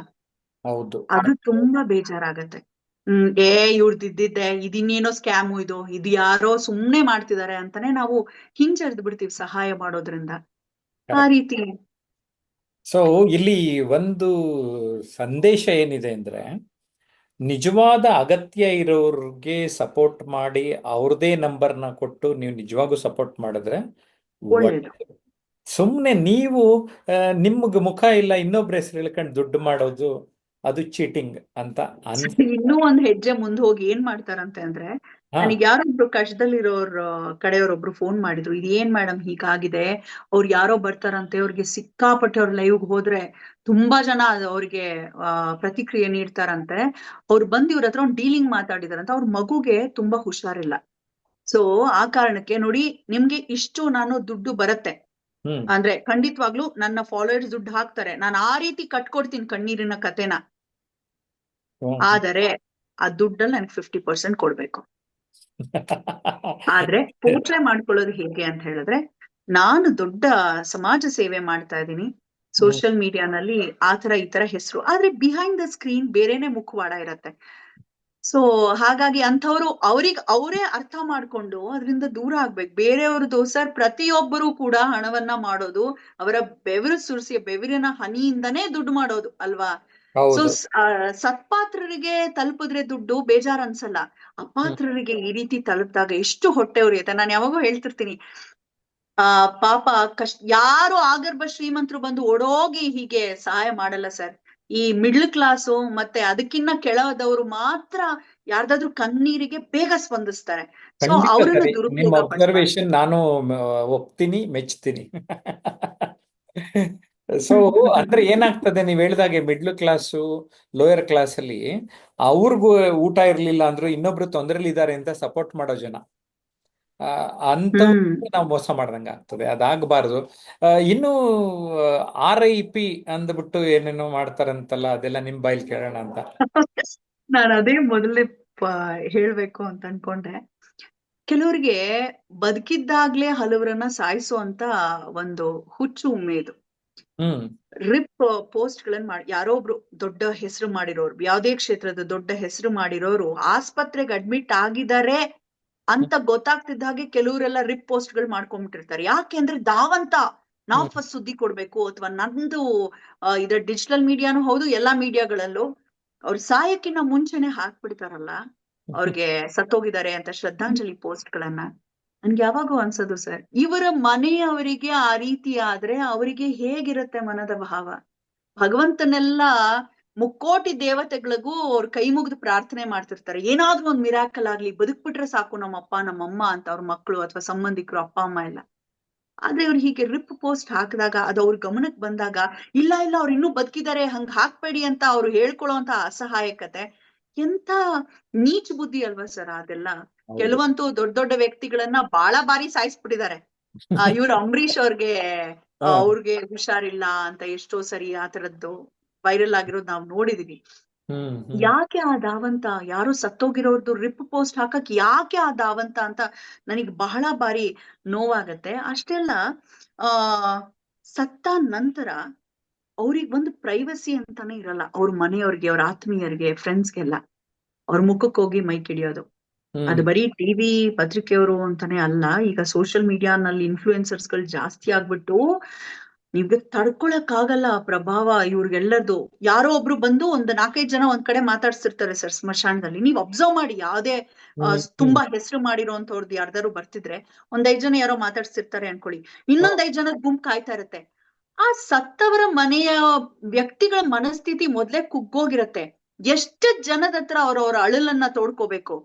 ಅದು ತುಂಬಾ ಬೇಜಾರಾಗತ್ತೆ. ಇವ್ರದಿದ್ದಿದ್ದೆ, ಇದಿನ್ನೇನೋ ಸ್ಕ್ಯಾಮು, ಇದು ಯಾರೋ ಸುಮ್ನೆ ಮಾಡ್ತಿದ್ದಾರೆ ಅಂತಾನೆ ನಾವು ಹಿಂಜರಿದು ಬಿಡ್ತೀವಿ ಸಹಾಯ ಮಾಡೋದ್ರಿಂದ. ಆ ರೀತಿ. ಸೊ ಇಲ್ಲಿ ಒಂದು ಸಂದೇಶ ಏನಿದೆ ಅಂದ್ರೆ, ನಿಜವಾದ ಅಗತ್ಯ ಇರೋರ್ಗೆ ಸಪೋರ್ಟ್ ಮಾಡಿ ಅವ್ರದೇ ನಂಬರ್ನ ಕೊಟ್ಟು ನೀವು ನಿಜವಾಗೂ ಸಪೋರ್ಟ್ ಮಾಡಿದ್ರೆ ಸುಮ್ನೆ ನೀವು ನಿಮ್ಗೆ ಮುಖ ಇಲ್ಲ ಇನ್ನೊಬ್ರ ಹೆಸರು ಹೇಳ್ಕೊಂಡು ದುಡ್ಡು ಮಾಡೋದು ಅದು ಚೀಟಿಂಗ್ ಅಂತ ಇನ್ನೂ ಒಂದ್ ಹೆಜ್ಜೆ ಮುಂದೆ ಹೋಗಿ ಏನ್ ಮಾಡ್ತಾರಂತೆ ಅಂದ್ರೆ, ನನಗೆ ಯಾರೊಬ್ರು ಕಷ್ಟದಲ್ಲಿರೋರ್ ಕಡೆಯವ್ರೊಬ್ರು ಫೋನ್ ಮಾಡಿದ್ರು, ಇದೇನ್ ಮೇಡಮ್ ಹೀಗಾಗಿದೆ, ಅವ್ರು ಯಾರೋ ಬರ್ತಾರಂತೆ, ಅವ್ರಿಗೆ ಸಿಕ್ಕಾಪಟ್ಟೆ ಅವ್ರ ಲೈವ್ಗೆ ಹೋದ್ರೆ ತುಂಬಾ ಜನ ಅವ್ರಿಗೆ ಪ್ರತಿಕ್ರಿಯೆ ನೀಡ್ತಾರಂತೆ. ಅವ್ರು ಬಂದು ಇವ್ರ ಹತ್ರ ಒಂದು ಡೀಲಿಂಗ್ ಮಾತಾಡಿದಾರಂತೆ. ಅವ್ರ ಮಗುಗೆ ತುಂಬಾ ಹುಷಾರಿಲ್ಲ. ಸೊ ಆ ಕಾರಣಕ್ಕೆ ನೋಡಿ, ನಿಮ್ಗೆ ಇಷ್ಟು ನಾನು ದುಡ್ಡು ಬರತ್ತೆ, ಹ್ಮ್ ಅಂದ್ರೆ ಖಂಡಿತವಾಗ್ಲೂ ನನ್ನ ಫಾಲೋವರ್ಸ್ ದುಡ್ಡು ಹಾಕ್ತಾರೆ, ನಾನು ಆ ರೀತಿ ಕಟ್ಕೊಡ್ತೀನಿ ಕಣ್ಣೀರಿನ ಕತೆನ. ಹ್ಮ್ ಆದರೆ ಆ ದುಡ್ಡಲ್ಲಿ ನನ್ಗೆ 50% ಕೊಡ್ಬೇಕು. ಆದ್ರೆ ಪೋಟ್ರೆ ಮಾಡ್ಕೊಳ್ಳೋದು ಹೇಗೆ ಅಂತ ಹೇಳಿದ್ರೆ, ನಾನು ದೊಡ್ಡ ಸಮಾಜ ಸೇವೆ ಮಾಡ್ತಾ ಇದ್ದೀನಿ, ಹ್ಮ್ ಸೋಷಿಯಲ್ ಮೀಡಿಯಾನಲ್ಲಿ ಆತರ ಈ ತರ ಹೆಸರು, ಆದ್ರೆ ಬಿಹೈಂಡ್ ದ ಸ್ಕ್ರೀನ್ ಬೇರೆನೆ ಮುಖವಾಡ ಇರತ್ತೆ. ಸೊ ಹಾಗಾಗಿ ಅಂಥವ್ರು ಅವರೇ ಅರ್ಥ ಮಾಡ್ಕೊಂಡು ಅದರಿಂದ ದೂರ ಆಗ್ಬೇಕು. ಬೇರೆಯವ್ರದ್ದು ಸರ್, ಪ್ರತಿಯೊಬ್ಬರು ಕೂಡ ಹಣವನ್ನ ಮಾಡೋದು ಅವರ ಬೆವರು ಸುರಿಸಿ ಬೆವರಿನ ಹನಿಯಿಂದನೇ ದುಡ್ಡು ಮಾಡೋದು ಅಲ್ವಾ. ಸೊ ಹೌದು. ಸತ್ಪಾತ್ರರಿಗೆ ತಲುಪಿದ್ರೆ ದುಡ್ಡು ಬೇಜಾರ್ ಅನ್ಸಲ್ಲ, ಹ್ಮ್ ಅಪಾತ್ರರಿಗೆ ಈ ರೀತಿ ತಲುಪಿದಾಗ ಎಷ್ಟು ಹೊಟ್ಟೆ ಉರಿಯುತ್ತೆ. ನಾನು ಯಾವಾಗೂ ಹೇಳ್ತಿರ್ತೀನಿ, ಪಾಪ ಯಾರು ಆಗರ್ಭ ಶ್ರೀಮಂತರು ಬಂದು ಓಡೋಗಿ ಹೀಗೆ ಸಹಾಯ ಮಾಡಲ್ಲ ಸರ್. ಈ ಮಿಡ್ಲ್ ಕ್ಲಾಸು ಮತ್ತೆ ಅದಕ್ಕಿನ್ನ ಕೆಳದವರು ಮಾತ್ರ ಯಾರ್ದಾದ್ರೂ ಕಣ್ಣೀರಿಗೆ ಬೇಗ ಸ್ಪಂದಿಸ್ತಾರೆ. ಸೊ ಖಂಡಿತ ಅವ್ರನ್ನ ಸರಿ, ನಿಮ್ಮ ದುರುಪಯೋಗ ಪಡಿಸ್ಬಾರ್ದು. ಅಬ್ಸರ್ವೇಶನ್ ನಾನು ಒಪ್ತೀನಿ, ಮೆಚ್ತೀನಿ. ಸೊ ಅಂದ್ರೆ ಏನಾಗ್ತದೆ, ನೀವ್ ಹೇಳ್ದಾಗೆ ಮಿಡ್ಲ್ ಕ್ಲಾಸು ಲೋಯರ್ ಕ್ಲಾಸ್ ಅಲ್ಲಿ ಅವ್ರಿಗೂ ಊಟ ಇರ್ಲಿಲ್ಲ ಅಂದ್ರೂ ಇನ್ನೊಬ್ರು ತೊಂದರೆಲಿ ಇದ್ದಾರೆ ಅಂತ ಸಪೋರ್ಟ್ ಮಾಡೋ ಜನ, ಹ್ಮ್ ಅಂಥವ್ರಿಗೆ ನಾವು ಮೋಸ ಮಾಡ್ದಂಗೆ ಆಗ್ತದೆ. ಅದಾಗಬಾರ್ದು. ಇನ್ನು RIP ಅಂದ್ಬಿಟ್ಟು ಏನೇನೋ ಮಾಡ್ತಾರಂತಲ್ಲ, ಅದೆಲ್ಲ ನಿಮ್ ಬಾಯಲ್ಲಿ ಕೇಳೋಣ ಅಂತ. ನಾನು ಅದೇ ಮೊದಲೇ ಹೇಳ್ಬೇಕು ಅಂತ ಅನ್ಕೊಂಡೆ. ಕೆಲವರಿಗೆ ಬದುಕಿದ್ದಾಗ್ಲೇ ಹಲವರನ್ನ ಸಾಯಿಸುವಂತ ಒಂದು ಹುಚ್ಚು ಉಮೇದು. ಹ್ಮ್ ರಿಪ್ ಪೋಸ್ಟ್ ಗಳನ್ನ ಮಾಡಿ ಯಾರೋ ಒಬ್ರು ದೊಡ್ಡ ಹೆಸರು ಮಾಡಿರೋರು, ಯಾವುದೇ ಕ್ಷೇತ್ರದ ದೊಡ್ಡ ಹೆಸರು ಮಾಡಿರೋರು ಆಸ್ಪತ್ರೆಗೆ ಅಡ್ಮಿಟ್ ಆಗಿದ್ದಾರೆ ಅಂತ ಗೊತ್ತಾಗ್ತಿದ್ದ ಹಾಗೆ ಕೆಲವರೆಲ್ಲ ರಿಪ್ ಪೋಸ್ಟ್ ಗಳು ಮಾಡ್ಕೊಂಡ್ಬಿಟ್ಟಿರ್ತಾರೆ. ಯಾಕೆಂದ್ರೆ ಧಾವಂತ ನಾವು ಹ್ಮ್ ಫಸ್ಟ್ ಸುದ್ದಿ ಕೊಡ್ಬೇಕು, ಅಥವಾ ನಂದು ಇದ್ರ ಡಿಜಿಟಲ್ ಮೀಡಿಯಾನು ಹೌದು, ಎಲ್ಲಾ ಮೀಡಿಯಾಗಳಲ್ಲೂ ಅವ್ರ ಸಾಯಕ್ಕಿನ್ನ ಮುಂಚೆನೆ ಹಾಕ್ಬಿಡ್ತಾರಲ್ಲ ಅವ್ರಿಗೆ ಸತ್ತೋಗಿದ್ದಾರೆ ಅಂತ ಶ್ರದ್ಧಾಂಜಲಿ ಪೋಸ್ಟ್ ಗಳನ್ನ. ನನ್ಗೆ ಯಾವಾಗೂ ಅನ್ಸೋದು ಸರ್, ಇವರ ಮನೆಯವರಿಗೆ ಆ ರೀತಿ ಆದ್ರೆ ಅವರಿಗೆ ಹೇಗಿರುತ್ತೆ ಮನದ ಭಾವ. ಭಗವಂತನೆಲ್ಲ ಮುಕ್ಕೋಟಿ ದೇವತೆಗಳಿಗೂ ಅವ್ರ ಕೈ ಮುಗಿದು ಪ್ರಾರ್ಥನೆ ಮಾಡ್ತಿರ್ತಾರೆ, ಏನಾದ್ರೂ ಒಂದ್ ಮಿರಾಕಲ್ ಆಗ್ಲಿ, ಬದುಕ್ಬಿಟ್ರೆ ಸಾಕು ನಮ್ಮಪ್ಪ ನಮ್ಮಮ್ಮ ಅಂತ ಅವ್ರ ಮಕ್ಕಳು ಅಥವಾ ಸಂಬಂಧಿಕರು ಅಪ್ಪ ಅಮ್ಮ ಎಲ್ಲ. ಆದ್ರೆ ಇವ್ರು ಹೀಗೆ ರಿಪ್ ಪೋಸ್ಟ್ ಹಾಕಿದಾಗ, ಅದು ಅವ್ರ ಗಮನಕ್ಕೆ ಬಂದಾಗ, ಇಲ್ಲ ಇಲ್ಲ ಅವ್ರು ಇನ್ನೂ ಬದುಕಿದ್ದಾರೆ ಹಂಗ್ ಹಾಕ್ಬೇಡಿ ಅಂತ ಅವ್ರು ಹೇಳ್ಕೊಳ್ಳೋಂತ ಅಸಹಾಯಕತೆ, ಎಂತ ನೀಚ ಬುದ್ಧಿ ಅಲ್ವಾ ಸರ್ ಅದೆಲ್ಲ. ಹೌದು. ಕೆಲವಂತೂ ದೊಡ್ಡ ದೊಡ್ಡ ವ್ಯಕ್ತಿಗಳನ್ನ ಬಾಳ ಬಾರಿ ಸಾಯಿಸ್ಬಿಟ್ಟಿದ್ದಾರೆ. ಇವ್ರು ಅಂಬರೀಷ್ ಹ್ಮ್ ಅವ್ರಿಗೆ ಹುಷಾರಿಲ್ಲ ಅಂತ ಎಷ್ಟೋ ಸರಿ ಆ ತರದ್ದು ವೈರಲ್ ಆಗಿರೋದು ನಾವು ನೋಡಿದೀವಿ. ಹ್ಮ್ ಯಾಕೆ ಆ ಧಾವಂತ, ಯಾರು ಸತ್ತೋಗಿರೋರ್ದು ರಿಪ್ ಪೋಸ್ಟ್ ಹಾಕಕ್ ಯಾಕೆ ಆ ಧಾವಂತ ಅಂತ ನನಗ್ ಬಹಳ ಬಾರಿ ನೋವಾಗತ್ತೆ. ಅಷ್ಟೇ ಅಲ್ಲ, ಆ ಸತ್ತ ನಂತರ ಅವ್ರಿಗೆ ಒಂದು ಪ್ರೈವಸಿ ಅಂತಾನೆ ಇರಲ್ಲ. ಅವ್ರ ಮನೆಯವ್ರಿಗೆ, ಅವ್ರ ಆತ್ಮೀಯರಿಗೆ, ಫ್ರೆಂಡ್ಸ್ಗೆಲ್ಲ ಅವ್ರ ಮುಖಕ್ಕೆ ಹೋಗಿ ಮೈ ಕಿಡಿಯೋದು. ಹ್ಮ್ ಅದು ಬರೀ ಟಿವಿ ಪತ್ರಿಕೆಯವರು ಅಂತಾನೆ ಅಲ್ಲ, ಈಗ ಸೋಷಿಯಲ್ ಮೀಡಿಯಾನಲ್ಲಿ ಇನ್ಫ್ಲೂಯೆನ್ಸರ್ಸ್ ಗಳು ಜಾಸ್ತಿ ಆಗ್ಬಿಟ್ಟು ನಿಮ್ಗೆ ತಡ್ಕೊಳಕ್ ಆಗಲ್ಲ ಆ ಪ್ರಭಾವ ಇವ್ರಿಗೆಲ್ಲದು. ಯಾರೋ ಒಬ್ರು ಬಂದು ಒಂದ್ 4-5 ಜನ ಒಂದ್ ಕಡೆ ಮಾತಾಡ್ಸಿರ್ತಾರೆ ಸರ್ ಸ್ಮಶಾನದಲ್ಲಿ. ನೀವ್ ಅಬ್ಸರ್ವ್ ಮಾಡಿ, ಯಾವ್ದೇ ಹ್ಮ್ ಹ್ಮ್ ತುಂಬಾ ಹೆಸರು ಮಾಡಿರೋಂಥವ್ರದ್ದು ಯಾರ್ದಾರು ಬರ್ತಿದ್ರೆ ಒಂದ್ 5 ಜನ ಯಾರೋ ಮಾತಾಡ್ಸಿರ್ತಾರೆ ಅನ್ಕೊಳ್ಳಿ, ಇನ್ನೊಂದ್ 5 ಜನದ ಗುಂಪು ಕಾಯ್ತಾ ಇರತ್ತೆ. ಆ ಸತ್ತವರ ಮನೆಯ ವ್ಯಕ್ತಿಗಳ ಮನಸ್ಥಿತಿ ಮೊದ್ಲೇ ಕುಗ್ಗೋಗಿರತ್ತೆ. ಎಷ್ಟು ಜನದ ಹತ್ರ ಅವ್ರವ್ರ ಅಳಲನ್ನ ತೋಡ್ಕೋಬೇಕು,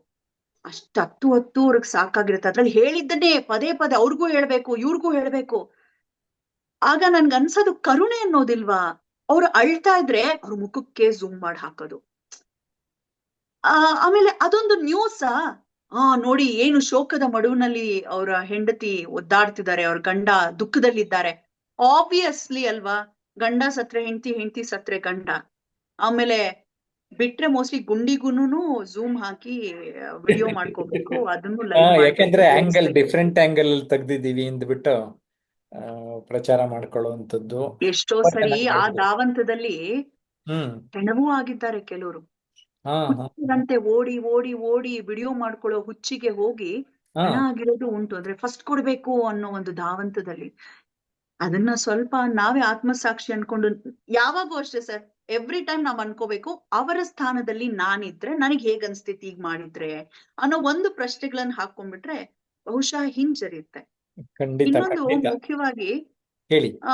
ಅಷ್ಟ್ ಹತ್ತು ಅವ್ರಿಗೆ ಸಾಕಾಗಿರುತ್ತೆ. ಅದ್ರಲ್ಲಿ ಹೇಳಿದ್ದನ್ನೇ ಪದೇ ಪದೇ ಅವ್ರಿಗೂ ಹೇಳ್ಬೇಕು ಇವ್ರಿಗೂ ಹೇಳ್ಬೇಕು. ಆಗ ನನ್ಗೆ ಅನ್ಸೋದು, ಕರುಣೆ ಅನ್ನೋದಿಲ್ವಾ. ಅವ್ರು ಅಳ್ತಾ ಇದ್ರೆ ಅವ್ರ ಮುಖಕ್ಕೆ ಝೂಮ್ ಮಾಡಿ ಹಾಕೋದು. ಆಮೇಲೆ ಅದೊಂದು ನ್ಯೂಸ್, ನೋಡಿ ಏನು ಶೋಕದ ಮಡುವಿನಲ್ಲಿ ಅವರ ಹೆಂಡತಿ ಒದ್ದಾಡ್ತಿದ್ದಾರೆ, ಅವ್ರ ಗಂಡ ದುಃಖದಲ್ಲಿದ್ದಾರೆ. ಆಬ್ವಿಯಸ್ಲಿ ಅಲ್ವಾ, ಗಂಡ ಸತ್ರೆ ಹೆಂಡತಿ, ಹೆಂಡತಿ ಸತ್ರೆ ಗಂಡ. ಆಮೇಲೆ ಬಿಟ್ರೆ ಮೋಸ್ಟ್ಲಿ ಗುಂಡಿಗೂನು ಝೂಮ್ ಹಾಕಿ ವಿಡಿಯೋ ಮಾಡ್ಕೋಬೇಕು, ಅದನ್ನು ಲೈವ್ ಮಾಡ್ಬೇಕು, ಯಾಕೆಂದ್ರೆ ಆಂಗಲ್ ತೋರಿಸ್ಬೇಕು. ಡಿಫ್ರೆಂಟ್ ಆಂಗಲ್ ಅಲ್ಲಿ ತೆಗ್ದಿದೀವಿ ಅಂದ್ಬಿಟ್ಟು ಪ್ರಚಾರ ಮಾಡ್ಕೊಳ್ಳುವಂಥದ್ದು. ಎಷ್ಟೋ ತುಂಬಾ ಸರಿ ಚೆನ್ನಾಗಿ ಆ ಹೇಳಿದ್ರು. ಧಾವಂತದಲ್ಲಿ ಹ್ಮ್ ಹೆಣವೂ ಆಗಿದ್ದಾರೆ ಕೆಲವರು. ಹಾ ಹಾ ಹುಚ್ಚಿನಂತೆ ಓಡಿ ಓಡಿ ಓಡಿ ವಿಡಿಯೋ ಮಾಡ್ಕೊಳ್ಳೋ ಹುಚ್ಚಿಗೆ ಹೋಗಿ ಹಾ ಹೆಣ ಆಗಿರೋದು ಉಂಟು. ಅಂದ್ರೆ ಫಸ್ಟ್ ಕೊಡ್ಬೇಕು ಅನ್ನೋ ಒಂದು ಧಾವಂತದಲ್ಲಿ. ಅದನ್ನ ಸ್ವಲ್ಪ ನಾವೇ ಆತ್ಮಸಾಕ್ಷಿ ಅನ್ಕೊಂಡು, ಯಾವಾಗೂ ಅಷ್ಟೇ ಸರ್, ಎವ್ರಿ ಟೈಮ್ ನಾವ್ ಅನ್ಕೋಬೇಕು, ಅವರ ಸ್ಥಾನದಲ್ಲಿ ನಾನಿದ್ರೆ ನನಗ್ ಹೇಗ್ ಅನ್ಸ್ತೈತಿ ಈಗ ಮಾಡಿದ್ರೆ ಅನ್ನೋ ಒಂದು ಪ್ರಶ್ನೆಗಳನ್ನ ಹಾಕೊಂಡ್ಬಿಟ್ರೆ ಬಹುಶಃ ಹಿಂಜರಿಯುತ್ತೆ. ಖಂಡಿತ ಇನ್ನೊಂದು ಖಂಡಿತ. ಮುಖ್ಯವಾಗಿ, ಹೇಳಿ. ಆ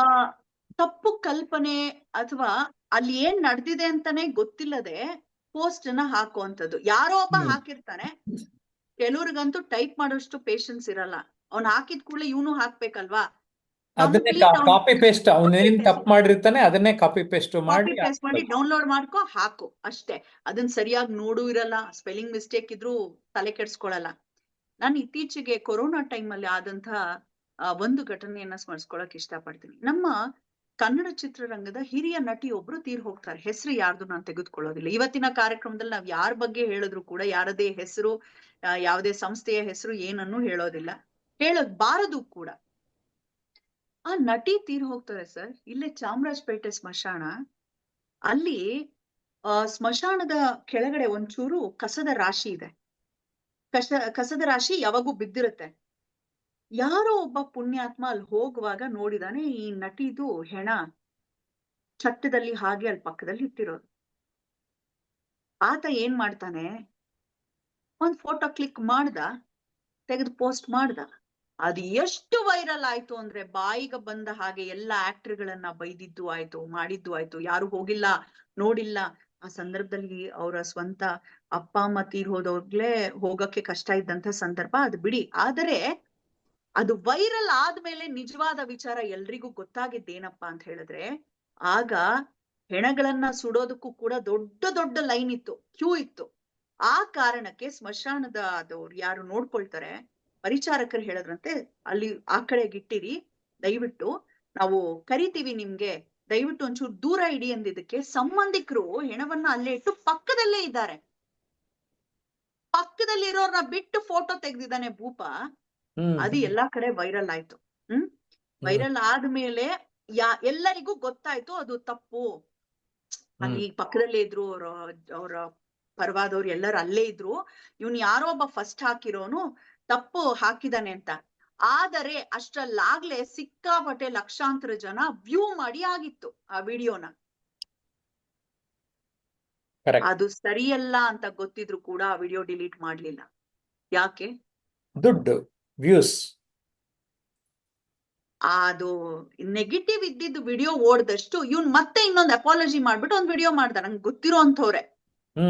ತಪ್ಪು ಕಲ್ಪನೆ ಅಥವಾ ಅಲ್ಲಿ ಏನ್ ನಡೆದಿದೆ ಅಂತಾನೆ ಗೊತ್ತಿಲ್ಲದೆ ಪೋಸ್ಟ್ ಅನ್ನ ಹಾಕುವಂಥದ್ದು. ಯಾರೋ ಒಬ್ಬ ಹ್ಮ್ ಹಾಕಿರ್ತಾನೆ, ಕೆಲವ್ರಿಗಂತೂ ಟೈಪ್ ಮಾಡೋಷ್ಟು ಪೇಶನ್ಸ್ ಇರಲ್ಲ. ಅವ್ನ್ ಹಾಕಿದ ಕೂಡಲೇ ಇವನು ಹಾಕ್ಬೇಕಲ್ವಾ, ಅದನ್ನೇ ಕಂಪ್ಲೀಟ್ ಕಾಪಿ ಪೇಸ್ಟ್, ಅವನೇನ್ ತಪ್ಪು ಮಾಡಿರ್ತಾನೆ ಅದನ್ನೇ ಕಾಪಿ ಪೇಸ್ಟ್ ಕಾಪಿ ಮಾಡಿ ಪೇಸ್ಟ್ ಮಾಡಿ ಹಾಕ್ಬೇಕು. ಡೌನ್ಲೋಡ್ ಮಾಡ್ಕೊ ಹಾಕು ಅಷ್ಟೇ. ಅದನ್ನ ಸರಿಯಾಗಿ ನೋಡು ಇರಲ್ಲ, ಸ್ಪೆಲ್ಲಿಂಗ್ ಮಿಸ್ಟೇಕ್ ಇದ್ರೂ ತಲೆ ಕೆಡ್ಸ್ಕೊಳಲ್ಲ. ನಾನು ಇತ್ತೀಚೆಗೆ ಕೊರೋನಾ ಟೈಮ್ ಅಲ್ಲಿ ಆದಂತ ಒಂದು ಘಟನೆಯನ್ನ ಸ್ಮರಿಸ್ಕೊಳಕ್ ಇಷ್ಟಪಡ್ತೀನಿ. ನಮ್ಮ ಕನ್ನಡ ಚಿತ್ರರಂಗದ ಹಿರಿಯ ನಟಿ ಒಬ್ರು ತೀರ್ ಹೋಗ್ತಾರೆ. ಹೆಸರು ಯಾರ್ದು ನಾನು ತೆಗೆದುಕೊಳ್ಳೋದಿಲ್ಲ. ಇವತ್ತಿನ ಕಾರ್ಯಕ್ರಮದಲ್ಲಿ ನಾವ್ ಯಾರ ಬಗ್ಗೆ ಹೇಳಿದ್ರು ಕೂಡ ಯಾರದೇ ಹೆಸರು, ಯಾವುದೇ ಸಂಸ್ಥೆಯ ಹೆಸರು ಏನನ್ನು ಹೇಳೋದಿಲ್ಲ, ಹೇಳಕ್ ಬಾರದು ಕೂಡ. ಆ ನಟಿ ತೀರ್ ಹೋಗ್ತಾರೆ ಸರ್. ಇಲ್ಲೇ ಚಾಮರಾಜಪೇಟೆ ಸ್ಮಶಾನ, ಅಲ್ಲಿ ಸ್ಮಶಾನದ ಕೆಳಗಡೆ ಒಂಚೂರು ಕಸದ ರಾಶಿ ಇದೆ. ಕಸದ ರಾಶಿ ಯಾವಾಗೂ ಬಿದ್ದಿರುತ್ತೆ. ಯಾರೋ ಒಬ್ಬ ಪುಣ್ಯಾತ್ಮ ಅಲ್ಲಿ ಹೋಗುವಾಗ ನೋಡಿದಾನೆ ಈ ನಟಿದು ಹೆಣ ಛತ್ತದಲ್ಲಿ ಹಾಗೆ ಅಲ್ಲಿ ಪಕ್ಕದಲ್ಲಿ ಇಟ್ಟಿರೋದು. ಆತ ಏನ್ ಮಾಡ್ತಾನೆ, ಒಂದ್ ಫೋಟೋ ಕ್ಲಿಕ್ ಮಾಡ್ದ, ತೆಗೆದು ಪೋಸ್ಟ್ ಮಾಡ್ದ. ಅದು ಎಷ್ಟು ವೈರಲ್ ಆಯ್ತು ಅಂದ್ರೆ ಬಾಯಿಗೆ ಬಂದ ಹಾಗೆ ಎಲ್ಲಾ ಆಕ್ಟರ್ಗಳನ್ನ ಬೈದಿದ್ದು ಆಯ್ತು, ಮಾಡಿದ್ದು ಆಯ್ತು. ಯಾರು ಹೋಗಿಲ್ಲ, ನೋಡಿಲ್ಲ. ಆ ಸಂದರ್ಭದಲ್ಲಿ ಅವರ ಸ್ವಂತ ಅಪ್ಪ ಅಮ್ಮ ತೀರ್ ಹೋದವ್ರ್ಗ್ಲೇ ಹೋಗಕ್ಕೆ ಕಷ್ಟ ಇದ್ದಂತ ಸಂದರ್ಭ, ಅದು ಬಿಡಿ. ಆದರೆ ಅದು ವೈರಲ್ ಆದ್ಮೇಲೆ ನಿಜವಾದ ವಿಚಾರ ಎಲ್ರಿಗೂ ಗೊತ್ತಾಗಿದ್ದೇನಪ್ಪಾ ಅಂತ ಹೇಳಿದ್ರೆ, ಆಗ ಹೆಣಗಳನ್ನ ಸುಡೋದಕ್ಕೂ ಕೂಡ ದೊಡ್ಡ ದೊಡ್ಡ ಲೈನ್ ಇತ್ತು, ಕ್ಯೂ ಇತ್ತು. ಆ ಕಾರಣಕ್ಕೆ ಸ್ಮಶಾನದ ಅದವ್ರು ಯಾರು ನೋಡ್ಕೊಳ್ತಾರೆ ಪರಿಚಾರಕರು ಹೇಳಿದ್ರಂತೆ, ಅಲ್ಲಿ ಆ ಕಡೆಗೆ ಇಟ್ಟಿರಿ, ದಯವಿಟ್ಟು ನಾವು ಕರಿತೀವಿ ನಿಮ್ಗೆ, ದಯವಿಟ್ಟು ಒಂಚೂರು ದೂರ ಇಡಿ ಅಂದಿದ್ದಕ್ಕೆ ಸಂಬಂಧಿಕರು ಹೆಣವನ್ನ ಅಲ್ಲೇ ಇಟ್ಟು ಪಕ್ಕದಲ್ಲೇ ಇದ್ದಾರೆ. ಪಕ್ಕದಲ್ಲಿ ಇರೋರ್ನ ಬಿಟ್ಟು ಫೋಟೋ ತೆಗ್ದಿದ್ದಾನೆ ಭೂಪ. ಅದು ಎಲ್ಲಾ ಕಡೆ ವೈರಲ್ ಆಯ್ತು. ವೈರಲ್ ಆದ್ಮೇಲೆ ಎಲ್ಲರಿಗೂ ಗೊತ್ತಾಯ್ತು ಅದು ತಪ್ಪು. ಅಲ್ಲಿ ಪಕ್ಕದಲ್ಲೇ ಇದ್ರು ಅವ್ರ ಪರವಾದವ್ರು ಎಲ್ಲರೂ ಅಲ್ಲೇ ಇದ್ರು. ಇವ್ನ್ ಯಾರೋ ಒಬ್ಬ ಫಸ್ಟ್ ಹಾಕಿರೋನು ತಪ್ಪು ಹಾಕಿದಾನೆ ಅಂತ. ಆದರೆ ಅಷ್ಟ್ರಲ್ಲಾಗ್ಲೇ ಸಿಕ್ಕಾಪಟ್ಟೆ ಲಕ್ಷಾಂತರ ಜನ ವ್ಯೂ ಮಾಡಿ ಆಗಿತ್ತು ಆ ವಿಡಿಯೋನ. ಅದು ಸರಿಯಲ್ಲ ಅಂತ ಗೊತ್ತಿದ್ರು ಕೂಡ ಆ ವಿಡಿಯೋ ಡಿಲೀಟ್ ಮಾಡ್ಲಿಲ್ಲ. ಯಾಕೆ? ದುಡ್ಡು, ವ್ಯೂಸ್. ಅದು ನೆಗೆಟಿವ್ ಇದ್ದಿದ್ದು ವಿಡಿಯೋ ಓಡ್ದಷ್ಟು ಇವ್ನ್ ಮತ್ತೆ ಇನ್ನೊಂದು ಅಪಾಲಜಿ ಮಾಡ್ಬಿಟ್ಟು ಒಂದ್ ವಿಡಿಯೋ ಮಾಡ್ತಾರೆ. ನಂಗೆ ಗೊತ್ತಿರೋ ಅಂತವ್ರೆ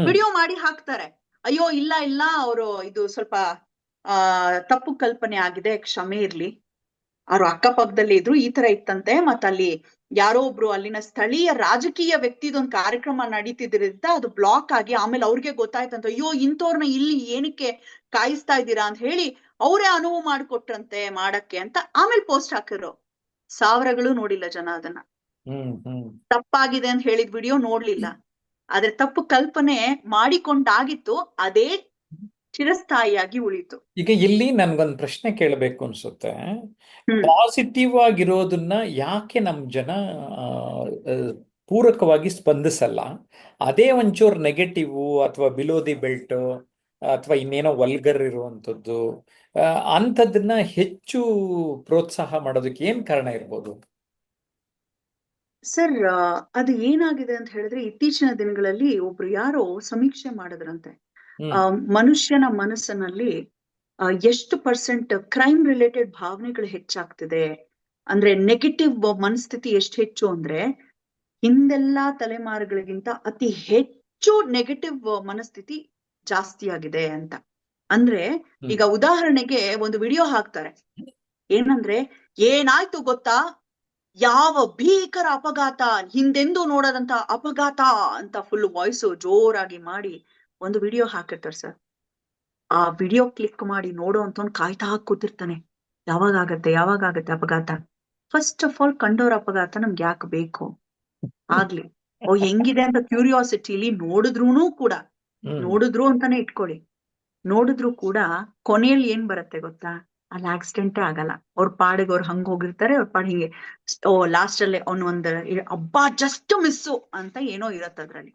ವಿಡಿಯೋ ಮಾಡಿ ಹಾಕ್ತಾರೆ. ಅಯ್ಯೋ ಇಲ್ಲ ಇಲ್ಲ, ಅವರು ಇದು ಸ್ವಲ್ಪ ತಪ್ಪು ಕಲ್ಪನೆ ಆಗಿದೆ, ಕ್ಷಮೆ ಇರ್ಲಿ. ಅವ್ರು ಅಕ್ಕಪಕ್ಕದಲ್ಲಿ ಇದ್ರು, ಈ ತರ ಇತ್ತಂತೆ. ಮತ್ತ ಅಲ್ಲಿ ಯಾರೋ ಒಬ್ರು ಅಲ್ಲಿನ ಸ್ಥಳೀಯ ರಾಜಕೀಯ ವ್ಯಕ್ತಿದೊಂದು ಕಾರ್ಯಕ್ರಮ ನಡೀತಿದ್ರಿಂದ ಅದು ಬ್ಲಾಕ್ ಆಗಿ ಆಮೇಲೆ ಅವ್ರಿಗೆ ಗೊತ್ತಾಯ್ತಂತ, ಅಯ್ಯೋ ಇಂಥವ್ರನ್ನ ಇಲ್ಲಿ ಏನಕ್ಕೆ ಕಾಯಿಸ್ತಾ ಇದ್ದೀರಾ ಅಂತ ಹೇಳಿ ಅವರೇ ಅನುವು ಮಾಡಿಕೊಟ್ರಂತೆ ಮಾಡಕ್ಕೆ ಅಂತ ಆಮೇಲೆ ಪೋಸ್ಟ್ ಹಾಕಿರೋ. ಸಾವಿರಗಳು ನೋಡಿಲ್ಲ ಜನ ಅದನ್ನ. ತಪ್ಪಾಗಿದೆ ಅಂತ ಹೇಳಿದ ವಿಡಿಯೋ ನೋಡ್ಲಿಲ್ಲ. ಆದ್ರೆ ತಪ್ಪು ಕಲ್ಪನೆ ಮಾಡಿಕೊಂಡಾಗಿತ್ತು, ಅದೇ ಚಿರಸ್ಥಾಯಿಯಾಗಿ ಉಳಿತು. ಈಗ ಇಲ್ಲಿ ನನ್ಗೊಂದು ಪ್ರಶ್ನೆ ಕೇಳಬೇಕು ಅನ್ಸುತ್ತೆ. ಪಾಸಿಟಿವ್ ಆಗಿರೋದನ್ನ ಯಾಕೆ ನಮ್ ಜನ ಪೂರಕವಾಗಿ ಸ್ಪಂದಿಸಲ್ಲ? ಅದೇ ಒಂಚೂರು ನೆಗೆಟಿವ್ ಅಥವಾ ಬಿಲೋ ದಿ ಬೆಲ್ಟ್ ಅಥವಾ ಇನ್ನೇನೋ ವಲ್ಗರ್ ಇರುವಂತದ್ದು ಅಂಥದ್ದನ್ನ ಹೆಚ್ಚು ಪ್ರೋತ್ಸಾಹ ಮಾಡೋದಕ್ಕೆ ಏನ್ ಕಾರಣ ಇರ್ಬೋದು ಸರ್? ಅದು ಏನಾಗಿದೆ ಅಂತ ಹೇಳಿದ್ರೆ, ಇತ್ತೀಚಿನ ದಿನಗಳಲ್ಲಿ ಒಬ್ರು ಯಾರೋ ಸಮೀಕ್ಷೆ ಮಾಡಿದ್ರಂತೆ, ಮನುಷ್ಯನ ಮನಸ್ಸಿನಲ್ಲಿ ಎಷ್ಟು % ಕ್ರೈಮ್ ರಿಲೇಟೆಡ್ ಭಾವನೆಗಳು ಹೆಚ್ಚಾಗ್ತಿದೆ ಅಂದ್ರೆ, ನೆಗೆಟಿವ್ ಮನಸ್ಥಿತಿ ಎಷ್ಟು ಹೆಚ್ಚು ಅಂದ್ರೆ ಹಿಂದೆಲ್ಲಾ ತಲೆಮಾರುಗಳಿಗಿಂತ ಅತಿ ಹೆಚ್ಚು ನೆಗೆಟಿವ್ ಮನಸ್ಥಿತಿ ಜಾಸ್ತಿ ಆಗಿದೆ ಅಂತ. ಅಂದ್ರೆ ಈಗ ಉದಾಹರಣೆಗೆ ಒಂದು ವಿಡಿಯೋ ಹಾಕ್ತಾರೆ, ಏನಂದ್ರೆ ಏನಾಯ್ತು ಗೊತ್ತಾ, ಯಾವ ಭೀಕರ ಅಪಘಾತ, ಹಿಂದೆಂದೂ ನೋಡದಂತ ಅಪಘಾತ ಅಂತ ಫುಲ್ ವಾಯ್ಸು ಜೋರಾಗಿ ಮಾಡಿ ಒಂದು ವಿಡಿಯೋ ಹಾಕಿರ್ತಾರೆ ಸರ್. ಆ ವಿಡಿಯೋ ಕ್ಲಿಕ್ ಮಾಡಿ ನೋಡೋ ಅಂತ ಕಾಯ್ತಾ ಕೂತಿರ್ತಾನೆ, ಯಾವಾಗಆಗತ್ತೆ ಅಪಘಾತ. ಫಸ್ಟ್ ಆಫ್ ಆಲ್ ಕಂಡೋರ್ ಅಪಘಾತ ನಮ್ಗೆ ಯಾಕೆ ಬೇಕು? ಆಗ್ಲಿ ಹೆಂಗಿದೆ ಅಂತ ಕ್ಯೂರಿಯಾಸಿಟಿಲಿ ನೋಡಿದ್ರು ಅಂತಾನೆ ಇಟ್ಕೊಳ್ಳಿ, ನೋಡಿದ್ರು ಕೂಡ ಕೊನೆಯಲ್ಲಿ ಏನ್ ಬರುತ್ತೆ ಗೊತ್ತಾ? ಅಲ್ಲಿ ಆಕ್ಸಿಡೆಂಟೇ ಆಗಲ್ಲ. ಅವ್ರ ಪಾಡಿಗೆ ಅವ್ರು ಹಂಗ ಹೋಗಿರ್ತಾರೆ, ಅವ್ರ ಪಾಡಿಗೆ ಹಿಂಗೆ ಲಾಸ್ಟ್ ಅಲ್ಲಿ ಅವನೊಂದ್ ಅಬ್ಬಾ ಜಸ್ಟ್ ಮಿಸ್ಸು ಅಂತ ಏನೋ ಇರತ್ತೆ ಅದ್ರಲ್ಲಿ.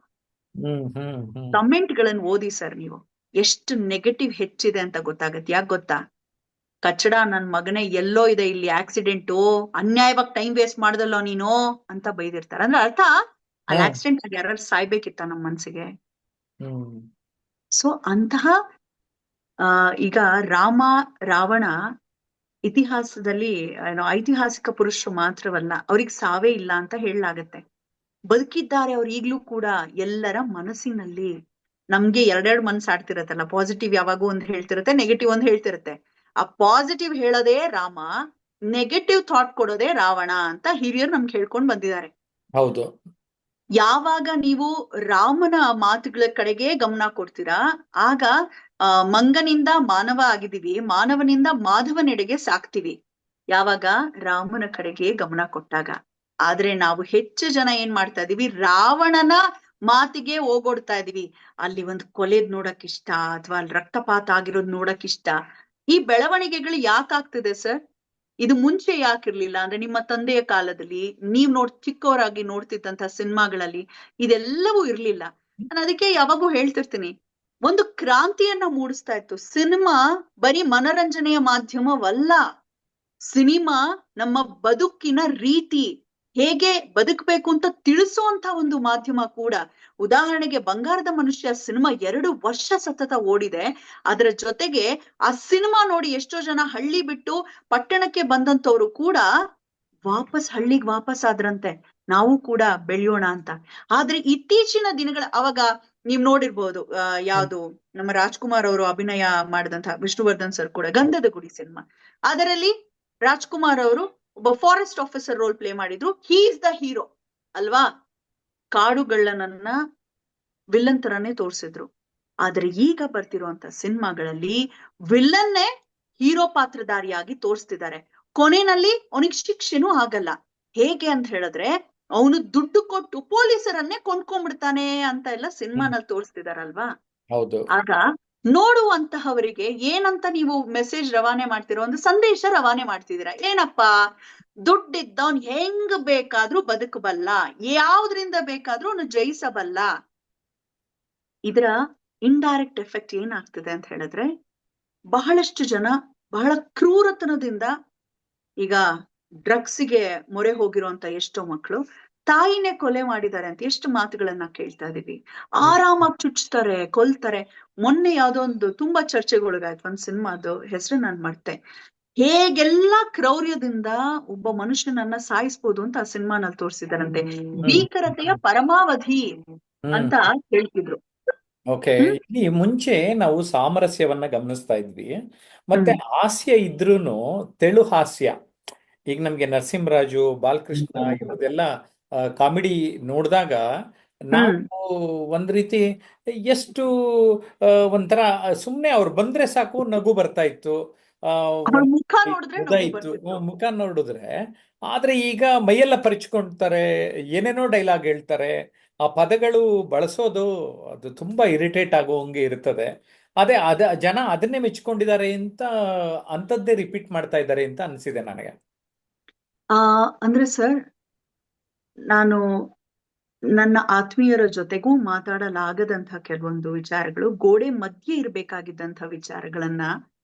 ಕಮೆಂಟ್ ಗಳನ್ನ ಓದಿ ಸರ್ ನೀವು, ಎಷ್ಟು ನೆಗೆಟಿವ್ ಹೆಚ್ಚಿದೆ ಅಂತ ಗೊತ್ತಾಗತ್ತೆ. ಯಾಕೆ ಗೊತ್ತಾ? ಕಚ್ಚಡ ನನ್ ಮಗನೇ ಎಲ್ಲೋ ಇದೆ ಇಲ್ಲಿ ಆಕ್ಸಿಡೆಂಟು, ಅನ್ಯಾಯವಾಗಿ ಟೈಮ್ ವೇಸ್ಟ್ ಮಾಡ್ದಲ್ಲೋ ನೀನು ಅಂತ ಬೈದಿರ್ತಾರೆ. ಅಂದ್ರೆ ಅರ್ಥ ಅಲ್ಲಿ ಆಕ್ಸಿಡೆಂಟ್ ಆಗಿ ಯಾರು ಸಾಯ್ಬೇಕಿತ್ತ ನಮ್ಮ ಮನ್ಸಿಗೆ? ಸೊ ಅಂತಹ ಈಗ ರಾಮ ರಾವಣ ಇತಿಹಾಸದಲ್ಲಿ ಐತಿಹಾಸಿಕ ಪುರುಷರು ಮಾತ್ರವಲ್ಲ, ಅವ್ರಿಗೆ ಸಾವೇ ಇಲ್ಲ ಅಂತ ಹೇಳಲಾಗತ್ತೆ. ಬದುಕಿದ್ದಾರೆ ಅವ್ರು ಈಗ್ಲೂ ಕೂಡ ಎಲ್ಲರ ಮನಸ್ಸಿನಲ್ಲಿ. ನಮ್ಗೆ ಎರಡೆರಡು ಮನ್ಸು ಆಡ್ತಿರತ್ತಲ್ಲ, ಪಾಸಿಟಿವ್ ಯಾವಾಗೂ ಒಂದ್ ಹೇಳ್ತಿರತ್ತೆ, ನೆಗೆಟಿವ್ ಒಂದ್ ಹೇಳ್ತಿರತ್ತೆ. ಆ ಪಾಸಿಟಿವ್ ಹೇಳೋದೇ ರಾಮ, ನೆಗೆಟಿವ್ ಥಾಟ್ ಕೊಡೋದೇ ರಾವಣ ಅಂತ ಹಿರಿಯರು ನಮ್ಗೆ ಹೇಳ್ಕೊಂಡ್ ಬಂದಿದ್ದಾರೆ. ಹೌದು. ಯಾವಾಗ ನೀವು ರಾಮನ ಮಾತುಗಳ ಕಡೆಗೆ ಗಮನ ಕೊಡ್ತೀರಾ, ಆಗ ಮಂಗನಿಂದ ಮಾನವ ಆಗಿದೀವಿ, ಮಾನವನಿಂದ ಮಾಧವನೆಡೆಗೆ ಸಾಕ್ತಿವಿ. ಯಾವಾಗ ರಾಮನ ಕಡೆಗೆ ಗಮನ ಕೊಟ್ಟಾಗ. ಆದ್ರೆ ನಾವು ಹೆಚ್ಚು ಜನ ಏನ್ ಮಾಡ್ತಾ ಇದೀವಿ, ರಾವಣನ ಮಾತಿಗೆ ಹೋಗೋಡ್ತಾ ಇದೀವಿ. ಅಲ್ಲಿ ಒಂದು ಕೊಲೆದ್ ನೋಡಕ್ ಇಷ್ಟ, ಅಥವಾ ಅಲ್ಲಿ ರಕ್ತಪಾತ ಆಗಿರೋದ್ ನೋಡಕ್ ಇಷ್ಟ. ಈ ಬೆಳವಣಿಗೆಗಳು ಯಾಕಾಗ್ತಿದೆ ಸರ್? ಇದು ಮುಂಚೆ ಯಾಕಿರ್ಲಿಲ್ಲ? ಅಂದ್ರೆ ನಿಮ್ಮ ತಂದೆಯ ಕಾಲದಲ್ಲಿ ನೀವ್ ಚಿಕ್ಕವರಾಗಿ ನೋಡ್ತಿದ್ದಂತ ಸಿನಿಮಾಗಳಲ್ಲಿ ಇದೆಲ್ಲವೂ ಇರ್ಲಿಲ್ಲ. ನಾನು ಅದಕ್ಕೆ ಯಾವಾಗೂ ಹೇಳ್ತಿರ್ತೀನಿ, ಒಂದು ಕ್ರಾಂತಿಯನ್ನ ಮೂಡಿಸ್ತಾ ಇತ್ತು ಸಿನಿಮಾ. ಬರೀ ಮನರಂಜನೆಯ ಮಾಧ್ಯಮವಲ್ಲ, ಸಿನಿಮಾ ನಮ್ಮ ಬದುಕಿನ ರೀತಿ, ಹೇಗೆ ಬದುಕಬೇಕು ಅಂತ ತಿಳಿಸುವಂತ ಒಂದು ಮಾಧ್ಯಮ ಕೂಡ. ಉದಾಹರಣೆಗೆ ಬಂಗಾರದ ಮನುಷ್ಯ ಸಿನಿಮಾ 2 ವರ್ಷ ಸತತ ಓಡಿದೆ. ಅದರ ಜೊತೆಗೆ ಆ ಸಿನಿಮಾ ನೋಡಿ ಎಷ್ಟೋ ಜನ ಹಳ್ಳಿ ಬಿಟ್ಟು ಪಟ್ಟಣಕ್ಕೆ ಬಂದಂತವ್ರು ಕೂಡ ವಾಪಸ್ ಹಳ್ಳಿಗೆ ವಾಪಸ್ ಆದ್ರಂತೆ, ನಾವು ಕೂಡ ಬೆಳೆಯೋಣ ಅಂತ. ಆದ್ರೆ ಇತ್ತೀಚಿನ ದಿನಗಳ, ಅವಾಗ ನೀವ್ ನೋಡಿರ್ಬೋದು, ಯಾವ್ದು ನಮ್ಮ ರಾಜ್ಕುಮಾರ್ ಅವರು ಅಭಿನಯ ಮಾಡಿದಂತಹ, ವಿಷ್ಣುವರ್ಧನ್ ಸರ್ ಕೂಡ, ಗಂಧದ ಗುಡಿ ಸಿನಿಮಾ. ಅದರಲ್ಲಿ ರಾಜ್ಕುಮಾರ್ ಅವರು ಒಬ್ಬ ಫಾರೆಸ್ಟ್ ಆಫೀಸರ್ ರೋಲ್ ಪ್ಲೇ ಮಾಡಿದ್ರು. ಹೀ ಇಸ್ ದ ಹೀರೋ ಅಲ್ವಾ? ಕಾಡುಗಳ್ಳನನ್ನ ವಿಲ್ಲನ್ ತರಾನೇ ತೋರ್ಸಿದ್ರು. ಆದ್ರೆ ಈಗ ಬರ್ತಿರುವಂತ ಸಿನಿಮಾಗಳಲ್ಲಿ ವಿಲ್ಲನ್ನೇ ಹೀರೋ ಪಾತ್ರಧಾರಿಯಾಗಿ ತೋರಿಸ್ತಿದ್ದಾರೆ. ಕೊನೆಯಲ್ಲಿ ಅವನಿಗೆ ಶಿಕ್ಷೆನೂ ಆಗಲ್ಲ. ಹೇಗೆ ಅಂತ ಹೇಳಿದ್ರೆ, ಅವನು ದುಡ್ಡು ಕೊಟ್ಟು ಪೊಲೀಸರನ್ನೇ ಕೊಂಡ್ಕೊಂಡ್ಬಿಡ್ತಾನೆ ಅಂತ ಎಲ್ಲ ಸಿನಿಮಾನಲ್ಲಿ ತೋರಿಸ್ತಿದಾರಲ್ವಾ? ಹೌದು. ಆಗ ನೋಡುವಂತಹವರಿಗೆ ಏನಂತ ನೀವು ಮೆಸೇಜ್ ರವಾನೆ ಮಾಡ್ತಿರೋ, ಒಂದು ಸಂದೇಶ ರವಾನೆ ಮಾಡ್ತಿದ್ದೀರಾ. ಏನಪ್ಪಾ, ದುಡ್ಡಿದ್ದವನ್ ಹೆಂಗ್ ಬೇಕಾದ್ರೂ ಬದುಕಬಲ್ಲ, ಯಾವ್ದ್ರಿಂದ ಬೇಕಾದ್ರೂ ಅವನು ಜಯಿಸಬಲ್ಲ. ಇದರ ಇಂಡೈರೆಕ್ಟ್ ಎಫೆಕ್ಟ್ ಏನಾಗ್ತಿದೆ ಅಂತ ಹೇಳಿದ್ರೆ, ಬಹಳಷ್ಟು ಜನ ಬಹಳ ಕ್ರೂರತನದಿಂದ, ಈಗ ಡ್ರಗ್ಸ್ಗೆ ಮೊರೆ ಹೋಗಿರುವಂತ ಎಷ್ಟೋ ಮಕ್ಕಳು ತಾಯಿನೇ ಕೊಲೆ ಮಾಡಿದ್ದಾರೆ ಅಂತ ಎಷ್ಟು ಮಾತುಗಳನ್ನ ಕೇಳ್ತಾ ಇದೀವಿ. ಆರಾಮಾಗಿ ಚುಚ್ತಾರೆ, ಕೊಲ್ತಾರೆ. ಮೊನ್ನೆ ಯಾವ್ದೋ ಒಂದು ತುಂಬಾ ಚರ್ಚೆಗೊಳಗಾಯ್ತು ಒಂದ್ ಸಿನಿಮಾದು ಹೆಸರು ನಾನ್ ಮರ್ತೆ. ಹೇಗೆಲ್ಲಾ ಕ್ರೌರ್ಯದಿಂದ ಒಬ್ಬ ಮನುಷ್ಯನನ್ನ ಸಾಯಿಸ್ಬೋದು ಅಂತ ಆ ಸಿನಿಮಾನಲ್ಲಿ ತೋರಿಸಿದಾರಂತೆ. ಭೀಕರತೆಯ ಪರಮಾವಧಿ ಅಂತ ಹೇಳ್ತಿದ್ರು. ಓಕೆ, ಇಲ್ಲಿ ಮುಂಚೆ ನಾವು ಸಾಮರಸ್ಯವನ್ನ ಗಮನಿಸ್ತಾ ಇದ್ವಿ, ಮತ್ತೆ ಹಾಸ್ಯ ಇದ್ರೂನು ತೆಳು ಹಾಸ್ಯ. ಈಗ ನಮ್ಗೆ ನರಸಿಂಹರಾಜು, ಬಾಲಕೃಷ್ಣ ಇವ್ರದೆಲ್ಲ ಕಾಮಿಡಿ ನೋಡಿದಾಗ ನಾವು ಒಂದ್ ರೀತಿ ಎಷ್ಟು ಒಂಥರ ಸುಮ್ನೆ ಅವ್ರು ಬಂದ್ರೆ ಸಾಕು ನಗು ಬರ್ತಾ ಇತ್ತು, ಮುಖ ನೋಡಿದ್ರೆ ಇತ್ತು ಮುಖ ನೋಡಿದ್ರೆ. ಆದ್ರೆ ಈಗ ಮೈಯೆಲ್ಲ ಪರಿಚ್ಕೊಳ್ತಾರೆ, ಏನೇನೋ ಡೈಲಾಗ್ ಹೇಳ್ತಾರೆ, ಆ ಪದಗಳು ಬಳಸೋದು ಅದು ತುಂಬಾ ಇರಿಟೇಟ್ ಆಗುವಂಗೆ ಇರ್ತದೆ. ಅದೇ ಜನ ಅದನ್ನೇ ಮೆಚ್ಕೊಂಡಿದ್ದಾರೆ ಅಂತ, ಅಂಥದ್ದೇ ರಿಪೀಟ್ ಮಾಡ್ತಾ ಇದ್ದಾರೆ ಅಂತ ಅನ್ಸಿದೆ ನನಗೆ. ಅಂದ್ರೆ ಸರ್, ನಾನು ನನ್ನ ಆತ್ಮೀಯರ ಜೊತೆಗೂ ಮಾತಾಡಲಾಗದಂತಹ ಕೆಲವೊಂದು ವಿಚಾರಗಳು, ಗೋಡೆ ಮಧ್ಯೆ ಇರ್ಬೇಕಾಗಿದ್ದಂತಹ ವಿಚಾರಗಳನ್ನ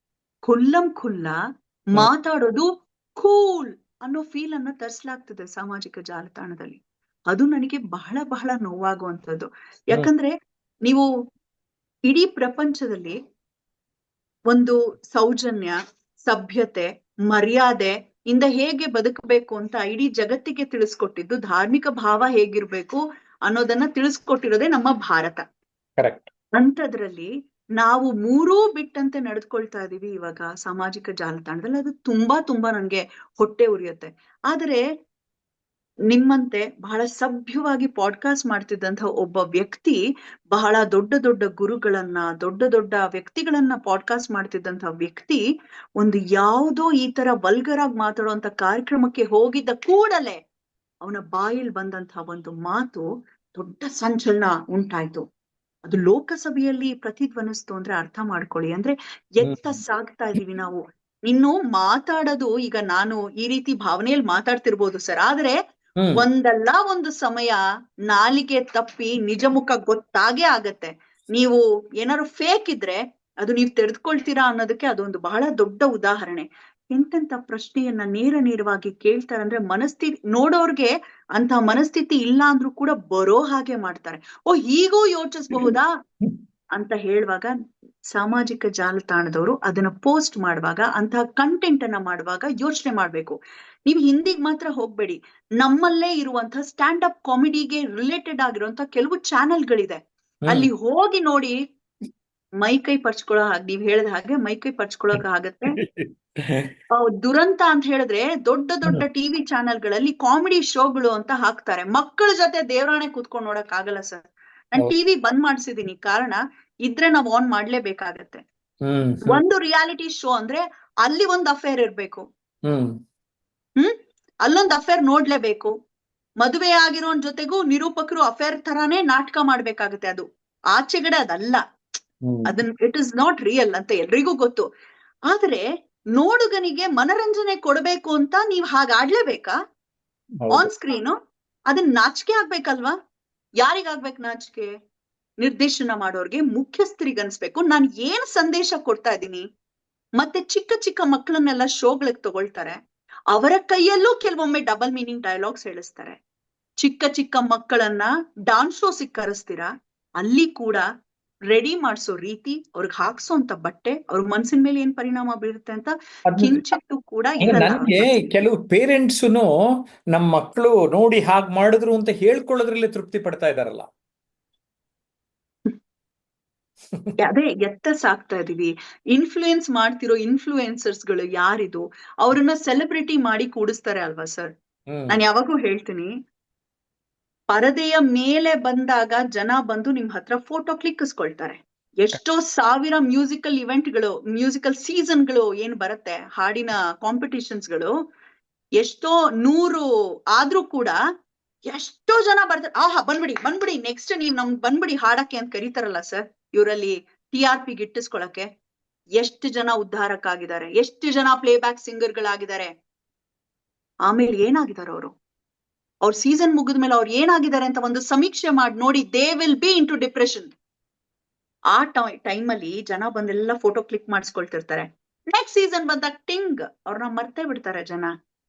ಖುಲ್ಲ ಮಾತಾಡೋದು ಕೂಲ್ ಅನ್ನೋ ಫೀಲ್ ಅನ್ನ ತರಿಸಲಾಗ್ತದೆ ಸಾಮಾಜಿಕ ಜಾಲತಾಣದಲ್ಲಿ. ಅದು ನನಗೆ ಬಹಳ ಬಹಳ ನೋವಾಗುವಂಥದ್ದು. ಯಾಕಂದ್ರೆ ನೀವು ಇಡೀ ಪ್ರಪಂಚದಲ್ಲಿ ಒಂದು ಸೌಜನ್ಯ, ಸಭ್ಯತೆ, ಮರ್ಯಾದೆ ಇಂದ ಹೇಗೆ ಬದುಕಬೇಕು ಅಂತ ಇಡೀ ಜಗತ್ತಿಗೆ ತಿಳಿಸ್ಕೊಟ್ಟಿದ್ದು, ಧಾರ್ಮಿಕ ಭಾವ ಹೇಗಿರ್ಬೇಕು ಅನ್ನೋದನ್ನ ತಿಳಿಸ್ಕೊಟ್ಟಿರೋದೇ ನಮ್ಮ ಭಾರತ. ಕರೆಕ್ಟ್. ಅಂಥದ್ರಲ್ಲಿ ನಾವು ಮೂರೂ ಬಿಟ್ಟಂತೆ ನಡೆದುಕೊಳ್ತಾ ಇದೀವಿ ಇವಾಗ ಸಾಮಾಜಿಕ ಜಾಲತಾಣದಲ್ಲಿ. ಅದು ತುಂಬಾ ತುಂಬಾ ನನ್ಗೆ ಹೊಟ್ಟೆ ಉರಿಯುತ್ತೆ. ಆದ್ರೆ ನಿಮ್ಮಂತೆ ಬಹಳ ಸಭ್ಯವಾಗಿ ಪಾಡ್ಕಾಸ್ಟ್ ಮಾಡ್ತಿದ್ದಂತಹ ಒಬ್ಬ ವ್ಯಕ್ತಿ, ಬಹಳ ದೊಡ್ಡ ದೊಡ್ಡ ಗುರುಗಳನ್ನ, ದೊಡ್ಡ ದೊಡ್ಡ ವ್ಯಕ್ತಿಗಳನ್ನ ಪಾಡ್ಕಾಸ್ಟ್ ಮಾಡ್ತಿದ್ದಂತಹ ವ್ಯಕ್ತಿ, ಒಂದು ಯಾವುದೋ ಈ ತರ ವಲ್ಗರ್ ಆಗಿ ಮಾತಾಡುವಂತ ಕಾರ್ಯಕ್ರಮಕ್ಕೆ ಹೋಗಿದ್ದ ಕೂಡಲೇ ಅವನ ಬಾಯಿಲ್ ಬಂದಂತಹ ಒಂದು ಮಾತು ದೊಡ್ಡ ಸಂಚಲನ ಉಂಟಾಯ್ತು. ಅದು ಲೋಕಸಭೆಯಲ್ಲಿ ಪ್ರತಿಧ್ವನಿಸ್ತು ಅಂದ್ರೆ ಅರ್ಥ ಮಾಡ್ಕೊಳ್ಳಿ. ಅಂದ್ರೆ ಎತ್ತ ಸಾಗ್ತಾ ಇದೀವಿ ನಾವು. ಇನ್ನು ಮಾತಾಡೋದು, ಈಗ ನಾನು ಈ ರೀತಿ ಭಾವನೆಯಲ್ಲಿ ಮಾತಾಡ್ತಿರ್ಬೋದು ಸರ್, ಆದ್ರೆ ಒಂದಲ್ಲ ಒಂದು ಸಮಯ ನಾಲಿಗೆ ತಪ್ಪಿ ನಿಜ ಮುಖ ಗೊತ್ತಾಗೇ ಆಗತ್ತೆ. ನೀವು ಏನಾದ್ರು ಫೇಕ್ ಇದ್ರೆ ಅದು ನೀವು ತೆರೆದುಕೊಳ್ತೀರಾ ಅನ್ನೋದಕ್ಕೆ ಅದೊಂದು ಬಹಳ ದೊಡ್ಡ ಉದಾಹರಣೆ. ಎಂತೆಂತ ಪ್ರಶ್ನೆಯನ್ನ ನೇರವಾಗಿ ಕೇಳ್ತಾರಂದ್ರೆ, ಮನಸ್ಥಿತಿ ನೋಡೋರ್ಗೆ ಅಂತ ಮನಸ್ಥಿತಿ ಇಲ್ಲ ಅಂದ್ರೂ ಕೂಡ ಬರೋ ಹಾಗೆ ಮಾಡ್ತಾರೆ. ಓ, ಹೀಗೂ ಯೋಚಿಸಬಹುದಾ ಅಂತ ಹೇಳುವಾಗ, ಸಾಮಾಜಿಕ ಜಾಲತಾಣದವರು ಅದನ್ನ ಪೋಸ್ಟ್ ಮಾಡುವಾಗ, ಅಂತಹ ಕಂಟೆಂಟ್ ಅನ್ನ ಮಾಡುವಾಗ ಯೋಚನೆ ಮಾಡ್ಬೇಕು. ನೀವು ಹಿಂದಿಗೆ ಮಾತ್ರ ಹೋಗ್ಬೇಡಿ. ನಮ್ಮಲ್ಲೇ ಇರುವಂತಹ ಸ್ಟ್ಯಾಂಡ್ ಅಪ್ ಕಾಮಿಡಿಗೆ ರಿಲೇಟೆಡ್ ಆಗಿರುವಂತ ಕೆಲವು ಚಾನೆಲ್ಗಳಿದೆ, ಅಲ್ಲಿ ಹೋಗಿ ನೋಡಿ. ಮೈಕೈ ಪರ್ಚ್ಕೊಳ್ಳೋ ಹಾಗೆ, ನೀವ್ ಹೇಳಿದ ಹಾಗೆ ಮೈಕೈ ಪರ್ಚ್ಕೊಳ್ಳೋಕೆ ಆಗತ್ತೆ. ದುರಂತ ಅಂತ ಹೇಳಿದ್ರೆ, ದೊಡ್ಡ ದೊಡ್ಡ ಟಿವಿ ಚಾನೆಲ್ಗಳಲ್ಲಿ ಕಾಮಿಡಿ ಶೋಗಳು ಅಂತ ಹಾಕ್ತಾರೆ. ಮಕ್ಕಳ ಜೊತೆ ದೇವರಾಣೆ ಕೂತ್ಕೊಂಡು ನೋಡಕ್ ಆಗಲ್ಲ ಸರ್. ನಾನ್ ಟಿವಿ ಬಂದ್ ಮಾಡ್ಸಿದೀನಿ, ಕಾರಣ ಇದ್ರೆ ನಾವ್ ಆನ್ ಮಾಡ್ಲೇಬೇಕಾಗತ್ತೆ. ಒಂದು ರಿಯಾಲಿಟಿ ಶೋ ಅಂದ್ರೆ ಅಲ್ಲಿ ಒಂದು ಅಫೇರ್ ಇರ್ಬೇಕು, ಅಲ್ಲೊಂದು ಅಫೇರ್ ನೋಡ್ಲೇಬೇಕು. ಮದುವೆ ಆಗಿರೋನ್ ಜೊತೆಗೂ ನಿರೂಪಕರು ಅಫೇರ್ ತರಾನೇ ನಾಟಕ ಮಾಡ್ಬೇಕಾಗುತ್ತೆ. ಅದು ಆಚೆಗಡೆ ಅದಲ್ಲ, ಅದನ್ನ ಇಟ್ ಇಸ್ ನಾಟ್ ರಿಯಲ್ ಅಂತ ಎಲ್ರಿಗೂ ಗೊತ್ತು. ಆದ್ರೆ ನೋಡುಗನಿಗೆ ಮನರಂಜನೆ ಕೊಡ್ಬೇಕು ಅಂತ ನೀವ್ ಹಾಗಾಡ್ಲೇಬೇಕಾ ಆನ್ ಸ್ಕ್ರೀನು? ಅದನ್ನ ನಾಚಿಕೆ ಆಗ್ಬೇಕಲ್ವಾ? ಯಾರಿಗಾಗ್ಬೇಕು ನಾಚಿಕೆ? ನಿರ್ದೇಶನ ಮಾಡೋರ್ಗೆ, ಮುಖ್ಯಸ್ಥರಿಗೆ ಅನ್ಸ್ಬೇಕು ನಾನ್ ಏನ್ ಸಂದೇಶ ಕೊಡ್ತಾ ಇದ್ದೀನಿ. ಮತ್ತೆ ಚಿಕ್ಕ ಚಿಕ್ಕ ಮಕ್ಕಳನ್ನೆಲ್ಲ ಶೋಗಳಿಗೆ ತಗೊಳ್ತಾರೆ, ಅವರ ಕೈಯಲ್ಲೂ ಕೆಲವೊಮ್ಮೆ ಡಬಲ್ ಮೀನಿಂಗ್ ಡೈಲಾಗ್ಸ್ ಹೇಳಿಸ್ತಾರೆ. ಚಿಕ್ಕ ಚಿಕ್ಕ ಮಕ್ಕಳನ್ನ ಡಾನ್ಸ್ ಶೋ ಕರೆಸ್ತೀರಾ, ಅಲ್ಲಿ ಕೂಡ ರೆಡಿ ಮಾಡಿಸೋ ರೀತಿ, ಅವ್ರಿಗೆ ಹಾಕ್ಸೋಂತ ಬಟ್ಟೆ, ಅವ್ರ ಮನ್ಸಿನ ಮೇಲೆ ಏನ್ ಪರಿಣಾಮ ಬೀರುತ್ತೆ ಅಂತ ಕಿಂಚಿತ್ತು ಕೂಡ ಇರಲ್ಲ. ನನಗೆ ಕೆಲವು ಪೇರೆಂಟ್ಸುನು ನಮ್ಮ ಮಕ್ಕಳು ನೋಡಿ ಹಾಗೆ ಮಾಡಿದ್ರು ಅಂತ ಹೇಳ್ಕೊಳ್ಳೋದ್ರಲ್ಲಿ ತೃಪ್ತಿ ಪಡ್ತಾ ಇದಾರಲ್ಲ. ಅದೇ ಎತ್ತ ಸಾಕ್ತಾ ಇದೀವಿ. ಇನ್ಫ್ಲೂಯೆನ್ಸ್ ಮಾಡ್ತಿರೋ ಇನ್ಫ್ಲೂಯೆನ್ಸರ್ಸ್ ಗಳು ಯಾರಿದು, ಅವ್ರನ್ನ ಸೆಲೆಬ್ರಿಟಿ ಮಾಡಿ ಕೂಡಿಸ್ತಾರೆ ಅಲ್ವಾ ಸರ್? ನಾನು ಯಾವಾಗೂ ಹೇಳ್ತೀನಿ, ಪರದೆಯ ಮೇಲೆ ಬಂದಾಗ ಜನ ಬಂದು ನಿಮ್ ಹತ್ರ ಫೋಟೋ ಕ್ಲಿಕ್ಕಿಸ್ಕೊಳ್ತಾರೆ. ಎಷ್ಟೋ ಸಾವಿರ ಮ್ಯೂಸಿಕಲ್ ಇವೆಂಟ್ಗಳು, ಮ್ಯೂಸಿಕಲ್ ಸೀಸನ್ಗಳು ಏನ್ ಬರುತ್ತೆ, ಹಾಡಿನ ಕಾಂಪಿಟಿಷನ್ಸ್ ಗಳು ಎಷ್ಟೋ 100 ಆದ್ರೂ ಕೂಡ ಎಷ್ಟೋ ಜನ ಬರ್ತಾರೆ. ಆಹಾ ಬಂದ್ಬಿಡಿ ನೆಕ್ಸ್ಟ್ ನೀವ್ ನಮ್ಗ್ ಬಂದ್ಬಿಡಿ ಹಾಡಕ್ಕೆ ಅಂತ ಕರೀತಾರಲ್ಲ ಸರ್. ಇವರಲ್ಲಿ TRP ಗಿಟ್ಟಿಸ್ಕೊಳಕ್ಕೆ ಎಷ್ಟು ಜನ ಉದ್ಧಾರಕ್ಕಾಗಿದ್ದಾರೆ, ಎಷ್ಟು ಜನ ಪ್ಲೇ ಬ್ಯಾಕ್ ಸಿಂಗರ್ಗಳಾಗಿದ್ದಾರೆ. ಆಮೇಲೆ ಏನಾಗಿದ್ದಾರೆ ಅವ್ರ ಸೀಸನ್ ಮುಗಿದ್ಮೇಲೆ ಅವ್ರು ಏನಾಗಿದ್ದಾರೆ ಅಂತ ಒಂದು ಸಮೀಕ್ಷೆ ಮಾಡಿ ನೋಡಿ, they will be into depression. ಆ ಟೈಮಲ್ಲಿ ಜನ ಬಂದೆಲ್ಲ ಫೋಟೋ ಕ್ಲಿಕ್ ಮಾಡಿಸ್ಕೊಳ್ತಿರ್ತಾರೆ. ನೆಕ್ಸ್ಟ್ ಸೀಸನ್ ಬಂದಾಗ ಟಿಂಗ್ ಅವ್ರನ್ನ ಮರ್ತೇ ಬಿಡ್ತಾರೆ ಜನ.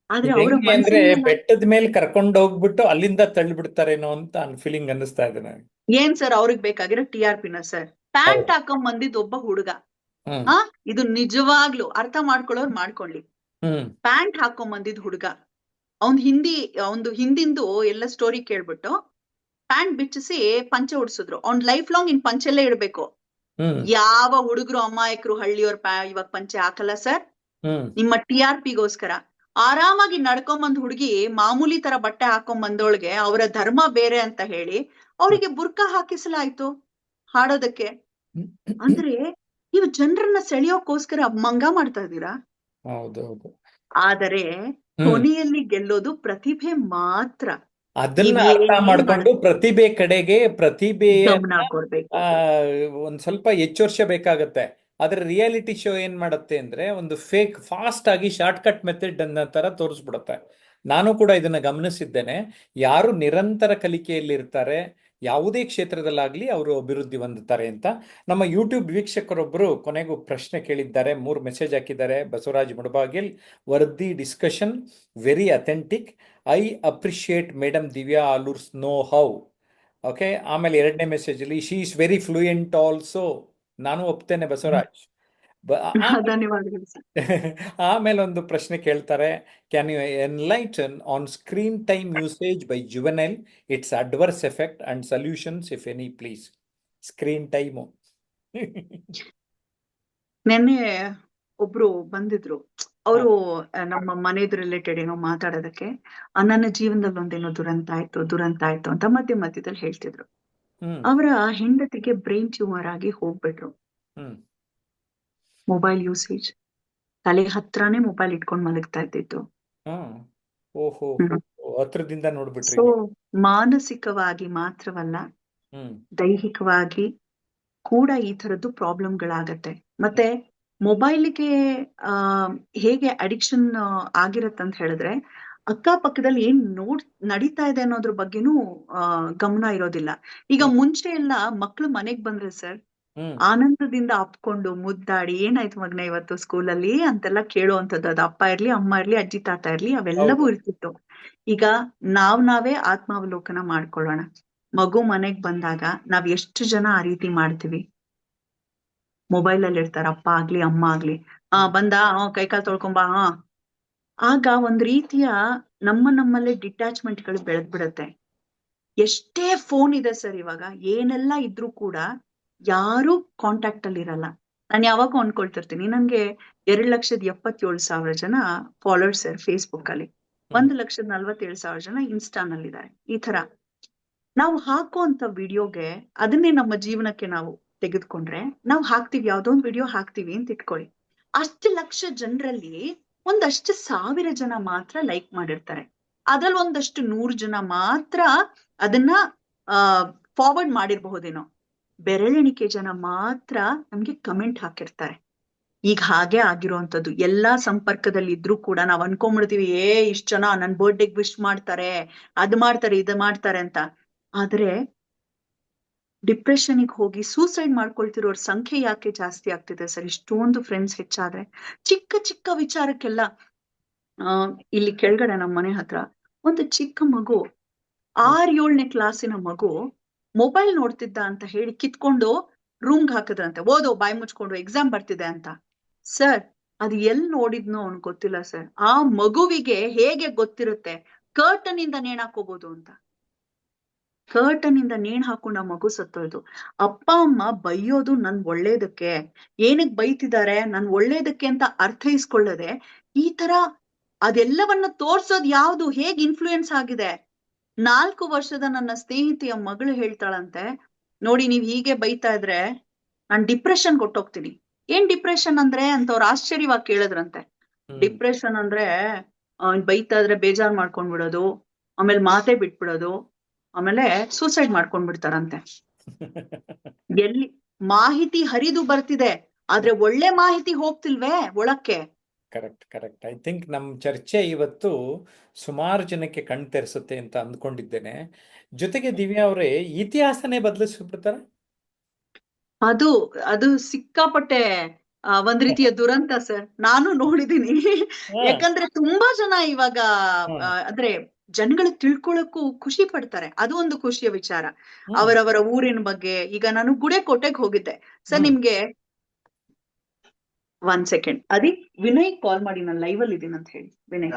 ಆದ್ರೆ ಅವ್ರ ಅಂದ್ರೆ ಬೆಟ್ಟದ ಮೇಲೆ ಕರ್ಕೊಂಡು ಹೋಗ್ಬಿಟ್ಟು ಅಲ್ಲಿಂದ ತಳ್ಳಿ ಬಿಡ್ತಾರೇನೋ ಅಂತ ಫೀಲಿಂಗ್ ಅನ್ನಿಸ್ತಾ ಇದೆ ನನಗೆ. ಏನ್ ಸರ್ ಅವ್ರಿಗೆ ಬೇಕಾಗಿರೋ TRPನ ಸರ್? ಪ್ಯಾಂಟ್ ಹಾಕೊಂಡ್ ಬಂದಿದ್ ಒಬ್ಬ ಹುಡುಗ, ಇದು ನಿಜವಾಗ್ಲು ಅರ್ಥ ಮಾಡ್ಕೊಳ್ಳೋರು ಮಾಡ್ಕೊಳ್ಳಿ. ಪ್ಯಾಂಟ್ ಹಾಕೊಂಡ್ ಬಂದಿದ್ ಹುಡುಗ, ಒಂದು ಹಿಂದಿಂದು ಎಲ್ಲ ಸ್ಟೋರಿ ಕೇಳ್ಬಿಟ್ಟು ಪ್ಯಾಂಟ್ ಬಿಚ್ಚಿಸಿ ಪಂಚೆ ಉಡ್ಸಿದ್ರು. ಅವ್ನ್ ಲೈಫ್ ಲಾಂಗ್ ಇನ್ ಪಂಚೆಲ್ಲೇ ಇಡ್ಬೇಕು. ಯಾವ ಹುಡುಗರು ಅಮಾಯಕರು ಹಳ್ಳಿಯವ್ರ ಇವಾಗ ಪಂಚೆ ಹಾಕಲ್ಲ ಸರ್. ನಿಮ್ಮ TRPಗೋಸ್ಕರ ಆರಾಮಾಗಿ ನಡ್ಕೊಂಬಂದ್ ಹುಡುಗಿ ಮಾಮೂಲಿ ತರ ಬಟ್ಟೆ ಹಾಕೊಂಡ್ ಬಂದೋಳ್ಗೆ ಅವರ ಧರ್ಮ ಬೇರೆ ಅಂತ ಹೇಳಿ ಅವರಿಗೆ ಬುರ್ಕಾ ಹಾಕಿಸಲಾಯ್ತು ಹಾಡೋದಕ್ಕೆ. ಅಂದ್ರೆ ನೀವು ಜನರನ್ನ ಸೆಳೆಯೋಕೋಸ್ಕರ ಮಂಗ ಮಾಡ್ತಾ ಇದ್ದೀರಾ. ಆದರೆ ಕೊನೆಯಲ್ಲಿ ಗೆಲ್ಲೋದು ಪ್ರತಿಭೆ ಮಾತ್ರ. ಅದನ್ನ ಅರ್ಥ ಮಾಡ್ಕೊಂಡು ಪ್ರತಿಭೆ ಕಡೆಗೆ ಗಮನ ಕೊಡ್ಬೇಕು. ಒಂದ್ ಸ್ವಲ್ಪ ಹೆಚ್ಚು ವರ್ಷ ಬೇಕಾಗತ್ತೆ. ಆದ್ರೆ ರಿಯಾಲಿಟಿ ಶೋ ಏನ್ ಮಾಡುತ್ತೆ ಅಂದ್ರೆ ಒಂದು ಫಾಸ್ಟ್ ಆಗಿ ಶಾರ್ಟ್ ಕಟ್ ಮೆಥಡ್ ಅನ್ನ ತರ ತೋರಿಸ್ಬಿಡುತ್ತೆ. ನಾನು ಕೂಡ ಇದನ್ನ ಗಮನಿಸಿದ್ದೇನೆ. ಯಾರು ನಿರಂತರ ಕಲಿಕೆಯಲ್ಲಿ ಇರ್ತಾರೆ, ಯಾವುದೇ ಕ್ಷೇತ್ರದಲ್ಲಾಗ್ಲಿ ಅವರು ಅಭಿವೃದ್ಧಿ ಹೊಂದುತ್ತಾರೆ ಅಂತ. ನಮ್ಮ ಯೂಟ್ಯೂಬ್ ವೀಕ್ಷಕರೊಬ್ಬರು ಕೊನೆಗೂ ಪ್ರಶ್ನೆ ಕೇಳಿದ್ದಾರೆ, 3 ಮೆಸೇಜ್ ಹಾಕಿದ್ದಾರೆ. Basavaraj Mudabagil, worthy discussion very authentic, I appreciate madam Divya Alur's know how. Okay, ಆಮೇಲೆ 2ನೇ ಮೆಸೇಜ್ ಅಲ್ಲಿ she is very fluent also. ನಾನು ಒಪ್ತೇನೆ ಬಸವರಾಜ್. ಆಮೇಲೆ ಒಂದು ಪ್ರಶ್ನೆ ಕೇಳ್ತಾರೆ, can you enlighten on screen time usage by juvenile, its adverse effect and solutions if any please. Screen time. ನೆನ್ನೆ ಒಬ್ರು ಬಂದಿದ್ರು, ಅವರು ನಮ್ಮ ಮನೆದು ರಿಲೇಟೆಡ್ ಏನೋ ಮಾತಾಡೋದಕ್ಕೆ, ನನ್ನ ಜೀವನದಲ್ಲಿ ಒಂದೇನೋ ದುರಂತ ಆಯ್ತು ಅಂತ ಮಧ್ಯದಲ್ಲಿ ಹೇಳ್ತಿದ್ರು. ಅವರ ಹೆಂಡತಿಗೆ ಬ್ರೈನ್ ಟ್ಯೂಮರ್ ಆಗಿ ಹೋಗ್ಬಿಟ್ರು. ಮೊಬೈಲ್ ಯೂಸೇಜ್, ತಲೆ ಹತ್ರನೇ ಮೊಬೈಲ್ ಇಟ್ಕೊಂಡು ಮಲಗ್ತಾ ಇದ್ದಿತ್ತು. ಸೊ ಮಾನಸಿಕವಾಗಿ ಮಾತ್ರವಲ್ಲ, ದೈಹಿಕವಾಗಿ ಕೂಡ ಈ ತರದ್ದು ಪ್ರಾಬ್ಲಮ್ಗಳಾಗತ್ತೆ. ಮತ್ತೆ ಮೊಬೈಲ್ಗೆ ಹೇಗೆ ಅಡಿಕ್ಷನ್ ಆಗಿರತ್ತಂತ ಹೇಳಿದ್ರೆ, ಅಕ್ಕಪಕ್ಕದಲ್ಲಿ ಏನ್ ನಡೀತಾ ಇದೆ ಅನ್ನೋದ್ರ ಬಗ್ಗೆನೂ ಗಮನ ಇರೋದಿಲ್ಲ. ಈಗ ಮುಂಚೆ ಎಲ್ಲ ಮಕ್ಳು ಮನೆಗ್ ಬಂದ್ರೆ ಸರ್, ಆನಂದದಿಂದ ಅಪ್ಕೊಂಡು ಮುದ್ದಾಡಿ, ಏನಾಯ್ತು ಮಗನ ಇವತ್ತು ಸ್ಕೂಲಲ್ಲಿ ಅಂತೆಲ್ಲ ಕೇಳುವಂಥದ್ದು. ಅದು ಅಪ್ಪ ಇರ್ಲಿ, ಅಮ್ಮ ಇರ್ಲಿ, ಅಜ್ಜಿ ತಾತ ಇರ್ಲಿ, ಅವೆಲ್ಲವೂ ಇರ್ತಿತ್ತು. ಈಗ ನಾವೇ ಆತ್ಮಾವಲೋಕನ ಮಾಡ್ಕೊಳ್ಳೋಣ. ಮಗು ಮನೆಗ್ ಬಂದಾಗ ನಾವ್ ಎಷ್ಟು ಜನ ಆ ರೀತಿ ಮಾಡ್ತೀವಿ? ಮೊಬೈಲ್ ಅಲ್ಲಿ ಇರ್ತಾರ, ಅಪ್ಪ ಆಗ್ಲಿ ಅಮ್ಮ ಆಗ್ಲಿ, ಬಂದ ಕೈಕಾಲು ತೊಳ್ಕೊಂಬ. ಆಗ ಒಂದ್ ರೀತಿಯ ನಮ್ಮಲ್ಲೇ ಡಿಟ್ಯಾಚ್ಮೆಂಟ್ ಗಳು ಬೆಳೆದ್ಬಿಡತ್ತೆ. ಎಷ್ಟೇ ಫೋನ್ ಇದೆ ಸರ್ ಇವಾಗ, ಏನೆಲ್ಲ ಇದ್ರೂ ಕೂಡ ಯಾರು ಕಾಂಟ್ಯಾಕ್ಟ್ ಅಲ್ಲಿ ಇರಲ್ಲ. ನಾನು ಯಾವಾಗ ಅನ್ಕೊಳ್ತಿರ್ತೀನಿ, ನನ್ಗೆ 2,77,000 ಜನ ಫಾಲೋವರ್ಸ್ ಫೇಸ್ಬುಕ್ ಅಲ್ಲಿ, 1,47,000 ಜನ ಇನ್ಸ್ಟಾನಲ್ಲಿದ್ದಾರೆ. ಈ ತರ ನಾವು ಹಾಕುವಂತ ವಿಡಿಯೋಗೆ ಅದನ್ನೇ ನಮ್ಮ ಜೀವನಕ್ಕೆ ನಾವು ತೆಗೆದುಕೊಂಡ್ರೆ, ನಾವು ಹಾಕ್ತಿವಿ, ಯಾವ್ದೋ ಒಂದು ವಿಡಿಯೋ ಹಾಕ್ತಿವಿ ಅಂತ ಇಟ್ಕೊಳ್ಳಿ. 10 ಲಕ್ಷ ಜನರಲ್ಲಿ ಒಂದಷ್ಟು 1000 ಜನ ಮಾತ್ರ ಲೈಕ್ ಮಾಡಿರ್ತಾರೆ. ಅದ್ರಲ್ಲಿ ಒಂದಷ್ಟು 100 ಜನ ಮಾತ್ರ ಅದನ್ನ ಫಾರ್ವರ್ಡ್ ಮಾಡಿರಬಹುದೇನೋ. ಬೆರಳೆಣಿಕೆ ಜನ ಮಾತ್ರ ನಮ್ಗೆ ಕಮೆಂಟ್ ಹಾಕಿರ್ತಾರೆ. ಈಗ ಹಾಗೆ ಆಗಿರುವಂತದ್ದು. ಎಲ್ಲಾ ಸಂಪರ್ಕದಲ್ಲಿ ಇದ್ರೂ ಕೂಡ ನಾವ್ ಅನ್ಕೊಂಡ್ಬಿಡ್ತೀವಿ, ಇಷ್ಟ್ ಜನ ನನ್ ಬರ್ಡೇಗ್ ವಿಶ್ ಮಾಡ್ತಾರೆ, ಅದ್ ಮಾಡ್ತಾರೆ, ಇದ್ ಮಾಡ್ತಾರೆ ಅಂತ. ಆದ್ರೆ ಡಿಪ್ರೆಷನ್ಗೆ ಹೋಗಿ ಸೂಸೈಡ್ ಮಾಡ್ಕೊಳ್ತಿರೋರ್ ಸಂಖ್ಯೆ ಯಾಕೆ ಜಾಸ್ತಿ ಆಗ್ತಿದೆ ಸರ್? ಇಷ್ಟೊಂದು ಫ್ರೆಂಡ್ಸ್ ಹೆಚ್ಚಾದ್ರೆ ಚಿಕ್ಕ ಚಿಕ್ಕ ವಿಚಾರಕ್ಕೆಲ್ಲ. ಇಲ್ಲಿ ಕೆಳಗಡೆ ನಮ್ಮ ಮನೆ ಹತ್ರ ಒಂದು ಚಿಕ್ಕ ಮಗು, 6-7ನೇ ಕ್ಲಾಸಿನ ಮಗು ಮೊಬೈಲ್ ನೋಡ್ತಿದ್ದ ಅಂತ ಹೇಳಿ ಕಿತ್ಕೊಂಡು ರೂಮ್ಗೆ ಹಾಕಿದ್ರಂತೆ. ಓದೋ, ಬಾಯಿ ಮುಚ್ಕೊಂಡು, ಎಕ್ಸಾಮ್ ಬರ್ತಿದೆ ಅಂತ. ಸರ್, ಅದು ಎಲ್ಲಿ ನೋಡಿದ್ನೋ ಅವ್ನ್ ಗೊತ್ತಿಲ್ಲ ಸರ್. ಆ ಮಗುವಿಗೆ ಹೇಗೆ ಗೊತ್ತಿರುತ್ತೆ ಕರ್ಟನ್ ಇಂದ ನೇಣ್ ಹಾಕೋಬಹುದು ಅಂತ? ಕರ್ಟನ್ ಇಂದ ನೇಣ್ ಹಾಕೊಂಡ ಮಗು ಸತ್ತೋಯ್ತು. ಅಪ್ಪ ಅಮ್ಮ ಬೈಯೋದು ನನ್ ಒಳ್ಳೇದಕ್ಕೆ, ಏನಕ್ ಬೈತಿದ್ದಾರೆ ನನ್ ಒಳ್ಳೇದಕ್ಕೆ ಅಂತ ಅರ್ಥೈಸ್ಕೊಳ್ಳದೆ ಈ ತರ ಅದೆಲ್ಲವನ್ನ ತೋರ್ಸೋದ್ ಯಾವ್ದು, ಹೇಗ್ ಇನ್ಫ್ಲೂಯೆನ್ಸ್ ಆಗಿದೆ. 4 ವರ್ಷದ ನನ್ನ ಸ್ನೇಹಿತೆಯ ಮಗಳು ಹೇಳ್ತಾಳಂತೆ, ನೋಡಿ ನೀವ್ ಹೀಗೆ ಬೈತಾ ಇದ್ರೆ ನಾನ್ ಡಿಪ್ರೆಷನ್ ಕೊಟ್ಟೋಗ್ತೀನಿ. ಏನ್ ಡಿಪ್ರೆಷನ್ ಅಂದ್ರೆ ಅಂತ ಅವ್ರು ಆಶ್ಚರ್ಯವಾಗಿ ಕೇಳಿದ್ರಂತೆ. ಡಿಪ್ರೆಷನ್ ಅಂದ್ರೆ ಬೈತಾ ಇದ್ರೆ ಬೇಜಾರ್ ಮಾಡ್ಕೊಂಡ್ ಬಿಡೋದು, ಆಮೇಲೆ ಮಾತೆ ಬಿಟ್ಬಿಡೋದು, ಆಮೇಲೆ ಸೂಸೈಡ್ ಮಾಡ್ಕೊಂಡ್ ಬಿಡ್ತಾರಂತೆ. ಎಲ್ಲಿ ಮಾಹಿತಿ ಹರಿದು ಬರ್ತಿದೆ, ಆದ್ರೆ ಒಳ್ಳೆ ಮಾಹಿತಿ ಹೋಗ್ತಿಲ್ವೇ ಒಳಕ್ಕೆ. Correct correct. ಐ ಥಿಂಕ್ ನಮ್ಮ ಚರ್ಚೆ ಇವತ್ತು ಸುಮಾರು ಜನಕ್ಕೆ ಕಣ್ ತೆರೆಸುತ್ತೆ ಅಂತ ಅಂದ್ಕೊಂಡಿದ್ದೇನೆ. ಜೊತೆಗೆ ದಿವ್ಯಾ ಅವರೇ, ಇತಿಹಾಸನೇ ಬದಲಿಸ್ಬಿಡ್ತಾರೆ. ಅದು ಅದು ಸಿಕ್ಕಾಪಟ್ಟೆ ಒಂದ್ ರೀತಿಯ ದುರಂತ ಸರ್. ನಾನು ನೋಡಿದೀನಿ. ಯಾಕಂದ್ರೆ ತುಂಬಾ ಜನ ಇವಾಗ ಅಂದ್ರೆ ಜನಗಳು ತಿಳ್ಕೊಳಕ್ಕೂ ಖುಷಿ ಪಡ್ತಾರೆ. ಅದು ಒಂದು ಖುಷಿಯ ವಿಚಾರ. ಅವರವರ ಊರಿನ ಬಗ್ಗೆ. ಈಗ ನಾನು ಗುಡೇಕೋಟೆಗೆ ಹೋಗಿದ್ದೆ ಸರ್. ನಿಮ್ಗೆ 1 ಸೆಕೆಂಡ್ ಅದಿ ವಿನಯ್ ಕಾಲ್ ಮಾಡಿ, ನಾನು ಲೈವ್ ಅಲ್ಲಿ ಇದೀನಿ ಅಂತ ಹೇಳಿ. ವಿನಯ್.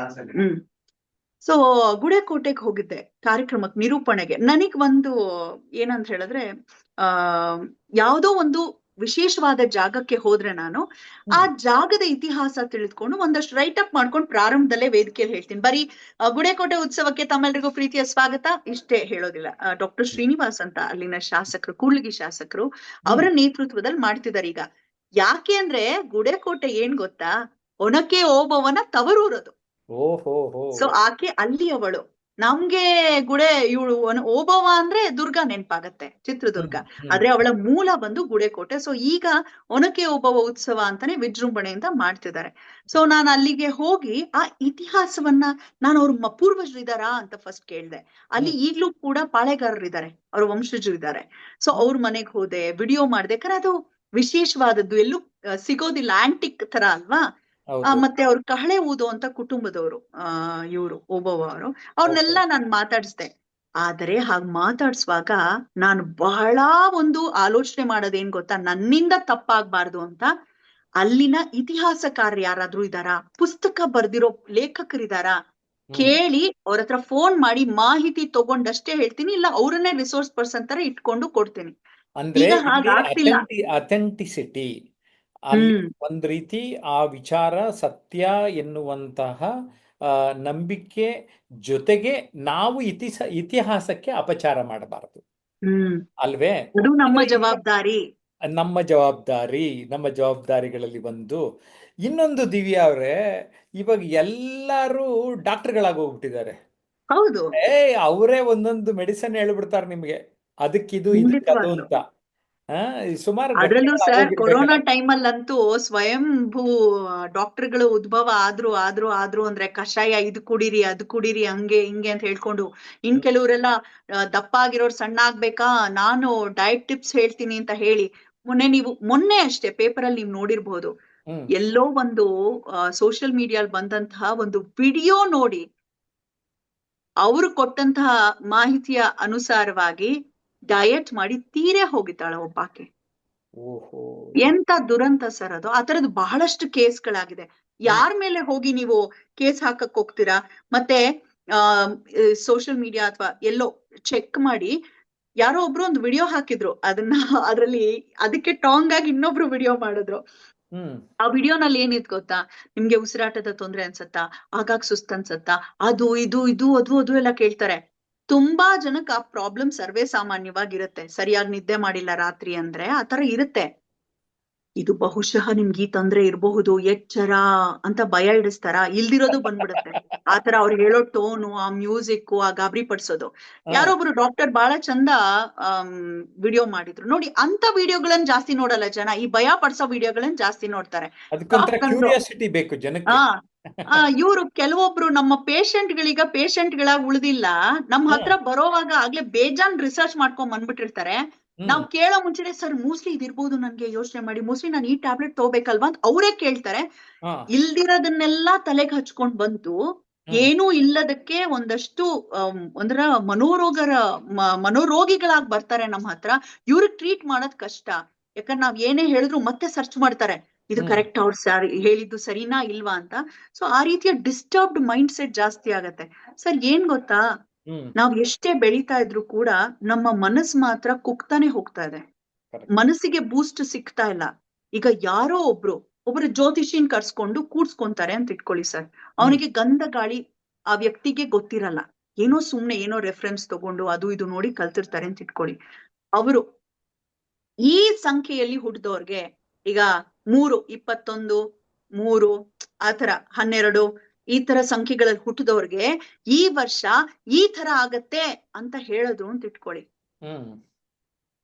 ಸೊ ಗುಡೇಕೋಟೆಗೆ ಹೋಗಿದ್ದೆ ಕಾರ್ಯಕ್ರಮಕ್ಕೆ, ನಿರೂಪಣೆಗೆ. ನನಗ್ ಒಂದು ಏನಂತ ಹೇಳಿದ್ರೆ, ಯಾವುದೋ ಒಂದು ವಿಶೇಷವಾದ ಜಾಗಕ್ಕೆ ಹೋದ್ರೆ ನಾನು ಆ ಜಾಗದ ಇತಿಹಾಸ ತಿಳಿದುಕೊಂಡು ಒಂದಷ್ಟು ರೈಟ್ ಅಪ್ ಮಾಡ್ಕೊಂಡು ಪ್ರಾರಂಭದಲ್ಲೇ ವೇದಿಕೆಯಲ್ಲಿ ಹೇಳ್ತೀನಿ. ಬರೀ ಗುಡೇಕೋಟೆ ಉತ್ಸವಕ್ಕೆ ತಮ್ಮೆಲ್ಲರಿಗೂ ಪ್ರೀತಿಯ ಸ್ವಾಗತ ಇಷ್ಟೇ ಹೇಳೋದಿಲ್ಲ. ಡಾಕ್ಟರ್ ಶ್ರೀನಿವಾಸ್ ಅಂತ ಅಲ್ಲಿನ ಶಾಸಕರು, ಕೂಡ್ಲಿಗಿ ಶಾಸಕರು, ಅವರ ನೇತೃತ್ವದಲ್ಲಿ ಮಾಡ್ತಿದ್ದಾರೆ ಈಗ. ಯಾಕೆ ಅಂದ್ರೆ ಗುಡೇಕೋಟೆ ಏನ್ ಗೊತ್ತಾ, ಒನಕೆ ಓಬವ್ವನ ತವರೂರದು. ಸೊ ಆಕೆ ಅಲ್ಲಿಯವಳು. ನಮ್ಗೆ ಇವಳು ಓಬವ್ವ ಅಂದ್ರೆ ದುರ್ಗಾ ನೆನ್ಪಾಗತ್ತೆ, ಚಿತ್ರದುರ್ಗ. ಆದ್ರೆ ಅವಳ ಮೂಲ ಬಂದು ಗುಡೇಕೋಟೆ. ಸೊ ಈಗ ಒನಕೆ ಓಬವ್ವ ಉತ್ಸವ ಅಂತಾನೆ ವಿಜೃಂಭಣೆಯಿಂದ ಮಾಡ್ತಿದ್ದಾರೆ. ಸೊ ನಾನು ಅಲ್ಲಿಗೆ ಹೋಗಿ ಆ ಇತಿಹಾಸವನ್ನ, ನಾನು ಅವ್ರ ಪೂರ್ವಜರಿದಾರಾ ಅಂತ ಫಸ್ಟ್ ಕೇಳ್ದೆ. ಅಲ್ಲಿ ಈಗ್ಲೂ ಕೂಡ ಪಾಳೆಗಾರರಿದ್ದಾರೆ, ಅವ್ರ ವಂಶಜರಿದ್ದಾರೆ. ಸೊ ಅವ್ರ ಮನೆಗ್ ಹೋದೆ, ವಿಡಿಯೋ ಮಾಡ್ದೆ. ಯಾಕಂದ್ರೆ ಅದು ವಿಶೇಷವಾದದ್ದು, ಎಲ್ಲೂ ಸಿಗೋದಿಲ್ಲ, ಆಂಟಿಕ್ ತರ ಅಲ್ವಾ. ಮತ್ತೆ ಅವ್ರು ಕಹಳೆ ಊದುವಂತ ಕುಟುಂಬದವರು, ಇವ್ರು ಓಬವ್ವ ಅವರು. ಅವ್ರನ್ನೆಲ್ಲ ನಾನು ಮಾತಾಡಿಸ್ದೆ. ಆದರೆ ಹಾಗ್ ಮಾತಾಡ್ಸುವಾಗ ನಾನು ಬಹಳ ಒಂದು ಆಲೋಚನೆ ಮಾಡೋದೇನ್ ಗೊತ್ತಾ, ನನ್ನಿಂದ ತಪ್ಪಾಗ್ಬಾರ್ದು ಅಂತ. ಅಲ್ಲಿನ ಇತಿಹಾಸಕಾರರು ಯಾರಾದ್ರೂ ಇದಾರಾ, ಪುಸ್ತಕ ಬರ್ದಿರೋ ಲೇಖಕರಿದಾರಾ ಕೇಳಿ ಅವ್ರ ಹತ್ರ ಫೋನ್ ಮಾಡಿ ಮಾಹಿತಿ ತಗೊಂಡಷ್ಟೇ ಹೇಳ್ತೀನಿ, ಇಲ್ಲ ಅವ್ರನ್ನೇ ರಿಸೋರ್ಸ್ ಪರ್ಸನ್ ತರ ಇಟ್ಕೊಂಡು ಕೊಡ್ತೀನಿ. ಅಂದ್ರೆ ಅಥೆಂಟಿಸಿಟಿ, ಅಲ್ಲಿ ಒಂದ್ ರೀತಿ ಆ ವಿಚಾರ ಸತ್ಯ ಎನ್ನುವಂತಹ ನಂಬಿಕೆ ಜೊತೆಗೆ ನಾವು ಇತಿಹಾಸಕ್ಕೆ ಅಪಚಾರ ಮಾಡಬಾರದು ಅಲ್ವೇ? ಅದು ನಮ್ಮ ಜವಾಬ್ದಾರಿ. ನಮ್ಮ ಜವಾಬ್ದಾರಿಗಳಲ್ಲಿ ಒಂದು. ಇನ್ನೊಂದು ದಿವ್ಯಾ ಅವ್ರೆ, ಇವಾಗ ಎಲ್ಲರೂ ಡಾಕ್ಟರ್ಗಳಾಗಿ ಹೋಗ್ಬಿಟ್ಟಿದ್ದಾರೆ. ಹೌದು, ಅವರೇ ಒಂದೊಂದು ಮೆಡಿಸಿನ್ ಹೇಳ್ಬಿಡ್ತಾರೆ ನಿಮ್ಗೆ, ಅದಕ್ಕಿದು ಇದಕ್ಕದು ಅಂತ. ಸುಮಾರು ಅದ್ರಲ್ಲೂ ಸರ್ ಕೊರೋನಾ ಟೈಮಲ್ಲಂತೂ ಸ್ವಯಂಭೂ ಡಾಕ್ಟರ್ಗಳು ಉದ್ಭವ ಆದ್ರೂ ಅಂದ್ರೆ ಕಷಾಯ ಇದು ಕುಡೀರಿ ಅದು ಕುಡೀರಿ ಹಂಗೆ ಹಿಂಗೆ ಅಂತ ಹೇಳ್ಕೊಂಡು, ಇನ್ ಕೆಲವರೆಲ್ಲ ದಪ್ಪ ಆಗಿರೋರು ಸಣ್ಣ ಆಗ್ಬೇಕಾ, ನಾನು ಡಯಟ್ ಟಿಪ್ಸ್ ಹೇಳ್ತೀನಿ ಅಂತ ಹೇಳಿ. ಮೊನ್ನೆ ಅಷ್ಟೇ ಪೇಪರ್ ಅಲ್ಲಿ ನೀವು ನೋಡಿರ್ಬಹುದು, ಎಲ್ಲೋ ಒಂದು ಸೋಷಿಯಲ್ ಮೀಡಿಯಾಲ್ ಬಂದಂತಹ ಒಂದು ವಿಡಿಯೋ ನೋಡಿ ಅವರು ಕೊಟ್ಟಂತಹ ಮಾಹಿತಿಯ ಅನುಸಾರವಾಗಿ ಡಯಟ್ ಮಾಡಿ ತೀರೇ ಹೋಗಿದ್ದಾಳ ಒಬ್ಬಾಕೆ. ಎಂತ ದುರಂತ ಸರ್ ಅದು. ಆ ತರದ್ದು ಬಹಳಷ್ಟು ಕೇಸ್ಗಳಾಗಿದೆ. ಯಾರ ಮೇಲೆ ಹೋಗಿ ನೀವು ಕೇಸ್ ಹಾಕಕ್ ಹೋಗ್ತೀರಾ? ಮತ್ತೆ ಸೋಷಿಯಲ್ ಮೀಡಿಯಾ ಅಥವಾ ಎಲ್ಲೋ ಚೆಕ್ ಮಾಡಿ, ಯಾರೋ ಒಬ್ರು ಒಂದು ವಿಡಿಯೋ ಹಾಕಿದ್ರು, ಅದ್ರಲ್ಲಿ ಅದಕ್ಕೆ ಟಾಂಗ್ ಆಗಿ ಇನ್ನೊಬ್ರು ವಿಡಿಯೋ ಮಾಡಿದ್ರು. ಆ ವಿಡಿಯೋನಲ್ಲಿ ಏನಿದ್ ಗೊತ್ತಾ, ನಿಮ್ಗೆ ಉಸಿರಾಟದ ತೊಂದ್ರೆ ಅನ್ಸತ್ತಾ, ಆಗಾಗ್ ಸುಸ್ತ್ ಅನ್ಸತ್ತಾ, ಅದು ಅದು ಎಲ್ಲ ಕೇಳ್ತಾರೆ. ತುಂಬಾ ಜನಕ್ಕೆ ಆ ಪ್ರಾಬ್ಲಮ್ ಸರ್ವೇ ಸಾಮಾನ್ಯವಾಗಿರುತ್ತೆ. ಸರಿಯಾಗಿ ನಿದ್ದೆ ಮಾಡಿಲ್ಲ ರಾತ್ರಿ ಅಂದ್ರೆ ಆ ತರ ಇರುತ್ತೆ. ಇದು ಬಹುಶಃ ನಿಮ್ಗೆ ಈ ತೊಂದ್ರೆ ಇರಬಹುದು, ಎಚ್ಚರ ಅಂತ ಭಯ ಇಡಿಸ್ತಾರ, ಇಲ್ದಿರೋದು ಬಂದ್ಬಿಡುತ್ತೆ. ಆತರ ಅವ್ರು ಹೇಳೋ ಟೋನು, ಆ ಮ್ಯೂಸಿಕ್, ಆ ಗಾಬರಿ ಪಡಿಸೋದು. ಹಾ ಯಾರೊಬ್ರು ಡಾಕ್ಟರ್ ಬಹಳ ಚಂದ ವಿಡಿಯೋ ಮಾಡಿದ್ರು ನೋಡಿ. ಅಂತ ವಿಡಿಯೋಗಳನ್ನ ಜಾಸ್ತಿ ನೋಡಲ್ಲ ಜನ, ಈ ಭಯ ಪಡಿಸೋ ವಿಡಿಯೋಗಳನ್ನ ಜಾಸ್ತಿ ನೋಡ್ತಾರೆ. ಅದಕ್ಕೊಂಥರ ಡಾಕ್ಟರ್ಗಳು ಕ್ಯೂರಿಯಾಸಿಟಿ ಬೇಕು ಜನಕ್ಕೆ. ಇವರು ಕೆಲವೊಬ್ರು ನಮ್ಮ ಪೇಷಂಟ್ ಗಳಾಗಿ ಉಳಿದಿಲ್ಲ, ನಮ್ಮ ಹಾ ಹತ್ರ ಬರೋವಾಗ ಆಗ್ಲೇ ಬೇಜಾನ್ ರಿಸರ್ಚ್ ಮಾಡ್ಕೊಂಡ್ ಬಂದ್ಬಿಟ್ಟಿರ್ತಾರೆ. ನಾವ್ ಹ್ಮ್ ಕೇಳೋ ಮುಂಚೆನೆ, ಸರ್ ಮೋಸ್ಟ್ಲಿ ಇದಿರ್ಬೋದು, ನನ್ಗೆ ಯೋಚನೆ ಮಾಡಿ, ಮೋಸ್ಟ್ಲಿ ನಾನು ಈ ಟ್ಯಾಬ್ಲೆಟ್ ತಗೋಬೇಕಲ್ವಾ ಅಂತ ಅವರೇ ಕೇಳ್ತಾರೆ. ಹಾ ಇಲ್ದಿರೋದನ್ನೆಲ್ಲಾ ತಲೆಗೆ ಹಚ್ಕೊಂಡ್ ಬಂತು. ಹ್ಮ್ ಏನೂ ಇಲ್ಲದಕ್ಕೆ ಒಂದಷ್ಟು ಒಂದರ ಮನೋರೋಗಿಗಳಾಗಿ ಬರ್ತಾರೆ ನಮ್ಮ ಹತ್ರ. ಇವ್ರಿಗೆ ಟ್ರೀಟ್ ಮಾಡೋದ್ ಕಷ್ಟ, ಯಾಕಂದ್ರೆ ನಾವ್ ಏನೇ ಹೇಳಿದ್ರು ಮತ್ತೆ ಸರ್ಚ್ ಮಾಡ್ತಾರೆ, ಇದು ಹ್ಮ್ ಕರೆಕ್ಟ್ ಅವ್ರು ಹೇಳಿದ್ದು ಸರಿನಾ ಇಲ್ವಾ ಅಂತ. ಸೊ ಆ ರೀತಿಯ ಡಿಸ್ಟರ್ಬ್ಡ್ ಮೈಂಡ್ ಸೆಟ್ ಜಾಸ್ತಿ ಆಗತ್ತೆ. ಸರ್ ಏನ್ ಗೊತ್ತಾ, ಹ್ಮ್ ನಾವ್ ಎಷ್ಟೇ ಬೆಳೀತಾ ಇದ್ರು ಕೂಡ ನಮ್ಮ ಮನಸ್ಸು ಮಾತ್ರ ಕುಗ್ತಾನೆ ಹೋಗ್ತಾ ಇದೆ. ಕರೆಕ್ಟ್. ಮನಸ್ಸಿಗೆ ಬೂಸ್ಟ್ ಸಿಗ್ತಾ ಇಲ್ಲ. ಈಗ ಯಾರೋ ಒಬ್ರು ಜ್ಯೋತಿಷಿನ್ ಕರ್ಸ್ಕೊಂಡು ಕೂಡ್ಸ್ಕೊಂತಾರೆ ಅಂತ ಇಟ್ಕೊಳ್ಳಿ ಸರ್. ಅವನಿಗೆ ಗಂಧ ಗಾಳಿ ಆ ವ್ಯಕ್ತಿಗೆ ಗೊತ್ತಿರಲ್ಲ, ಏನೋ ಸುಮ್ನೆ ಏನೋ ರೆಫರೆನ್ಸ್ ತಗೊಂಡು ಅದು ಇದು ನೋಡಿ ಕಲ್ತಿರ್ತಾರೆ ಅಂತ ಇಟ್ಕೊಳ್ಳಿ. ಅವರು ಈ ಸಂಖ್ಯೆಯಲ್ಲಿ ಹುಟ್ಟಿದವ್ರಿಗೆ, ಈಗ 3, 21, 3 ಆತರ 12 ಈ ತರ ಸಂಖ್ಯೆಗಳಲ್ಲಿ ಹುಟ್ಟಿದವ್ರಿಗೆ ಈ ವರ್ಷ ಈ ತರ ಆಗತ್ತೆ ಅಂತ ಹೇಳಿದ್ರು ಅಂತ ಇಟ್ಕೊಳ್ಳಿ. ಹ್ಮ್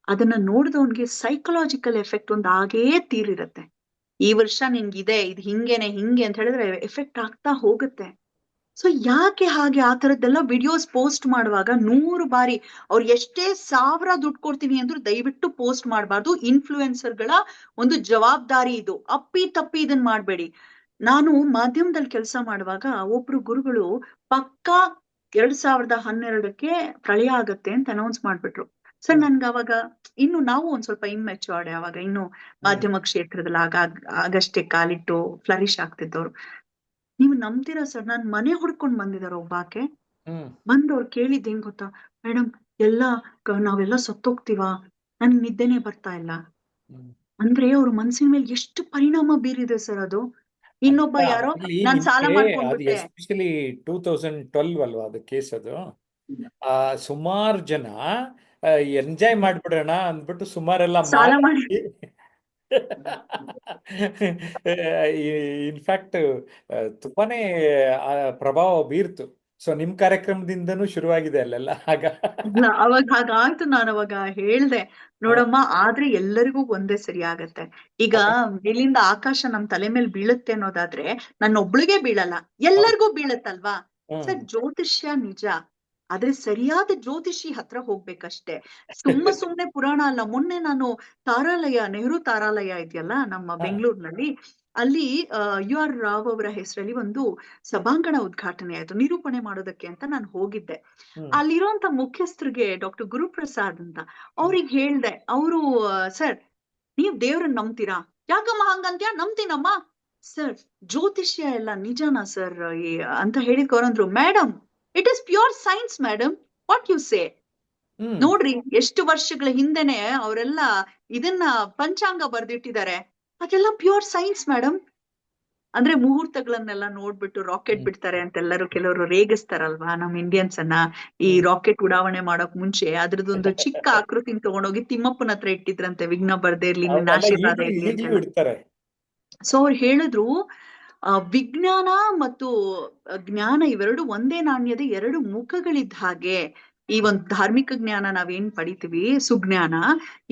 ಅದನ್ನ ನೋಡಿದವನ್ಗೆ ಸೈಕಲಾಜಿಕಲ್ ಎಫೆಕ್ಟ್ ಒಂದು ಆಗೇ ತೀರಿರತ್ತೆ. ಈ ವರ್ಷ ನಿನ್ಗಿದೆ, ಇದು ಹಿಂಗೆ ಅಂತ ಹೇಳಿದ್ರೆ ಎಫೆಕ್ಟ್ ಆಗ್ತಾ ಹೋಗುತ್ತೆ. ಸೊ ಯಾಕೆ ಹಾಗೆ ಆ ತರದ್ದೆಲ್ಲ ವಿಡಿಯೋಸ್ ಪೋಸ್ಟ್ ಮಾಡುವಾಗ 100 ಬಾರಿ ಅವ್ರು ಎಷ್ಟೇ 1000 ದುಡ್ಡು ಕೊಡ್ತೀನಿ ಅಂದ್ರೂ ದಯವಿಟ್ಟು ಪೋಸ್ಟ್ ಮಾಡಬಾರ್ದು. ಇನ್ಫ್ಲೂಯೆನ್ಸರ್ಗಳ ಒಂದು ಜವಾಬ್ದಾರಿ ಇದು. ಅಪ್ಪಿ ತಪ್ಪಿ ಇದನ್ ಮಾಡ್ಬೇಡಿ. ನಾನು ಮಾಧ್ಯಮದಲ್ಲಿ ಕೆಲಸ ಮಾಡುವಾಗ ಒಬ್ರು ಗುರುಗಳು ಪಕ್ಕಾ 2012ಕ್ಕೆ ಪ್ರಳಯ ಆಗತ್ತೆ ಅಂತ ಅನೌನ್ಸ್ ಮಾಡ್ಬಿಟ್ರು. ಸರ್ ನನ್ಗೆ ಅವಾಗ ಇನ್ನು ನಾವು ಒಂದ್ ಸ್ವಲ್ಪ ಇಮ್ಮೆಚೂರ್ಡ್, ಅವಾಗ ಇನ್ನು ಮಾಧ್ಯಮ ಕ್ಷೇತ್ರದಲ್ಲಿ ಆಗಷ್ಟೇ ಕಾಲಿಟ್ಟು ಫ್ಲರಿಶ್ ಆಗ್ತಿದ್ದವ್ರು. ನೀವು ನಂಬ್ತೀರಾ ಸರ್, ನಾನ್ ಮನೆ ಹುಡ್ಕೊಂಡ್ ಬಂದಿದಾರ ಒಬ್ಬಾಕೆ. ಹ್ಮ್ ಬಂದವ್ರು ಕೇಳಿದ್ ಹೆಂಗ್ ಗೊತ್ತಾ, ಮೇಡಮ್ ನಾವೆಲ್ಲ ಸತ್ತೋಗ್ತೀವಾ, ನನ್ಗೆ ನಿದ್ದೆನೆ ಬರ್ತಾ ಇಲ್ಲ. ಹ್ಮ್ ಅಂದ್ರೆ ಅವ್ರ ಮನ್ಸಿನ ಮೇಲೆ ಎಷ್ಟು ಪರಿಣಾಮ ಬೀರಿದೆ ಸರ್ ಅದು. ಇನ್ನೊಬ್ಬ ಅದಲ್ಲ, ಯಾರೋ, ಅದ್ರಲ್ಲಿ ನಾನ್ ಸಾಲ ನಿಮ್ಗೆ ಅದು ಮಾಡ್ಕೊಂಡ್ಬಿಟ್ಟೆ. ಎಸ್ಪೆಷಲಿ 2012 ಅಲ್ವಾ ಅದು ಕೇಸ್ ಅದು. ಸುಮಾರು ಜನ ಎಂಜಾಯ್ ಮಾಡ್ಬಿಡೋಣ ಅಂದ್ಬಿಟ್ಟು ಸುಮಾರೆಲ್ಲ ಸಾಲ ಮಾಡಿ ಇನ್ಫ್ಯಾಕ್ಟ್ ತುಂಬಾನೇ ಆ ಪ್ರಭಾವ ಬೀರ್ತು. ಸೊ ನಿಮ್ ಕಾರ್ಯಕ್ರಮದಿಂದನೂ ಶುರುವಾಗಿದೆ ಅಲ್ಲೆಲ್ಲ ಆಗ. ಇಲ್ಲ, ಅವಾಗ ಹಾಗಾಯ್ತು. ನಾನು ಅವಾಗ ಹೇಳ್ದೆ, ನೋಡಮ್ಮ, ಆದ್ರೆ ಎಲ್ಲರಿಗೂ ಒಂದೇ ಸರಿ ಆಗತ್ತೆ. ಈಗ ಮೇಲಿಂದ ಆಕಾಶ ನಮ್ ತಲೆ ಮೇಲೆ ಬೀಳುತ್ತೆ ಅನ್ನೋದಾದ್ರೆ ನನ್ನೊಬ್ಳಿಗೆ ಬೀಳಲ್ಲ, ಎಲ್ಲರಿಗೂ ಬೀಳತ್ತಲ್ವಾ. ಸರ್ ಜ್ಯೋತಿಷ್ಯ ನಿಜ, ಆದ್ರೆ ಸರಿಯಾದ ಜ್ಯೋತಿಷಿ ಹತ್ರ ಹೋಗ್ಬೇಕಷ್ಟೇ. ಸುಮ್ನೆ ಪುರಾಣ ಅಲ್ಲ. ಮೊನ್ನೆ ನಾನು ನೆಹರು ತಾರಾಲಯ ಇದೆಯಲ್ಲ ನಮ್ಮ ಬೆಂಗಳೂರಿನಲ್ಲಿ, ಅಲ್ಲಿ ಯು ಆರ್ ರಾವ್ ಅವರ ಹೆಸರಲ್ಲಿ ಒಂದು ಸಭಾಂಗಣ ಉದ್ಘಾಟನೆ ಆಯ್ತು, ನಿರೂಪಣೆ ಮಾಡೋದಕ್ಕೆ ಅಂತ ನಾನು ಹೋಗಿದ್ದೆ. ಅಲ್ಲಿರುವಂತ ಮುಖ್ಯಸ್ಥರಿಗೆ ಡಾಕ್ಟರ್ ಗುರುಪ್ರಸಾದ್ ಅಂತ, ಅವ್ರಿಗೆ ಹೇಳ್ದೆ. ಅವರು, ಸರ್ ನೀವ್ ದೇವ್ರನ್ನ ನಂಬ್ತೀರಾ? ಯಾಕಮ್ಮ ಹಂಗಂತ್ಯಾ? ನಂಬ್ತೀನಮ್ಮ. ಸರ್ ಜ್ಯೋತಿಷ್ಯ ಎಲ್ಲ ನಿಜನಾ ಸರ್ ಅಂತ ಹೇಳಿದ್ ಅವ್ರಂದ್ರು, madam it is pure science madam, what you say. ನೋಡ್ರಿ, ಎಷ್ಟು ವರ್ಷಗಳ ಹಿಂದೆನೆ ಅವರೆಲ್ಲ ಇದನ್ನ ಪಂಚಾಂಗ ಬರ್ದಿಟ್ಟಿದ್ದಾರೆ, ಅದೆಲ್ಲ ಪ್ಯೂರ್ ಸೈನ್ಸ್ ಮೇಡಮ್. ಅಂದ್ರೆ ಮುಹೂರ್ತಗಳನ್ನೆಲ್ಲ ನೋಡ್ಬಿಟ್ಟು ರಾಕೆಟ್ ಬಿಡ್ತಾರೆ ಅಂತೆಲ್ಲರೂ ಕೆಲವರು ರೇಗಿಸ್ತಾರಲ್ವಾ ನಮ್ ಇಂಡಿಯನ್ಸ್ ಅನ್ನ. ಈ ರಾಕೆಟ್ ಉಡಾವಣೆ ಮಾಡೋಕ್ ಮುಂಚೆ ಅದ್ರದ್ದೊಂದು ಚಿಕ್ಕ ಆಕೃತಿನ ತಗೊಂಡೋಗಿ ತಿಮ್ಮಪ್ಪನ ಹತ್ರ ಇಟ್ಟಿದ್ರಂತೆ, ವಿಘ್ನ ಬರ್ದೇ ಇರ್ಲಿ, ನಿನ್ನ ಆಶೀರ್ವಾದ ಇರ್ಲಿ ಈಗಲೂ ಅಂತೆಲ್ಲ. ಇಡ್ತಾರೆ. ಸೊ ಅವ್ರು ಹೇಳಿದ್ರು, ವಿಜ್ಞಾನ ಮತ್ತು ಜ್ಞಾನ ಇವೆರಡು ಒಂದೇ ನಾಣ್ಯದ ಎರಡು ಮುಖಗಳಿದ್ದ ಹಾಗೆ. ಈ ಒಂದು ಧಾರ್ಮಿಕ ಜ್ಞಾನ ನಾವೇನ್ ಪಡಿತೀವಿ, ಸುಜ್ಞಾನ,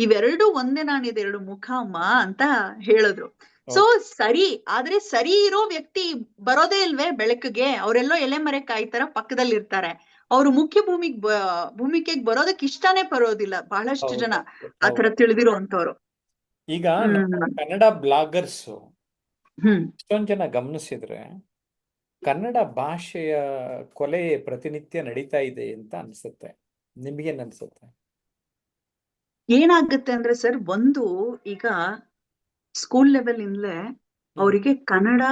ಇವೆರಡು ಒಂದೇ ನಾಣ್ಯದ ಎರಡು ಮುಖ ಅಮ್ಮ ಅಂತ ಹೇಳಿದ್ರು. ಸೊ ಸರಿ, ಆದ್ರೆ ಸರಿ ಇರೋ ವ್ಯಕ್ತಿ ಬರೋದೇ ಇಲ್ವೇ ಬೆಳಕಿಗೆ? ಅವರೆಲ್ಲೋ ಎಲೆ ಮರೆ ಕಾಯ್ತಾರ ಪಕ್ಕದಲ್ಲಿ ಇರ್ತಾರೆ. ಅವ್ರು ಮುಖ್ಯ ಭೂಮಿಕೆಗೆ ಬರೋದಕ್ಕೆ ಇಷ್ಟನೇ ಬರೋದಿಲ್ಲ ಬಹಳಷ್ಟು ಜನ ಆತರ ತಿಳಿದಿರೋ ಅಂತವ್ರು. ಈಗ ನಮ್ಮ ಕನ್ನಡ ಬ್ಲಾಗರ್ಸ್ ಇಷ್ಟೊಂದು ಜನ ಗಮನಿಸಿದ್ರೆ ಕನ್ನಡ ಭಾಷೆಯ ಕೊಲೆ ಪ್ರತಿನಿತ್ಯ ನಡೀತಾ ಇದೆ ಅಂತ ಅನ್ಸುತ್ತೆ. ನಿಮ್ಗೇನ್ ಅನ್ಸುತ್ತೆ? ಏನಾಗುತ್ತೆ ಅಂದ್ರೆ ಸರ್, ಒಂದು ಈಗ ಸ್ಕೂಲ್ ಲೆವೆಲ್ ಇಂದಲೇ ಅವರಿಗೆ ಕನ್ನಡ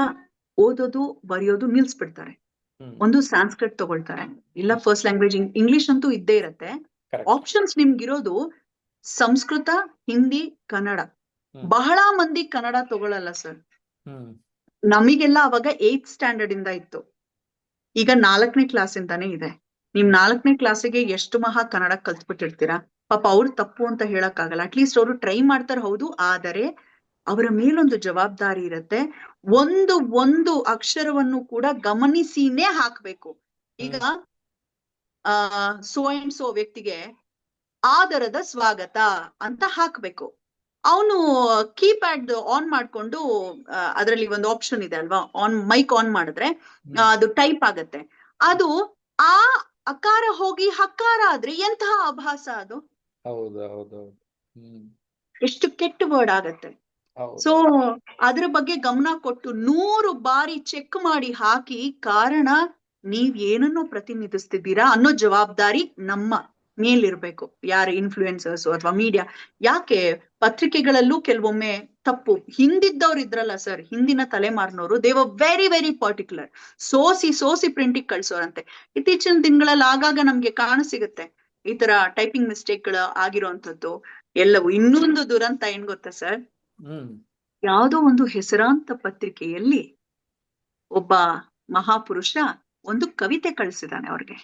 ಓದೋದು ಬರೆಯೋದು ನಿಲ್ಸ್ಬಿಡ್ತಾರೆ. ಒಂದು ಸಂಸ್ಕೃತ್ ತಗೊಳ್ತಾರೆ, ಇಲ್ಲ ಫಸ್ಟ್ ಲ್ಯಾಂಗ್ವೇಜ್ ಇಂಗ್ಲಿಷ್ ಅಂತೂ ಇದ್ದೇ ಇರತ್ತೆ. ಆಪ್ಷನ್ಸ್ ನಿಮ್ಗಿರೋದು ಸಂಸ್ಕೃತ, ಹಿಂದಿ, ಕನ್ನಡ. ಬಹಳ ಮಂದಿ ಕನ್ನಡ ತಗೊಳಲ್ಲ ಸರ್. ನಮಿಗೆಲ್ಲ ಅವಾಗ 8th ಸ್ಟ್ಯಾಂಡರ್ಡ್ ಇಂದ ಇತ್ತು, ಈಗ 4ನೇ ಕ್ಲಾಸ್ ಇಂದಾನೇ ಇದೆ. ನಿಮ್ 4ನೇ ಕ್ಲಾಸಿಗೆ ಎಷ್ಟು ಮಹಾ ಕನ್ನಡ ಕಲ್ತ್ಬಿಟ್ಟಿರ್ತೀರಾ. ಪಾಪ ಅವ್ರು ತಪ್ಪು ಅಂತ ಹೇಳಕ್ ಆಗಲ್ಲ, ಅಟ್ಲೀಸ್ಟ್ ಅವರು ಟ್ರೈ ಮಾಡ್ತಾರೆ, ಹೌದು. ಆದರೆ ಅವರ ಮೇಲೊಂದು ಜವಾಬ್ದಾರಿ ಇರತ್ತೆ. ಒಂದು ಒಂದು ಅಕ್ಷರವನ್ನು ಕೂಡ ಗಮನಿಸಿನೇ ಹಾಕ್ಬೇಕು. ಈಗ ಸೋ ಅಂಡ್ ಸೋ ವ್ಯಕ್ತಿಗೆ ಆದರದ ಸ್ವಾಗತ ಅಂತ ಹಾಕ್ಬೇಕು. ಅವನು ಕೀಪ್ಯಾಡ್ ಆನ್ ಮಾಡ್ಕೊಂಡು ಅದರಲ್ಲಿ ಒಂದು ಆಪ್ಷನ್ ಇದೆ ಅಲ್ವಾ, ಮೈಕ್ ಆನ್ ಮಾಡಿದ್ರೆ ಅದು ಟೈಪ್ ಆಗತ್ತೆ. ಅದು ಆ ಅಕಾರ ಹೋಗಿ ಹಕಾರ ಆದ್ರೆ ಎಂತಹ ಆಭಾಸ ಅದು. ಹೌದು. ಎಷ್ಟು ಕೆಟ್ಟ ವರ್ಡ್ ಆಗತ್ತೆ. ಸೊ ಅದ್ರ ಬಗ್ಗೆ ಗಮನ ಕೊಟ್ಟು 100 ಬಾರಿ ಚೆಕ್ ಮಾಡಿ ಹಾಕಿ, ಕಾರಣ ನೀವ್ ಏನನ್ನೋ ಪ್ರತಿನಿಧಿಸ್ತಿದ್ದೀರಾ ಅನ್ನೋ ಜವಾಬ್ದಾರಿ ನಮ್ಮ ಮೇಲಿರ್ಬೇಕು, ಯಾರ ಇನ್ಫ್ಲೂಯೆನ್ಸರ್ಸ್ ಅಥವಾ ಮೀಡಿಯಾ. ಯಾಕೆ ಪತ್ರಿಕೆಗಳಲ್ಲೂ ಕೆಲವೊಮ್ಮೆ ತಪ್ಪು. ಹಿಂದಿದ್ದವ್ರು ಇದ್ರಲ್ಲ ಸರ್, ಹಿಂದಿನ ತಲೆಮಾರಿನವರು, they were very very particular. ಸೋಸಿ ಪ್ರಿಂಟಿಗೆ ಕಳ್ಸೋರಂತೆ. ಇತ್ತೀಚಿನ ದಿನಗಳಲ್ಲಿ ಆಗಾಗ ನಮ್ಗೆ ಕಾಣಸಿಗುತ್ತೆ ಈ ತರ ಟೈಪಿಂಗ್ ಮಿಸ್ಟೇಕ್ಗಳು ಆಗಿರುವಂತದ್ದು ಎಲ್ಲವೂ. ಇನ್ನೊಂದು ದುರಂತ ಏನ್ ಗೊತ್ತಾ ಸರ್, ಯಾವುದೋ ಒಂದು ಹೆಸರಾಂತ ಪತ್ರಿಕೆಯಲ್ಲಿ ಒಬ್ಬ ಮಹಾಪುರುಷ ಒಂದು ಕವಿತೆ ಕಳಿಸಿದಾನೆ ಅವ್ರಿಗೆ.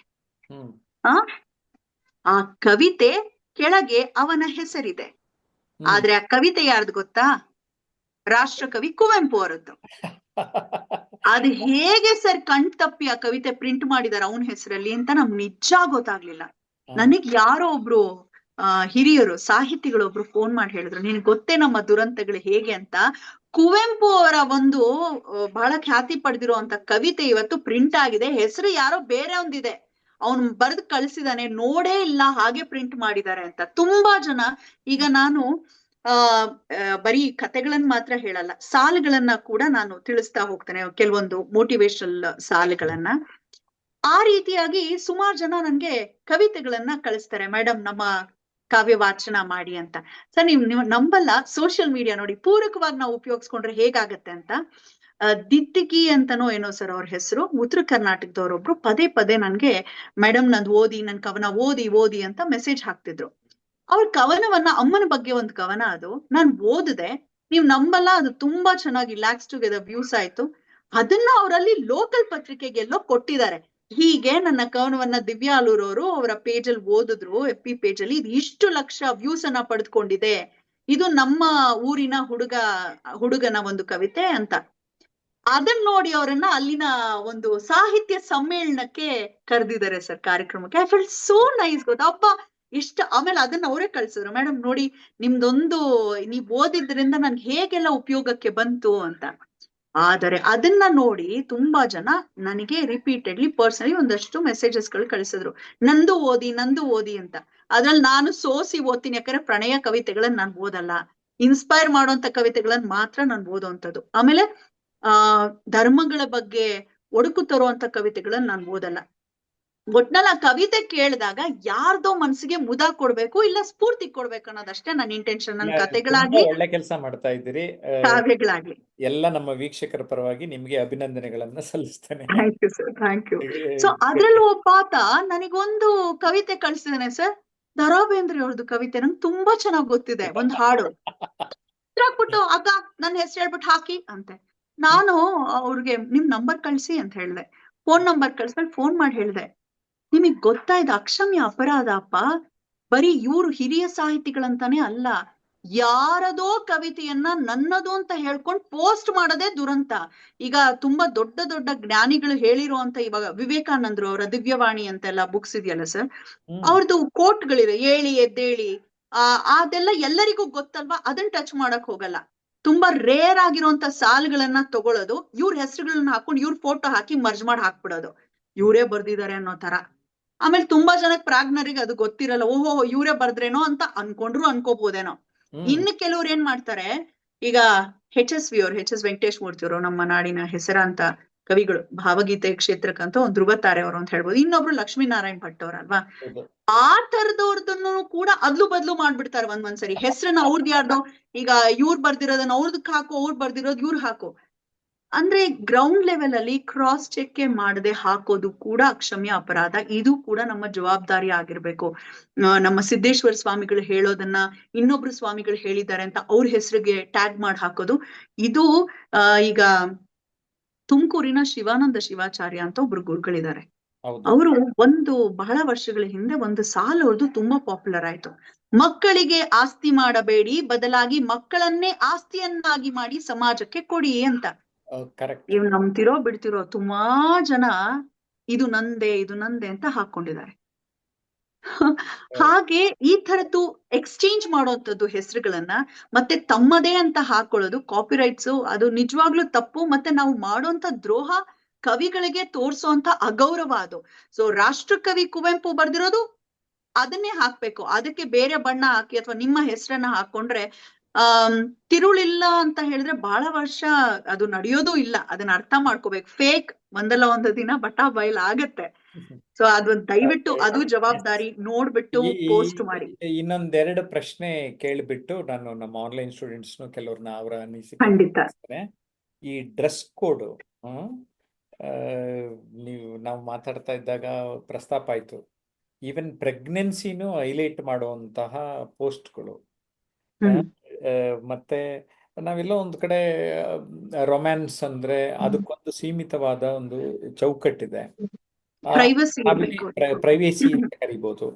ಆ ಕವಿತೆ ಕೆಳಗೆ ಅವನ ಹೆಸರಿದೆ. ಆದ್ರೆ ಆ ಕವಿತೆ ಯಾರ್ದು ಗೊತ್ತಾ? ರಾಷ್ಟ್ರಕವಿ ಕುವೆಂಪು ಅವರದ್ದು. ಅದು ಹೇಗೆ ಸರ್ ಕಣ್ತಪ್ಪಿ ಆ ಕವಿತೆ ಪ್ರಿಂಟ್ ಮಾಡಿದಾರೆ ಅವನ ಹೆಸರಲ್ಲಿ ಅಂತ ನಮ್ಗೆ ನಿಜ ಗೊತ್ತಾಗ್ಲಿಲ್ಲ. ನನಗ್ ಯಾರೋ ಒಬ್ರು ಹಿರಿಯರು ಸಾಹಿತಿಗಳೊಬ್ರು ಫೋನ್ ಮಾಡಿ ಹೇಳಿದ್ರು, ನಿನ್ ಗೊತ್ತೇ ನಮ್ಮ ದುರಂತಗಳು ಹೇಗೆ ಅಂತ. ಕುವೆಂಪು ಅವರ ಒಂದು ಬಹಳ ಖ್ಯಾತಿ ಪಡೆದಿರುವಂತ ಕವಿತೆ ಇವತ್ತು ಪ್ರಿಂಟ್ ಆಗಿದೆ, ಹೆಸರು ಯಾರೋ ಬೇರೆ ಒಂದಿದೆ, ಅವನು ಬರೆದು ಕಳ್ಸಿದಾನೆ, ನೋಡೇ ಇಲ್ಲ, ಹಾಗೆ ಪ್ರಿಂಟ್ ಮಾಡಿದ್ದಾರೆ ಅಂತ. ತುಂಬಾ ಜನ, ಈಗ ನಾನು ಬರೀ ಕತೆಗಳನ್ನ ಮಾತ್ರ ಹೇಳಲ್ಲ, ಸಾಲುಗಳನ್ನ ಕೂಡ ನಾನು ತಿಳಿಸ್ತಾ ಹೋಗ್ತೇನೆ, ಕೆಲವೊಂದು ಮೋಟಿವೇಶನಲ್ ಸಾಲುಗಳನ್ನ. ಆ ರೀತಿಯಾಗಿ ಸುಮಾರು ಜನ ನನ್ಗೆ ಕವಿತೆಗಳನ್ನ ಕಳಿಸ್ತಾರೆ, ಮೇಡಮ್ ನಮ್ಮ ಕಾವ್ಯ ವಾಚನ ಮಾಡಿ ಅಂತ. ಸರ್ ನೀವು ನಂಬಲ್ಲ, ಸೋಷಿಯಲ್ ಮೀಡಿಯಾ ನೋಡಿ ಪೂರಕವಾಗಿ ನಾವು ಉಪಯೋಗಿಸ್ಕೊಂಡ್ರೆ ಹೇಗಾಗತ್ತೆ ಅಂತ. ದಿತ್ತಿಗಿ ಅಂತನೋ ಏನೋ ಸರ್ ಅವ್ರ ಹೆಸರು, ಉತ್ತರ ಕರ್ನಾಟಕದವರೊಬ್ರು ಪದೇ ಪದೇ ನನ್ಗೆ ಮೇಡಮ್ ನಂದು ಓದಿ, ನನ್ ಕವನ ಓದಿ ಅಂತ ಮೆಸೇಜ್ ಹಾಕ್ತಿದ್ರು. ಅವ್ರ ಕವನವನ್ನ, ಅಮ್ಮನ ಬಗ್ಗೆ ಒಂದು ಕವನ ಅದು, ನಾನ್ ಓದಿದೆ, ನೀವ್ ನಂಬಲ್ಲ, ಅದು ತುಂಬಾ ಚೆನ್ನಾಗಿ ಲ್ಯಾಕ್ಸ್ ಟುಗೆದರ್ ವ್ಯೂಸ್ ಆಯ್ತು. ಅದನ್ನ ಅವರಲ್ಲಿ ಲೋಕಲ್ ಪತ್ರಿಕೆಗೆಲ್ಲೋ ಕೊಟ್ಟಿದ್ದಾರೆ. ಹೀಗೆ ನನ್ನ ಕವನವನ್ನ ದಿವ್ಯಾ ಆಲೂರ್ ಅವರು ಅವರ ಪೇಜಲ್ಲಿ ಓದಿದ್ರು, FB ಪೇಜಲ್ಲಿ, ಇದು ಇಷ್ಟು ಲಕ್ಷ ವ್ಯೂಸ್ ಅನ್ನ ಪಡೆದುಕೊಂಡಿದೆ, ಇದು ನಮ್ಮ ಊರಿನ ಹುಡುಗನ ಒಂದು ಕವಿತೆ ಅಂತ. ಅದನ್ನ ನೋಡಿ ಅವರನ್ನ ಅಲ್ಲಿನ ಒಂದು ಸಾಹಿತ್ಯ ಸಮ್ಮೇಳನಕ್ಕೆ ಕರೆದಿದ್ದಾರೆ ಸರ್, ಕಾರ್ಯಕ್ರಮಕ್ಕೆ. ಐ ಫೆಲ್ಟ್ ಸೋ ನೈಸ್, ಗೊತ್ತಾ ಅಪ್ಪ ಇಷ್ಟ. ಆಮೇಲೆ ಅದನ್ನ ಅವರೇ ಕಳ್ಸಿದ್ರು, ಮೇಡಮ್ ನೋಡಿ ನಿಮ್ದೊಂದು ನೀವ್ ಓದಿದ್ರಿಂದ ನನ್ಗೆ ಹೇಗೆಲ್ಲ ಉಪಯೋಗಕ್ಕೆ ಬಂತು ಅಂತ. ಆದರೆ ಅದನ್ನ ನೋಡಿ ತುಂಬಾ ಜನ ನನಗೆ ರಿಪೀಟೆಡ್ಲಿ ಪರ್ಸನಲಿ ಒಂದಷ್ಟು ಮೆಸೇಜಸ್ ಗಳು ಕಳಿಸಿದ್ರು, ನಂದು ಓದಿ ಅಂತ. ಅದ್ರಲ್ಲಿ ನಾನು ಸೋಸಿ ಓದ್ತೀನಿ, ಯಾಕಂದ್ರೆ ಪ್ರಣಯ ಕವಿತೆಗಳನ್ನ ನಾನು ಓದಲ್ಲ, ಇನ್ಸ್ಪೈರ್ ಮಾಡುವಂತ ಕವಿತೆಗಳನ್ನ ಮಾತ್ರ ನಾನು ಓದುವಂಥದ್ದು. ಆಮೇಲೆ ಧರ್ಮಗಳ ಬಗ್ಗೆ ಒಡಕು ತರುವಂತ ಕವಿತೆಗಳನ್ನ ನಾನು ಓದಲ್ಲ. ಒಟ್ನಲ್ಲಿ ಆ ಕವಿತೆ ಕೇಳಿದಾಗ ಯಾರ್ದೋ ಮನ್ಸಿಗೆ ಮುದ ಕೊಡ್ಬೇಕು, ಇಲ್ಲ ಸ್ಫೂರ್ತಿ ಕೊಡ್ಬೇಕು ಅನ್ನೋದಷ್ಟೇ ನನ್ನ ಇಂಟೆನ್ಷನ್. ನನ್ನ ಕತೆಗಳಾಗ್ಲಿ, ಒಳ್ಳೆ ಕೆಲಸ ಮಾಡ್ತಾ ಇದ್ದೀರಿ. ಕಾವ್ಯಗಳಾಗ್ಲಿ. ಎಲ್ಲ ನಮ್ಮ ವೀಕ್ಷಕರ ಪರವಾಗಿ ನಿಮ್ಗೆ ಅಭಿನಂದನೆಗಳನ್ನ ಸಲ್ಲಿಸ್ತೇನೆ. Thank you. ಸೊ ಅದ್ರಲ್ಲಿ ಒಬ್ಬಾತ ನನಗೊಂದು ಕವಿತೆ ಕಳ್ಸಿದಾನೆ ಸರ್, ದ ರಾ ಬೇಂದ್ರೆ ಅವ್ರದ್ದು ಕವಿತೆ, ನಂಗೆ ತುಂಬಾ ಚೆನ್ನಾಗ್ ಗೊತ್ತಿದೆ, ಒಂದು ಹಾಡು ಹಾಕ್ಬಿಟ್ಟು, ಅಕ್ಕ ನನ್ನ ಹೆಸರು ಹೇಳ್ಬಿಟ್ಟು ಹಾಕಿ ಅಂತೆ. ನಾನು ಅವ್ರಿಗೆ ನಿಮ್ ನಂಬರ್ ಕಳ್ಸಿ ಅಂತ ಹೇಳ್ದೆ, ಫೋನ್ ನಂಬರ್ ಕಳ್ಸ್ಮೇಲೆ ಫೋನ್ ಮಾಡಿ ಹೇಳ್ದೆ, ನಿಮಗ್ ಗೊತ್ತಾ ಇದು ಅಕ್ಷಮ್ಯ ಅಪರಾಧ ಅಪ್ಪ, ಬರೀ ಇವ್ರು ಹಿರಿಯ ಸಾಹಿತಿಗಳಂತಾನೆ ಅಲ್ಲ, ಯಾರದೋ ಕವಿತೆಯನ್ನ ನನ್ನದು ಅಂತ ಹೇಳ್ಕೊಂಡು ಪೋಸ್ಟ್ ಮಾಡೋದೇ ದುರಂತ. ಈಗ ತುಂಬಾ ದೊಡ್ಡ ದೊಡ್ಡ ಜ್ಞಾನಿಗಳು ಹೇಳಿರುವಂತ, ಇವಾಗ ವಿವೇಕಾನಂದ್ರು ಅವರ ದಿವ್ಯವಾಣಿ ಅಂತೆಲ್ಲ ಬುಕ್ಸ್ ಇದೆಯಲ್ಲ ಸರ್, ಅವ್ರದ್ದು ಕೋಟ್ಗಳಿದೆ, ಏಳಿ ಎದ್ದೇಳಿ, ಅದೆಲ್ಲ ಎಲ್ಲರಿಗೂ ಗೊತ್ತಲ್ವಾ, ಅದನ್ನ ಟಚ್ ಮಾಡಕ್ ಹೋಗಲ್ಲ. ತುಂಬಾ ರೇರ್ ಆಗಿರುವಂತ ಸಾಲುಗಳನ್ನ ತಗೊಳ್ಳೋದು, ಇವ್ರ ಹೆಸರುಗಳನ್ನ ಹಾಕೊಂಡು ಇವ್ರ ಫೋಟೋ ಹಾಕಿ ಮರ್ಜ್ ಮಾಡಿ ಹಾಕ್ಬಿಡೋದು, ಇವರೇ ಬರ್ದಿದ್ದಾರೆ ಅನ್ನೋ ತರ. ಆಮೇಲೆ ತುಂಬಾ ಜನಕ್ಕೆ ಪ್ರಾಜ್ಞರಿಗೆ ಅದು ಗೊತ್ತಿರಲ್ಲ, ಓಹೋ ಇವರೇ ಬರ್ದ್ರೇನೋ ಅಂತ ಅನ್ಕೋಬಹುದೇನೋ. ಇನ್ನು ಕೆಲವ್ರು ಏನ್ ಮಾಡ್ತಾರೆ, ಈಗ ಎಚ್ ಎಸ್ ವೆಂಕಟೇಶ್ ಮೂರ್ತಿ ಅವರು ನಮ್ಮ ನಾಡಿನ ಹೆಸರಾಂತ ಕವಿಗಳು, ಭಾವಗೀತೆ ಕ್ಷೇತ್ರಕ್ಕಂತ ಒಂದು ಧ್ರುವ ತಾರೆ ಅವರು ಅಂತ ಹೇಳ್ಬೋದು. ಇನ್ನೊಬ್ರು ಲಕ್ಷ್ಮೀನಾರಾಯಣ್ ಭಟ್ ಅವ್ರಲ್ವಾ, ಆ ತರದವ್ರದನ್ನು ಕೂಡ ಅದ್ಲು ಬದ್ಲು ಮಾಡ್ಬಿಡ್ತಾರೆ ಒಂದ್ಸರಿ. ಹೆಸರನ್ನ ಅವ್ರದ್ದು ಯಾರ್ದೋ, ಈಗ ಇವ್ರು ಬರ್ದಿರೋದನ್ನ ಅವ್ರದಕ್ ಹಾಕು, ಅವ್ರು ಬರ್ದಿರೋದು ಇವ್ರು ಹಾಕು. ಅಂದ್ರೆ ಗ್ರೌಂಡ್ ಲೆವೆಲ್ ಅಲ್ಲಿ ಕ್ರಾಸ್ ಚೆಕ್ ಮಾಡದೆ ಹಾಕೋದು ಕೂಡ ಅಕ್ಷಮ್ಯ ಅಪರಾಧ. ಇದು ಕೂಡ ನಮ್ಮ ಜವಾಬ್ದಾರಿ ಆಗಿರ್ಬೇಕು. ನಮ್ಮ ಸಿದ್ದೇಶ್ವರ ಸ್ವಾಮಿಗಳು ಹೇಳೋದನ್ನ ಇನ್ನೊಬ್ರು ಸ್ವಾಮಿಗಳು ಹೇಳಿದ್ದಾರೆ ಅಂತ ಅವ್ರ ಹೆಸರಿಗೆ ಟ್ಯಾಗ್ ಮಾಡಿ ಹಾಕೋದು, ಇದು ಈಗ ತುಮಕೂರಿನ ಶಿವಾನಂದ ಶಿವಾಚಾರ್ಯ ಅಂತ ಒಬ್ರು ಗುರುಗಳಿದ್ದಾರೆ, ಹೌದು. ಅವರು ಬಹಳ ವರ್ಷಗಳ ಹಿಂದೆ ಒಂದು ಸಾಲು ಅವ್ರದ್ದು ತುಂಬಾ ಪಾಪ್ಯುಲರ್ ಆಯ್ತು. ಮಕ್ಕಳಿಗೆ ಆಸ್ತಿ ಮಾಡಬೇಡಿ, ಬದಲಾಗಿ ಮಕ್ಕಳನ್ನೇ ಆಸ್ತಿಯನ್ನಾಗಿ ಮಾಡಿ ಸಮಾಜಕ್ಕೆ ಕೊಡಿ ಅಂತ. ಕರೆಕ್ಟ್. ನೀವು ನಂಬ್ತಿರೋ ಬಿಡ್ತಿರೋ ತುಂಬಾ ಜನ ಇದು ನಂದೆ ಅಂತ ಹಾಕೊಂಡಿದ್ದಾರೆ. ಹಾಗೆ ಈ ತರದ್ದು ಎಕ್ಸ್ಚೇಂಜ್ ಮಾಡೋಂಥದ್ದು ಹೆಸರುಗಳನ್ನ ಮತ್ತೆ ತಮ್ಮದೇ ಅಂತ ಹಾಕೊಳ್ಳೋದು ಕಾಪಿರೈಟ್ಸ್, ಅದು ನಿಜವಾಗ್ಲೂ ತಪ್ಪು. ಮತ್ತೆ ನಾವು ಮಾಡೋಂಥ ದ್ರೋಹ ಕವಿಗಳಿಗೆ ತೋರ್ಸೋಂತ ಅಗೌರವ ಅದು. ಸೊ ರಾಷ್ಟ್ರಕವಿ ಕುವೆಂಪು ಬರ್ದಿರೋದು ಅದನ್ನೇ ಹಾಕ್ಬೇಕು, ಅದಕ್ಕೆ ಬೇರೆ ಬಣ್ಣ ಹಾಕಿ ಅಥವಾ ನಿಮ್ಮ ಹೆಸರನ್ನ ಹಾಕೊಂಡ್ರೆ ತಿರುಳಿಲ್ಲ ಅಂತ ಹೇಳಿದ್ರೆ ಬಹಳ ವರ್ಷ ಅದು ನಡೆಯೋದು ಇಲ್ಲ. ಅದನ್ನ ಅರ್ಥ ಮಾಡ್ಕೋಬೇಕು. ಫೇಕ್ ಒಂದಲ್ಲ ಒಂದು ದಿನ ಬಟಾ ಬಯಲ್ ಆಗತ್ತೆ. ಸೊ ಅದು ದಯವಿಟ್ಟು ಅದು ಜವಾಬ್ದಾರಿ ನೋಡ್ಬಿಟ್ಟು ಪೋಸ್ಟ್ ಮಾಡಿ. ಇನ್ನೊಂದೆರಡು ಪ್ರಶ್ನೆ ಕೇಳಿಬಿಟ್ಟು ನಾನು ನಮ್ಮ ಆನ್ಲೈನ್ ಸ್ಟೂಡೆಂಟ್ಸ್ನು ಕೆಲವ್ರನ್ನ ಅವರ ಅನಿಸಿಕೆ ಖಂಡಿತ. ಈ ಡ್ರೆಸ್ ಕೋಡ್ ನಾವು ಮಾತಾಡ್ತಾ ಇದ್ದಾಗ ಪ್ರಸ್ತಾಪ ಆಯ್ತು. ಈವನ್ ಪ್ರೆಗ್ನೆನ್ಸಿನೂ ಹೈಲೈಟ್ ಮಾಡುವಂತಹ ಪೋಸ್ಟ್ಗಳು. ಮತ್ತೆ ನಾವೆಲ್ಲೋ ಒಂದು ಕಡೆ ರೊಮ್ಯಾನ್ಸ್ ಅಂದ್ರೆ ಅದಕ್ಕೊಂದು ಸೀಮಿತವಾದ ಒಂದು ಚೌಕಟ್ಟಿದೆ. ಪ್ರೈವೇಸಿ ಅಂತ ಕರಿಬಹುದು.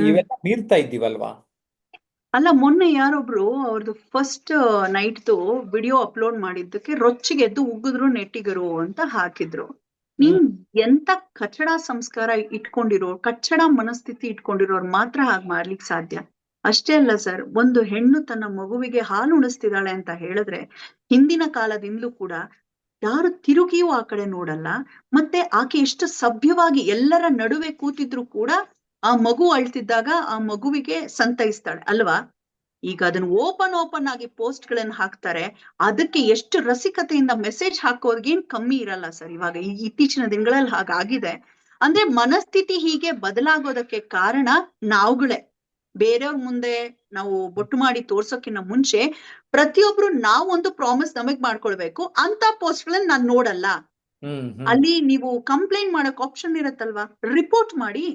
ಇವೆಲ್ಲ ಮೀರ್ತಾ ಇದ್ದೀವಲ್ವಾ? ಅಲ್ಲ, ಮೊನ್ನೆ ಯಾರೊಬ್ರು ಅವ್ರದ್ದು ಫಸ್ಟ್ ನೈಟ್ದು ವಿಡಿಯೋ ಅಪ್ಲೋಡ್ ಮಾಡಿದ್ದಕ್ಕೆ ರೊಚ್ಚಿಗೆದ್ದು ಉಗ್ಗಿದ್ರು ನೆಟ್ಟಿಗರು ಅಂತ ಹಾಕಿದ್ರು. ನೀನ್ ಎಂತ ಕಚ್ಚಡ ಸಂಸ್ಕಾರ ಇಟ್ಕೊಂಡಿರೋ, ಕಚ್ಚಡ ಮನಸ್ಥಿತಿ ಇಟ್ಕೊಂಡಿರೋರು ಮಾತ್ರ ಹಾಗೆ ಮಾಡ್ಲಿಕ್ಕೆ ಸಾಧ್ಯ. ಅಷ್ಟೇ ಅಲ್ಲ ಸರ್, ಒಂದು ಹೆಣ್ಣು ತನ್ನ ಮಗುವಿಗೆ ಹಾಲು ಉಣಿಸ್ತಿದ್ದಾಳೆ ಅಂತ ಹೇಳಿದ್ರೆ ಹಿಂದಿನ ಕಾಲದಿಂದಲೂ ಕೂಡ ಯಾರು ತಿರುಗಿಯೂ ಆ ಕಡೆ ನೋಡಲ್ಲ. ಮತ್ತೆ ಆಕೆ ಎಷ್ಟು ಸಭ್ಯವಾಗಿ ಎಲ್ಲರ ನಡುವೆ ಕೂತಿದ್ರು ಕೂಡ ಆ ಮಗು ಅಳ್ತಿದ್ದಾಗ ಆ ಮಗುವಿಗೆ ಸಂತೈಸ್ತಾಳೆ ಅಲ್ವಾ? ಈಗ ಅದನ್ನ ಓಪನ್ ಆಗಿ ಪೋಸ್ಟ್ ಗಳನ್ನ ಹಾಕ್ತಾರೆ. ಅದಕ್ಕೆ ಎಷ್ಟು ರಸಿಕತೆಯಿಂದ ಮೆಸೇಜ್ ಹಾಕೋರ್ಗೇನ್ ಕಮ್ಮಿ ಇರಲ್ಲ ಸರ್. ಇವಾಗ ಈ ಇತ್ತೀಚಿನ ದಿನಗಳಲ್ಲಿ ಹಾಗಾಗಿದೆ. ಅಂದ್ರೆ ಮನಸ್ಥಿತಿ ಹೀಗೆ ಬದಲಾಗೋದಕ್ಕೆ ಕಾರಣ ನಾವುಗಳೇ. ಬೇರೆಯವ್ರ ಮುಂದೆ ನಾವು ಬೊಟ್ಟು ಮಾಡಿ ತೋರ್ಸೋಕ್ಕಿಂತ ಮುಂಚೆ ಪ್ರತಿಯೊಬ್ರು ನಾವೊಂದು ಪ್ರಾಮಿಸ್ ನಮಗ್ ಮಾಡ್ಕೊಳ್ಬೇಕು. ಅಂತ ಪೋಸ್ಟ್ ಗಳನ್ನ ನಾನ್ ನೋಡಲ್ಲ. ಅಲ್ಲಿ ನೀವು ಕಂಪ್ಲೇಂಟ್ ಮಾಡಕ್ ಆಪ್ಷನ್ ಇರತ್ತಲ್ವಾ, ರಿಪೋರ್ಟ್ ಮಾಡಿ.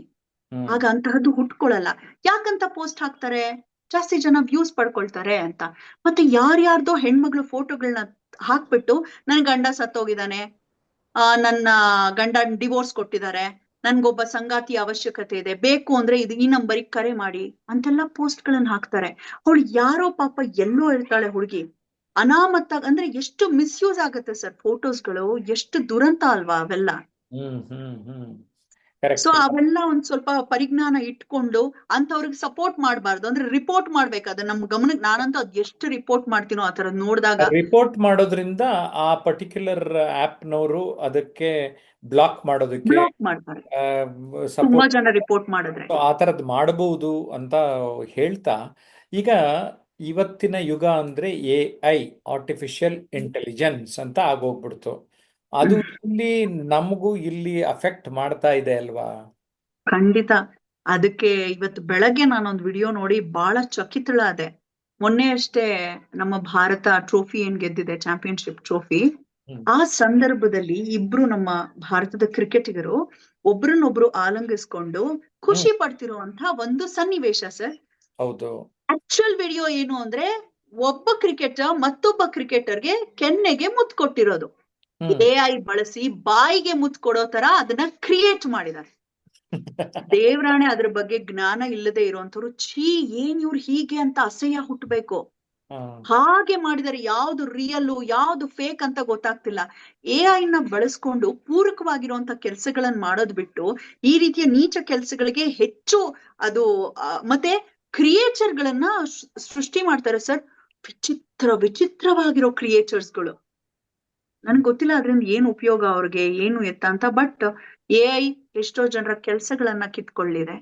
ಆಗ ಅಂತಹದ್ದು ಹುಟ್ಕೊಳ್ಳಲ್ಲ. ಯಾಕಂತ ಪೋಸ್ಟ್ ಹಾಕ್ತಾರೆ? ಜಾಸ್ತಿ ಜನ ವ್ಯೂಸ್ ಪಡ್ಕೊಳ್ತಾರೆ ಅಂತ. ಮತ್ತೆ ಯಾರ್ಯಾರ್ದೋ ಹೆಣ್ಮಕ್ಳು ಫೋಟೋಗಳನ್ನ ಹಾಕ್ಬಿಟ್ಟು ನನ್ ಗಂಡ ಸತ್ತೋಗಿದ್ದಾನೆ, ನನ್ನ ಗಂಡ ಡಿವೋರ್ಸ್ ಕೊಟ್ಟಿದ್ದಾರೆ, ನನ್ಗೊಬ್ಬ ಸಂಗಾತಿ ಅವಶ್ಯಕತೆ ಇದೆ, ಬೇಕು ಅಂದ್ರೆ ಈ ನಂಬರಿಗೆ ಕರೆ ಮಾಡಿ ಅಂತೆಲ್ಲ ಪೋಸ್ಟ್ ಗಳನ್ನ ಹಾಕ್ತಾರೆ. ಅವಳು ಯಾರೋ ಪಾಪ ಎಲ್ಲೋ ಇರ್ತಾಳೆ ಹುಡುಗಿ, ಅನಾಮತ್ತ. ಅಂದ್ರೆ ಎಷ್ಟು ಮಿಸ್ಯೂಸ್ ಆಗತ್ತೆ ಸರ್ ಫೋಟೋಸ್ಗಳು. ಎಷ್ಟು ದುರಂತ ಅಲ್ವಾ ಅವೆಲ್ಲ. ಸೊ ಅವೆಲ್ಲ ಒಂದ್ ಸ್ವಲ್ಪ ಪರಿಜ್ಞಾನ ಇಟ್ಕೊಂಡು ಅಂತವ್ರಿಗೆ ಸಪೋರ್ಟ್ ಮಾಡಬಾರ್ದು. ಅಂದ್ರೆ ರಿಪೋರ್ಟ್ ಮಾಡ್ಬೇಕು. ಅದ ನಮ್ ಗಮನಕ್ಕೆ, ನಾನಂತೂ ಅದ್ ಎಷ್ಟು ರಿಪೋರ್ಟ್ ಮಾಡ್ತೀನೋ ಆ ತರ ನೋಡಿದಾಗ. ರಿಪೋರ್ಟ್ ಮಾಡೋದ್ರಿಂದ ಆ ಪರ್ಟಿಕ್ಯುಲರ್ ಆಪ್ನವರು ಅದಕ್ಕೆ ಬ್ಲಾಕ್ ಮಾಡೋದಕ್ಕೆ ಮಾಡ್ತಾರೆ. ತುಂಬಾ ಜನ ರಿಪೋರ್ಟ್ ಮಾಡಿದ್ರೆ ಆ ತರದ್ ಮಾಡಬಹುದು ಅಂತ ಹೇಳ್ತಾ, ಈಗ ಇವತ್ತಿನ ಯುಗ ಅಂದ್ರೆ AI, ಆರ್ಟಿಫಿಷಿಯಲ್ ಇಂಟೆಲಿಜೆನ್ಸ್ ಅಂತ ಆಗೋಗ್ಬಿಡ್ತು. ಅದು ಇಲ್ಲಿ ನಮಗೂ ಇಲ್ಲಿ ಅಫೆಕ್ಟ್ ಮಾಡ್ತಾ ಇದೆ ಅಲ್ವಾ? ಖಂಡಿತ. ಅದಕ್ಕೆ ಇವತ್ತು ಬೆಳಗ್ಗೆ ನಾನೊಂದು ವಿಡಿಯೋ ನೋಡಿ ಬಹಳ ಚಕಿತಳಾದೆ. ಮೊನ್ನೆ ಅಷ್ಟೇ ನಮ್ಮ ಭಾರತ ಟ್ರೋಫಿ ಏನ್ ಗೆದ್ದಿದೆ, ಚಾಂಪಿಯನ್ಶಿಪ್ ಟ್ರೋಫಿ. ಆ ಸಂದರ್ಭದಲ್ಲಿ ಇಬ್ರು ನಮ್ಮ ಭಾರತದ ಕ್ರಿಕೆಟಿಗರು ಒಬ್ರನ್ನೊಬ್ರು ಆಲಂಗಿಸ್ಕೊಂಡು ಖುಷಿ ಪಡ್ತಿರುವಂತ ಒಂದು ಸನ್ನಿವೇಶ ಸರ್. ಹೌದು. ಆಕ್ಚುಯಲ್ ವಿಡಿಯೋ ಏನು ಅಂದ್ರೆ ಒಬ್ಬ ಕ್ರಿಕೆಟರ್ ಮತ್ತೊಬ್ಬ ಕ್ರಿಕೆಟರ್ಗೆ ಕೆನ್ನೆಗೆ ಮುತ್ತು ಕೊಟ್ಟಿರೋದು. AI ಬಳಸಿ ಬಾಯಿಗೆ ಮುತ್ತು ಕೊಡೋ ತರ ಅದನ್ನ ಕ್ರಿಯೇಟ್ ಮಾಡಿದ್ದಾರೆ. ದೇವ್ರಾಣೆ ಅದ್ರ ಬಗ್ಗೆ ಜ್ಞಾನ ಇಲ್ಲದೆ ಇರುವಂತವ್ರು ಛೀ ಏನ್ ಇವ್ರು ಹೀಗೆ ಅಂತ ಅಸಹ್ಯ ಹುಟ್ಟಬೇಕು. ಹಾಗೆ ಮಾಡಿದರೆ ಯಾವ್ದು ರಿಯಲ್ ಯಾವ್ದು ಫೇಕ್ ಅಂತ ಗೊತ್ತಾಗ್ತಿಲ್ಲ. AI ನ ಬಳಸ್ಕೊಂಡು ಪೂರಕವಾಗಿರುವಂತ ಕೆಲ್ಸಗಳನ್ನ ಮಾಡೋದ್ ಬಿಟ್ಟು ಈ ರೀತಿಯ ನೀಚ ಕೆಲ್ಸಗಳಿಗೆ ಹೆಚ್ಚು ಅದು ಮತ್ತೆ ಕ್ರಿಯೇಚರ್ ಗಳನ್ನ ಸೃಷ್ಟಿ ಮಾಡ್ತಾರೆ ಸರ್. ವಿಚಿತ್ರವಾಗಿರೋ ಕ್ರಿಯೇಚರ್ಸ್ಗಳು. ನನ್ಗೆ ಗೊತ್ತಿಲ್ಲ ಅದ್ರಿಂದ ಏನ್ ಉಪಯೋಗ ಅವ್ರಿಗೆ, ಏನು ಎತ್ತ ಅಂತ. ಬಟ್ AI ಎಷ್ಟೋ ಜನರ ಕೆಲ್ಸಗಳನ್ನ ಕಿತ್ಕೊಳ್ಳಿದೆ.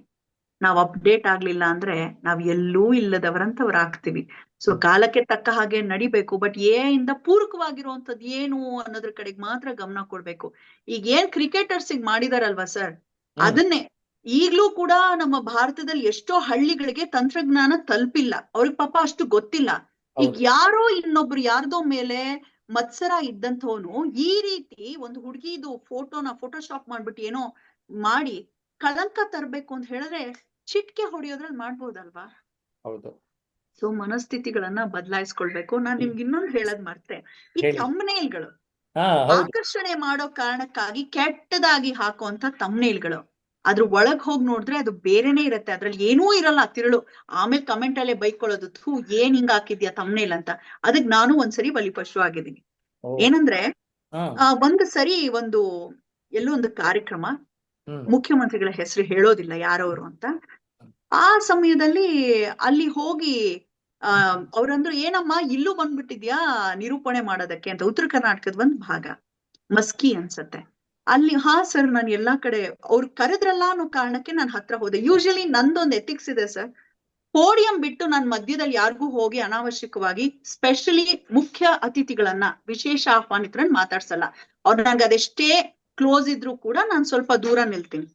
ನಾವ್ ಅಪ್ಡೇಟ್ ಆಗ್ಲಿಲ್ಲ ಅಂದ್ರೆ ನಾವ್ ಎಲ್ಲೂ ಇಲ್ಲದವರಂತವ್ರು ಆಗ್ತೀವಿ. ಸೊ ಕಾಲಕ್ಕೆ ತಕ್ಕ ಹಾಗೆ ನಡಿಬೇಕು. ಬಟ್ AI ಇಂದ ಪೂರಕವಾಗಿರುವಂತದ್ದು ಏನು ಅನ್ನೋದ್ರ ಕಡೆಗೆ ಮಾತ್ರ ಗಮನ ಕೊಡ್ಬೇಕು. ಈಗ ಏನ್ ಕ್ರಿಕೆಟರ್ಸ್ ಮಾಡಿದಾರಲ್ವಾ ಸರ್, ಅದನ್ನೇ ಈಗ್ಲೂ ಕೂಡ ನಮ್ಮ ಭಾರತದಲ್ಲಿ ಎಷ್ಟೋ ಹಳ್ಳಿಗಳಿಗೆ ತಂತ್ರಜ್ಞಾನ ತಲುಪಿಲ್ಲ. ಅವ್ರಿಗೆ ಪಾಪ ಅಷ್ಟು ಗೊತ್ತಿಲ್ಲ. ಈಗ ಯಾರೋ ಇನ್ನೊಬ್ರು ಯಾರ್ದೋ ಮೇಲೆ ಮತ್ಸರ ಇದ್ದಂಥವನು ಈ ರೀತಿ ಒಂದು ಹುಡುಗಿದು ಫೋಟೋಶಾಪ್ ಮಾಡ್ಬಿಟ್ಟು ಏನೋ ಮಾಡಿ ಕಳಂಕ ತರಬೇಕು ಅಂತ ಹೇಳಿದ್ರೆ ಚಿಟ್ಕೆ ಹೊಡೆಯೋದ್ರಲ್ಲಿ ಮಾಡ್ಬೋದಲ್ವಾ? ಹೌದು. ಸೊ ಮನಸ್ಥಿತಿಗಳನ್ನ ಬದಲಾಯಿಸ್ಕೊಳ್ಬೇಕು. ನಾನ್ ನಿಮ್ಗೆ ಇನ್ನೊಂದು ಹೇಳದ್ ಮರ್ತೆ, ಈ ಥಂಬ್ನೇಲ್ಗಳು ಹೌದು. ಆಕರ್ಷಣೆ ಮಾಡೋ ಕಾರಣಕ್ಕಾಗಿ ಕೆಟ್ಟದಾಗಿ ಹಾಕುವಂತ ತಮ್ನೇಲ್ಗಳು. ಅದ್ರ ಒಳಗ್ ಹೋಗಿ ನೋಡಿದ್ರೆ ಅದು ಬೇರೆನೆ ಇರತ್ತೆ, ಅದ್ರಲ್ಲಿ ಏನೂ ಇರಲ್ಲ ತಿರುಳು. ಆಮೇಲೆ ಕಮೆಂಟ್ ಅಲ್ಲೇ ಬೈಕೊಳ್ಳೋದು, ಥೂ ಏನ್ ಹಿಂಗ್ ಹಾಕಿದ್ಯಾ ತಮ್ನೇಲ್ ಅಂತ. ಅದಕ್ ನಾನು ಒಂದ್ಸರಿ ಬಲಿಪಶು ಆಗಿದ್ದೀನಿ. ಓ. ಏನಂದ್ರೆ ಹಾ. ಒಂದು ಸರಿ ಎಲ್ಲೋ ಒಂದು ಕಾರ್ಯಕ್ರಮ, ಹ್ಮ್. ಮುಖ್ಯಮಂತ್ರಿಗಳ ಹೆಸರು ಹೇಳೋದಿಲ್ಲ ಯಾರವರು ಅಂತ. ಆ ಸಮಯದಲ್ಲಿ ಅಲ್ಲಿ ಹೋಗಿ ಅವ್ರಂದ್ರು, ಏನಮ್ಮ ಇಲ್ಲೂ ಬಂದ್ಬಿಟ್ಟಿದ್ಯಾ ನಿರೂಪಣೆ ಮಾಡೋದಕ್ಕೆ ಅಂತ. ಉತ್ತರ ಕರ್ನಾಟಕದ ಒಂದ್ ಭಾಗ, ಮಸ್ಕಿ ಅನ್ಸತ್ತೆ. ಅಲ್ಲಿ ಹಾ ಸರ್, ನಾನು ಎಲ್ಲಾ ಕಡೆ ಅವ್ರು ಕರೆದ್ರಲ್ಲ ಅನ್ನೋ ಕಾರಣಕ್ಕೆ ನಾನು ಹತ್ರ ಹೋದೆ. ಯೂಶಲಿ ನಂದೊಂದು ಎಥಿಕ್ಸ್ ಇದೆ ಸರ್, ಪೋಡಿಯಂ ಬಿಟ್ಟು ನಾನು ಮಧ್ಯದಲ್ಲಿ ಯಾರಿಗೂ ಹೋಗಿ ಅನಾವಶ್ಯಕವಾಗಿ, ಸ್ಪೆಷಲಿ ಮುಖ್ಯ ಅತಿಥಿಗಳನ್ನ, ವಿಶೇಷ ಆಹ್ವಾನಿತರನ್ನ ಮಾತಾಡ್ಸಲ್ಲ. ಅವ್ರು ನಂಗೆ ಅದೆಷ್ಟೇ ಕ್ಲೋಸ್ ಇದ್ರು ಕೂಡ ನಾನು ಸ್ವಲ್ಪ ದೂರ ನಿಲ್ತೀನಿ.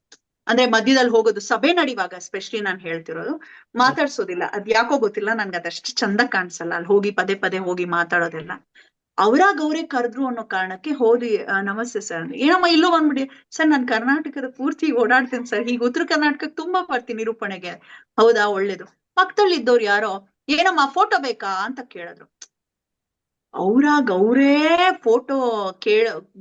ಅಂದ್ರೆ ಮಧ್ಯದಲ್ಲಿ ಹೋಗೋದು, ಸಭೆ ನಡೆಯುವಾಗ ಸ್ಪೆಷಲಿ ನಾನು ಹೇಳ್ತಿರೋದು, ಮಾತಾಡ್ಸೋದಿಲ್ಲ. ಅದ್ ಯಾಕೋ ಗೊತ್ತಿಲ್ಲ, ನನ್ಗೆ ಅದಷ್ಟು ಚಂದ ಕಾಣಿಸಲ್ಲ ಅಲ್ಲಿ ಹೋಗಿ ಪದೇ ಪದೇ ಹೋಗಿ ಮಾತಾಡೋದೆಲ್ಲ. ಅವರೇ ಕರೆದ್ರು ಅನ್ನೋ ಕಾರಣಕ್ಕೆ ಹೋಗಿ ನಮಸ್ತೆ ಸರ್, ಏನಮ್ಮ ಇಲ್ಲೂ ಬಂದ್ಬಿಡಿ. ಸರ್, ನಾನು ಕರ್ನಾಟಕದ ಪೂರ್ತಿ ಓಡಾಡ್ತೀನಿ ಸರ್, ಹೀಗೆ ಉತ್ತರ ಕರ್ನಾಟಕಕ್ಕೆ ತುಂಬಾ ಬರ್ತೀನಿ ನಿರೂಪಣೆಗೆ. ಹೌದಾ, ಒಳ್ಳೇದು. ಪಕ್ಕದಲ್ಲಿ ಇದ್ದವ್ರು ಯಾರೋ, ಏನಮ್ಮ ಫೋಟೋ ಬೇಕಾ ಅಂತ ಕೇಳಿದ್ರು. ಅವರೇ ಫೋಟೋ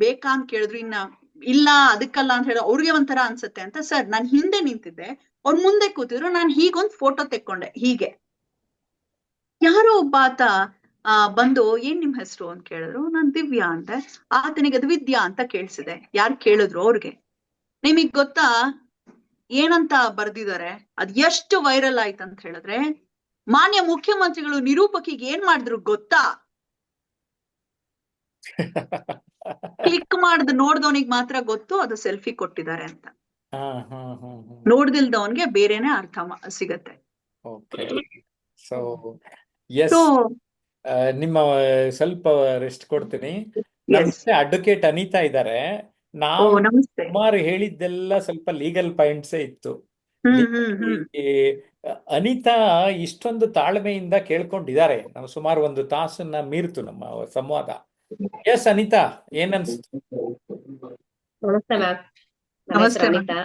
ಬೇಕಾ ಅಂತ ಕೇಳಿದ್ರು. ಇನ್ನ ಇಲ್ಲ ಅದಕ್ಕಲ್ಲ ಅಂತ ಹೇಳೋ ಅವ್ರಿಗೆ ಒಂಥರ ಅನ್ಸುತ್ತೆ ಅಂತ. ಸರ್, ನಾನು ಹಿಂದೆ ನಿಂತಿದ್ದೆ, ಅವ್ರ ಮುಂದೆ ಕೂತಿದ್ರು, ನಾನು ಹೀಗೊಂದು ಫೋಟೋ ತೆಕ್ಕೊಂಡೆ ಹೀಗೆ. ಯಾರೋ ಒಬ್ಬ ಆತ ಬಂದು, ಏನ್ ನಿಮ್ ಹೆಸರು ಅಂತ ಕೇಳಿದ್ರು. ನಾನ್ ದಿವ್ಯಾ ಅಂತ. ಆತನಿಗೆ ಅದು ವಿದ್ಯಾ ಅಂತ ಕೇಳಿಸಿದೆ. ಯಾರು ಕೇಳಿದ್ರು ಅವ್ರಿಗೆ. ನಿಮಗ್ ಗೊತ್ತಾ ಏನಂತ ಬರ್ದಿದ್ದಾರೆ? ಅದ್ ಎಷ್ಟು ವೈರಲ್ ಆಯ್ತು ಅಂತ ಹೇಳಿದ್ರೆ, ಮಾನ್ಯ ಮುಖ್ಯಮಂತ್ರಿಗಳು ನಿರೂಪಕಿಗೆ ಏನ್ ಮಾಡಿದ್ರು ಗೊತ್ತಾ? ಕ್ಲಿಕ್ ಮಾಡ್ದು ನೋಡ್ದವನಿಗೆ ಮಾತ್ರ ಗೊತ್ತು ಅದು ಸೆಲ್ಫಿ ಕೊಟ್ಟಿದ್ದಾರೆ ಅಂತ. ನೋಡ್ದಿಲ್ದವನ್ಗೆ ಬೇರೆನೆ ಅರ್ಥ ಸಿಗತ್ತೆ. ಓಕೆ. ಸೊ ಎಸ್, ಸೊ ನಿಮ್ಮ ಸ್ವಲ್ಪ ರೆಸ್ಟ್ ಕೊಡ್ತೀನಿ. ನಮ್ಗೆ ಅಡ್ವೊಕೇಟ್ ಅನಿತಾ ಇದ್ದಾರೆ. ನಾವು ನಮಸ್ತೆ. ಸುಮಾರು ಹೇಳಿದ್ದೆಲ್ಲ ಸ್ವಲ್ಪ ಲೀಗಲ್ ಪಾಯಿಂಟ್ಸೇ ಇತ್ತು. ಅನಿತಾ ಇಷ್ಟೊಂದು ತಾಳ್ಮೆಯಿಂದ ಕೇಳ್ಕೊಂಡಿದ್ದಾರೆ. ನಾವು ಸುಮಾರು 1 ತಾಸನ್ನ ಮೀರ್ತು ನಮ್ಮ ಸಂವಾದ. ಎಸ್ ಅನಿತಾ, ಏನನ್ಸ್ತು? ನಮಸ್ತೆ ಮ್ಯಾಮ್, ನನ್ನ ಹೆಸರು ಅನಿತಾ.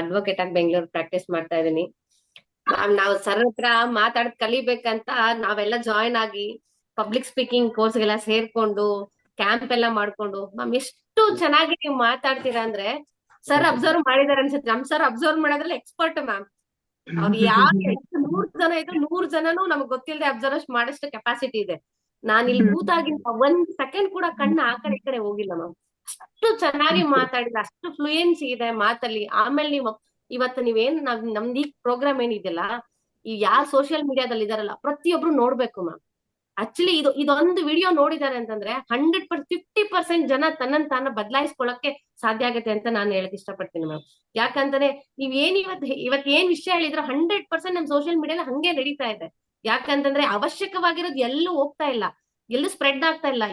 ಅಡ್ವೊಕೇಟ್ ಆಗಿ ಬೆಂಗಳೂರು ಪ್ರಾಕ್ಟೀಸ್ ಮಾಡ್ತಾ ಇದೀನಿ ಮ್ಯಾಮ್. ನಾವು ಸರ್ ಹತ್ರ ಮಾತಾಡದ್ ಕಲಿಬೇಕಂತ ನಾವೆಲ್ಲ ಜಾಯಿನ್ ಆಗಿ ಪಬ್ಲಿಕ್ ಸ್ಪೀಕಿಂಗ್ ಕೋರ್ಸ್ಗೆಲ್ಲ ಸೇರ್ಕೊಂಡು ಕ್ಯಾಂಪ್ ಎಲ್ಲ ಮಾಡ್ಕೊಂಡು ಮ್ಯಾಮ್, ಎಷ್ಟು ಚೆನ್ನಾಗಿ ನೀವು ಮಾತಾಡ್ತೀರಾ ಅಂದ್ರೆ ಸರ್ ಅಬ್ಸರ್ವ್ ಮಾಡಿದಾರೆ ಅನ್ಸುತ್ತೆ. ನಮ್ ಸರ್ ಅಬ್ಸರ್ವ್ ಮಾಡೋದ್ರಲ್ಲಿ ಎಕ್ಸ್ಪರ್ಟ್ ಮ್ಯಾಮ್. ಅವ್ರು ಯಾಕೆ 100 ಜನ ಇದ್ರು 100 ಜನನು ನಮ್ಗೆ ಗೊತ್ತಿಲ್ಲದೆ ಅಬ್ಸರ್ವ್ ಮಾಡಷ್ಟು ಕೆಪಾಸಿಟಿ ಇದೆ. ನಾನು ಇಲ್ಲಿ ಕೂತಾಗಿಂತ 1 ಸೆಕೆಂಡ್ ಕೂಡ ಕಣ್ಣು ಆ ಕಡೆ ಈ ಕಡೆ ಹೋಗಿಲ್ಲ ಮ್ಯಾಮ್. ಅಷ್ಟು ಚೆನ್ನಾಗಿ ಮಾತಾಡಿದ, ಅಷ್ಟು ಫ್ಲೂಯೆನ್ಸಿ ಇದೆ ಮಾತಲ್ಲಿ. ಆಮೇಲೆ ನೀವು ಇವತ್ತು ನೀವೇನ್ ನಮ್ದು ಈ ಪ್ರೋಗ್ರಾಮ್ ಏನಿದೆಯಲ್ಲ, ಈ ಯಾರು ಸೋಷಿಯಲ್ ಮೀಡಿಯಾದಲ್ಲಿ ಇದಾರಲ್ಲ ಪ್ರತಿಯೊಬ್ರು ನೋಡ್ಬೇಕು ಮ್ಯಾಮ್. ಆಕ್ಚುಲಿ ಇದೊಂದು ವಿಡಿಯೋ ನೋಡಿದ್ದಾರೆ ಅಂತಂದ್ರೆ 50% ಜನ ತನ್ನನ್ನು ತಾನು ಬದಲಾಯಿಸ್ಕೊಳ್ಳಕ್ಕೆ ಸಾಧ್ಯ ಆಗುತ್ತೆ ಅಂತ ನಾನು ಹೇಳಕ್ ಇಷ್ಟಪಡ್ತೀನಿ ಮ್ಯಾಮ್. ಯಾಕಂದ್ರೆ ನೀವ್ ಏನ್ ಇವತ್ ಏನ್ ವಿಷಯ ಹೇಳಿದ್ರು 100% ನಮ್ ಸೋಷಿಯಲ್ ಮೀಡಿಯಾದಲ್ಲಿ ಹಂಗೆ ನಡೀತಾ ಇದೆ. ಯಾಕಂತಂದ್ರೆ ಅವಶ್ಯಕವಾಗಿರೋದು ಎಲ್ಲೂ ಹೋಗ್ತಾ ಇಲ್ಲ, ಎಲ್ಲೂ ಸ್ಪ್ರೆಡ್ ಆಗ್ತಾ ಇಲ್ಲ.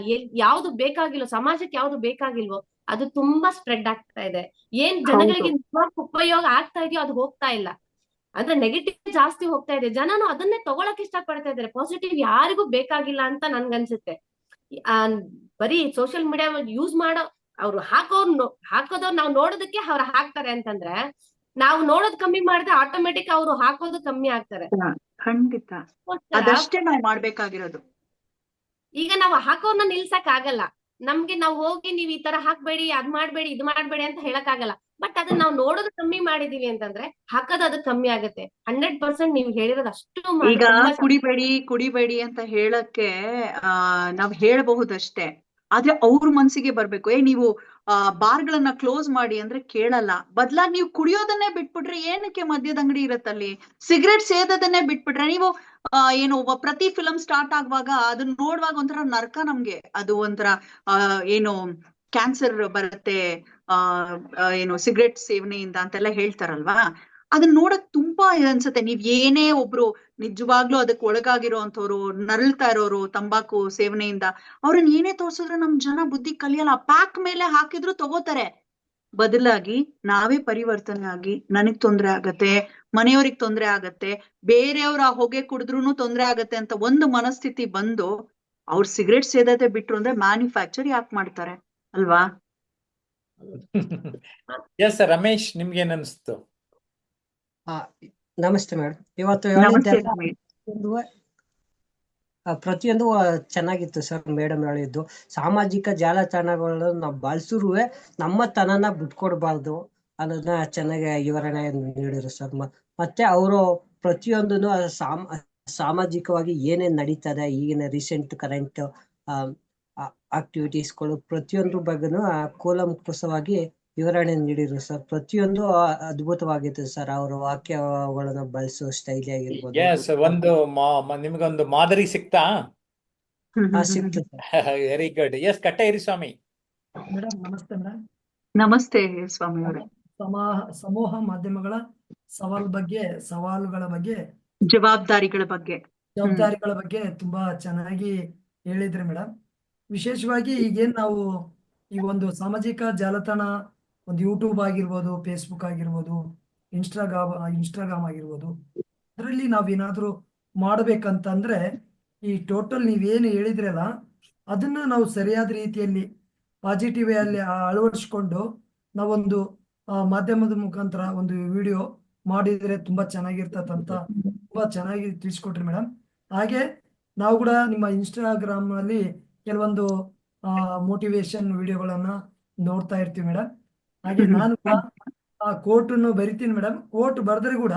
ಯಾವ್ದು ಬೇಕಾಗಿಲ್ವೋ, ಸಮಾಜಕ್ಕೆ ಯಾವ್ದು ಬೇಕಾಗಿಲ್ವೋ ಅದು ತುಂಬಾ ಸ್ಪ್ರೆಡ್ ಆಗ್ತಾ ಇದೆ. ಏನ್ ಜನಗಳಿಗೆ ಉಪಯೋಗ ಆಗ್ತಾ ಇದೆಯೋ ಅದು ಹೋಗ್ತಾ ಇಲ್ಲ. ಅಂದ್ರೆ ನೆಗೆಟಿವ್ ಜಾಸ್ತಿ ಹೋಗ್ತಾ ಇದೆ. ಜನನು ಅದನ್ನೇ ತಗೊಳಕ್ ಇಷ್ಟ ಪಡ್ತಾ ಇದಾರೆ. ಪಾಸಿಟಿವ್ ಯಾರಿಗೂ ಬೇಕಾಗಿಲ್ಲ ಅಂತ ನನ್ಗನ್ಸುತ್ತೆ. ಬರೀ ಸೋಷಿಯಲ್ ಮೀಡಿಯಾ ಯೂಸ್ ಮಾಡೋ ಅವ್ರು ಹಾಕೋದವ್ರು ನಾವು ನೋಡೋದಕ್ಕೆ ಅವ್ರು ಹಾಕ್ತಾರೆ ಅಂತಂದ್ರೆ, ನಾವು ನೋಡೋದ್ ಕಮ್ಮಿ ಮಾಡಿದ್ರೆ ಆಟೋಮೆಟಿಕ್ ಅವ್ರು ಹಾಕೋದು ಕಮ್ಮಿ ಆಗ್ತಾರೆ. ಖಂಡಿತ ಅದಷ್ಟೇ ನಾವು ಮಾಡ್ಬೇಕಾಗಿರೋದು. ಈಗ ನಾವು ಹಾಕೋರ್ನ ನಿಲ್ಸಕ್ ಆಗಲ್ಲ. ನಮ್ಗೆ ನಾವು ಹೋಗಿ ನೀವ್ ಈ ತರ ಹಾಕ್ಬೇಡಿ, ಅದ್ ಮಾಡ್ಬೇಡಿ, ಇದ್ ಮಾಡ್ಬೇಡಿ ಅಂತ ಹೇಳಕ್ ಆಗಲ್ಲ. ಬಟ್ ಅದನ್ನ ನಾವು ನೋಡೋದು ಕಮ್ಮಿ ಮಾಡಿದೀವಿ ಅಂತಂದ್ರೆ ಹಾಕೋದು ಅದು ಕಮ್ಮಿ ಆಗುತ್ತೆ. 100% ನೀವ್ ಹೇಳಿರೋದು ಅಷ್ಟು ಈಗ ಕುಡಿಬೇಡಿ ಅಂತ ಹೇಳಕ್ಕೆ ನಾವ್ ಹೇಳಬಹುದಷ್ಟೇ. ಆದ್ರೆ ಅವ್ರ ಮನ್ಸಿಗೆ ಬರ್ಬೇಕು. ನೀವು ಬಾರ್ಗಳನ್ನ ಕ್ಲೋಸ್ ಮಾಡಿ ಅಂದ್ರೆ ಕೇಳಲ್ಲ. ಬದ್ಲಾಗಿ ನೀವು ಕುಡಿಯೋದನ್ನೇ ಬಿಟ್ಬಿಟ್ರೆ, ಏನಕ್ಕೆ ಮದ್ಯದ ಅಂಗಡಿ ಇರತ್ತಲ್ಲಿ? ಸಿಗರೇಟ್ ಸೇದೋದನ್ನೇ ಬಿಟ್ಬಿಟ್ರೆ, ನೀವು ಏನು ಪ್ರತಿ ಫಿಲಂ ಸ್ಟಾರ್ಟ್ ಆಗುವಾಗ ಅದನ್ನ ನೋಡುವಾಗ ಒಂಥರ ನರ್ಕ ನಮ್ಗೆ. ಅದು ಒಂಥರ ಏನು ಕ್ಯಾನ್ಸರ್ ಬರುತ್ತೆ ಏನು ಸಿಗರೇಟ್ ಸೇವನೆಯಿಂದ ಅಂತೆಲ್ಲ ಹೇಳ್ತಾರಲ್ವಾ. ಅದನ್ನ ನೋಡಕ್ ತುಂಬಾ ಅನ್ಸುತ್ತೆ. ನೀವ್ ಏನೇ ಒಬ್ರು ನಿಜವಾಗ್ಲೂ ಅದಕ್ಕೆ ಒಳಗಾಗಿರೋಂಥವ್ರು, ನರಳ್ತಾ ಇರೋರು ತಂಬಾಕು ಸೇವನೆಯಿಂದ, ಅವ್ರನ್ನ ಏನೇ ತೋರ್ಸಿದ್ರು ನಮ್ ಜನ ಬುದ್ಧಿ ಕಲಿಯಲ್ಲ. ಪ್ಯಾಕ್ ಮೇಲೆ ಹಾಕಿದ್ರು ತಗೋತಾರೆ. ಬದಲಾಗಿ ನಾವೇ ಪರಿವರ್ತನೆ ಆಗಿ, ನನಗ್ ತೊಂದ್ರೆ ಆಗತ್ತೆ, ಮನೆಯವ್ರಿಗೆ ತೊಂದ್ರೆ ಆಗತ್ತೆ, ಬೇರೆಯವ್ರ ಆ ಹೊಗೆ ಕುಡಿದ್ರು ತೊಂದ್ರೆ ಆಗತ್ತೆ ಅಂತ ಒಂದು ಮನಸ್ಥಿತಿ ಬಂದು ಅವ್ರು ಸಿಗರೇಟ್ ಸೇದತೆ ಬಿಟ್ರು ಅಂದ್ರೆ ಮ್ಯಾನುಫ್ಯಾಕ್ಚರ್ ಯಾಕೆ ಮಾಡ್ತಾರೆ ಅಲ್ವಾ? ಎಸ್ ರಮೇಶ್, ನಿಮ್ಗೆ ಏನ್ ಅನ್ಸ್ತು? ನಮಸ್ತೆ ಮೇಡಮ್. ಇವತ್ತು ಪ್ರತಿಯೊಂದು ಚೆನ್ನಾಗಿತ್ತು ಸರ್. ಮೇಡಮ್ ಹೇಳಿದ್ದು ಸಾಮಾಜಿಕ ಜಾಲತಾಣಗಳನ್ನು ನಾವು ಬಳಸಿರುವೆ ನಮ್ಮ ತನನ ಬಿಟ್ಕೊಡ್ಬಾರ್ದು ಅನ್ನೋದನ್ನ ಚೆನ್ನಾಗಿ ವಿವರಣೆ ನೀಡಿದ್ರು ಸರ್. ಮತ್ತೆ ಅವರು ಪ್ರತಿಯೊಂದನ್ನು ಸಾಮಾಜಿಕವಾಗಿ ಏನೇನ್ ನಡೀತದೆ, ಈಗಿನ ರೀಸೆಂಟ್ ಕರೆಂಟ್ ಆಕ್ಟಿವಿಟೀಸ್ಗಳು ಪ್ರತಿಯೊಂದ್ರ ಬಗ್ಗೆನೂ ಕೂಲಂಕುಷವಾಗಿ ವಿವರಣೆ ನೀಡಿದ್ರು ಸರ್. ಪ್ರತಿಯೊಂದು ಅದ್ಭುತವಾಗಿತ್ತು ಸರ್. ಅವರ ವಾಕ್ಯಗಳನ್ನ ಬಳಸೋ ಶೈಲಿ ಆಗಿರ್ಬೋದು. ಎಸ್, ನಿಮ್ಗೊಂದು ಮಾದರಿ ಸಿಕ್ತಾ? ಸಿಕ್ತು ಸರ್. Very good. ಎಸ್, ಕಟ್ಟೇರಿ ಸ್ವಾಮಿ. ಮೇಡಮ್ ನಮಸ್ತೆ ಮೇಡಮ್. ನಮಸ್ತೆ ಸ್ವಾಮಿ ಅವರೇ. ಸಮೂಹ ಮಾಧ್ಯಮಗಳ ಸವಾಲುಗಳ ಬಗ್ಗೆ ಜವಾಬ್ದಾರಿಗಳ ಬಗ್ಗೆ ತುಂಬಾ ಚೆನ್ನಾಗಿ ಹೇಳಿದ್ರಿ ಮೇಡಮ್. ವಿಶೇಷವಾಗಿ ಈಗೇನ್ ನಾವು ಈ ಒಂದು ಸಾಮಾಜಿಕ ಜಾಲತಾಣ, ಒಂದು ಯೂಟ್ಯೂಬ್ ಆಗಿರ್ಬೋದು, ಫೇಸ್ಬುಕ್ ಆಗಿರ್ಬೋದು, ಇನ್ಸ್ಟಾಗ್ರಾಮ್ ಆಗಿರ್ಬೋದು, ಅದರಲ್ಲಿ ನಾವೇನಾದ್ರೂ ಮಾಡ್ಬೇಕಂತಂದ್ರೆ ಈ ಟೋಟಲ್ ನೀವೇನು ಹೇಳಿದ್ರಲ್ಲ ಅದನ್ನ ನಾವು ಸರಿಯಾದ ರೀತಿಯಲ್ಲಿ ಪಾಸಿಟಿವ್ ಅಲ್ಲಿ ಅಳವಡಿಸ್ಕೊಂಡು ನಾವೊಂದು ಮಾಧ್ಯಮದ ಮುಖಾಂತರ ಒಂದು ವಿಡಿಯೋ ಮಾಡಿದ್ರೆ ತುಂಬಾ ಚೆನ್ನಾಗಿರ್ತದಂತ ತುಂಬಾ ಚೆನ್ನಾಗಿ ತಿಳಿಸ್ಕೊಟ್ರಿ ಮೇಡಮ್. ಹಾಗೆ ನಾವು ಕೂಡ ನಿಮ್ಮ ಇನ್ಸ್ಟಾಗ್ರಾಮ್ ನಲ್ಲಿ ಕೆಲವೊಂದು ಮೋಟಿವೇಶನ್ ವಿಡಿಯೋಗಳನ್ನ ನೋಡ್ತಾ ಇರ್ತೀವಿ ಮೇಡಮ್. ಹಾಗೆ ನಾನು ಕೂಡ ಆ ಕೋಟನ್ನು ಬರಿತೀನಿ ಮೇಡಮ್. ಕೋಟ್ ಬರೆದ್ರೆ ಕೂಡ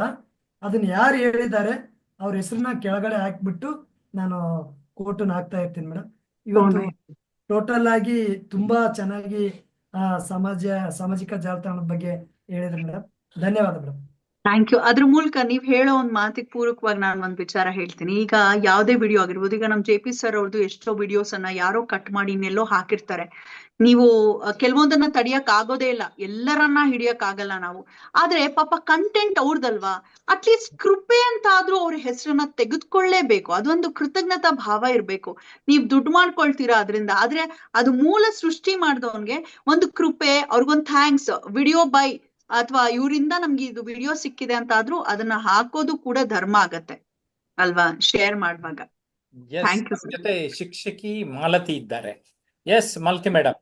ಅದನ್ನ ಯಾರು ಹೇಳಿದ್ದಾರೆ ಅವ್ರ ಹೆಸರನ್ನ ಕೆಳಗಡೆ ಹಾಕ್ಬಿಟ್ಟು ನಾನು ಕೋಟನ್ನು ಹಾಕ್ತಾ ಇರ್ತೀನಿ ಮೇಡಮ್. ಇವತ್ತು ಟೋಟಲ್ ಆಗಿ ತುಂಬಾ ಚೆನ್ನಾಗಿ ಸಾಮಾಜಿಕ ಜಾಲತಾಣದ ಬಗ್ಗೆ ಹೇಳಿದ್ರಿ ಮೇಡಮ್. ಧನ್ಯವಾದ ಮೇಡಮ್. Thank you. ಅದ್ರ ಮೂಲಕ ನೀವ್ ಹೇಳೋ ಒಂದ್ ಮಾತಿಗೆ ಪೂರಕವಾಗಿ ನಾನು ಒಂದ್ ವಿಚಾರ ಹೇಳ್ತೀನಿ. ಈಗ ಯಾವ್ದೇ ವಿಡಿಯೋ ಆಗಿರ್ಬೋದು, ಈಗ ನಮ್ JP ಸರ್ ಅವ್ರದ್ದು ಎಷ್ಟೋ ವಿಡಿಯೋಸ್ ಅನ್ನ ಯಾರೋ ಕಟ್ ಮಾಡಿ ಇನ್ನೆಲ್ಲೋ ಹಾಕಿರ್ತಾರೆ. ನೀವು ಕೆಲವೊಂದನ್ನ ತಡಿಯಕ್ ಆಗೋದೇ ಇಲ್ಲ, ಎಲ್ಲರನ್ನ ಹಿಡಿಯಕ್ ಆಗಲ್ಲ ನಾವು. ಆದ್ರೆ ಪಾಪ ಕಂಟೆಂಟ್ ಅವ್ರದಲ್ವಾ, ಅಟ್ಲೀಸ್ಟ್ ಕೃಪೆ ಅಂತ ಆದ್ರೂ ಅವ್ರ ಹೆಸರನ್ನ ತೆಗೆದುಕೊಳ್ಳೇಬೇಕು. ಅದೊಂದು ಕೃತಜ್ಞತಾ ಭಾವ ಇರ್ಬೇಕು. ನೀವ್ ದುಡ್ಡು ಮಾಡ್ಕೊಳ್ತೀರಾ ಅದರಿಂದ, ಆದ್ರೆ ಅದು ಮೂಲ ಸೃಷ್ಟಿ ಮಾಡ್ದವನ್ಗೆ ಒಂದು ಕೃಪೆ, ಅವ್ರಿಗೊಂದ್ ಥ್ಯಾಂಕ್ಸ್, ವಿಡಿಯೋ ಬೈ ಅಥವಾ ಇವರಿಂದ ನಮ್ಗೆ ಇದು ವಿಡಿಯೋ ಸಿಕ್ಕಿದೆ ಅಂತ ಆದ್ರೂ ಅದನ್ನ ಹಾಕೋದು ಕೂಡ ಧರ್ಮ ಆಗತ್ತೆ ಅಲ್ವಾ, ಶೇರ್ ಮಾಡುವಾಗ. Thank you. ಜೊತೆ ಶಿಕ್ಷಕಿ ಮಾಲತಿ ಇದ್ದಾರೆ. Yes, Malati madam.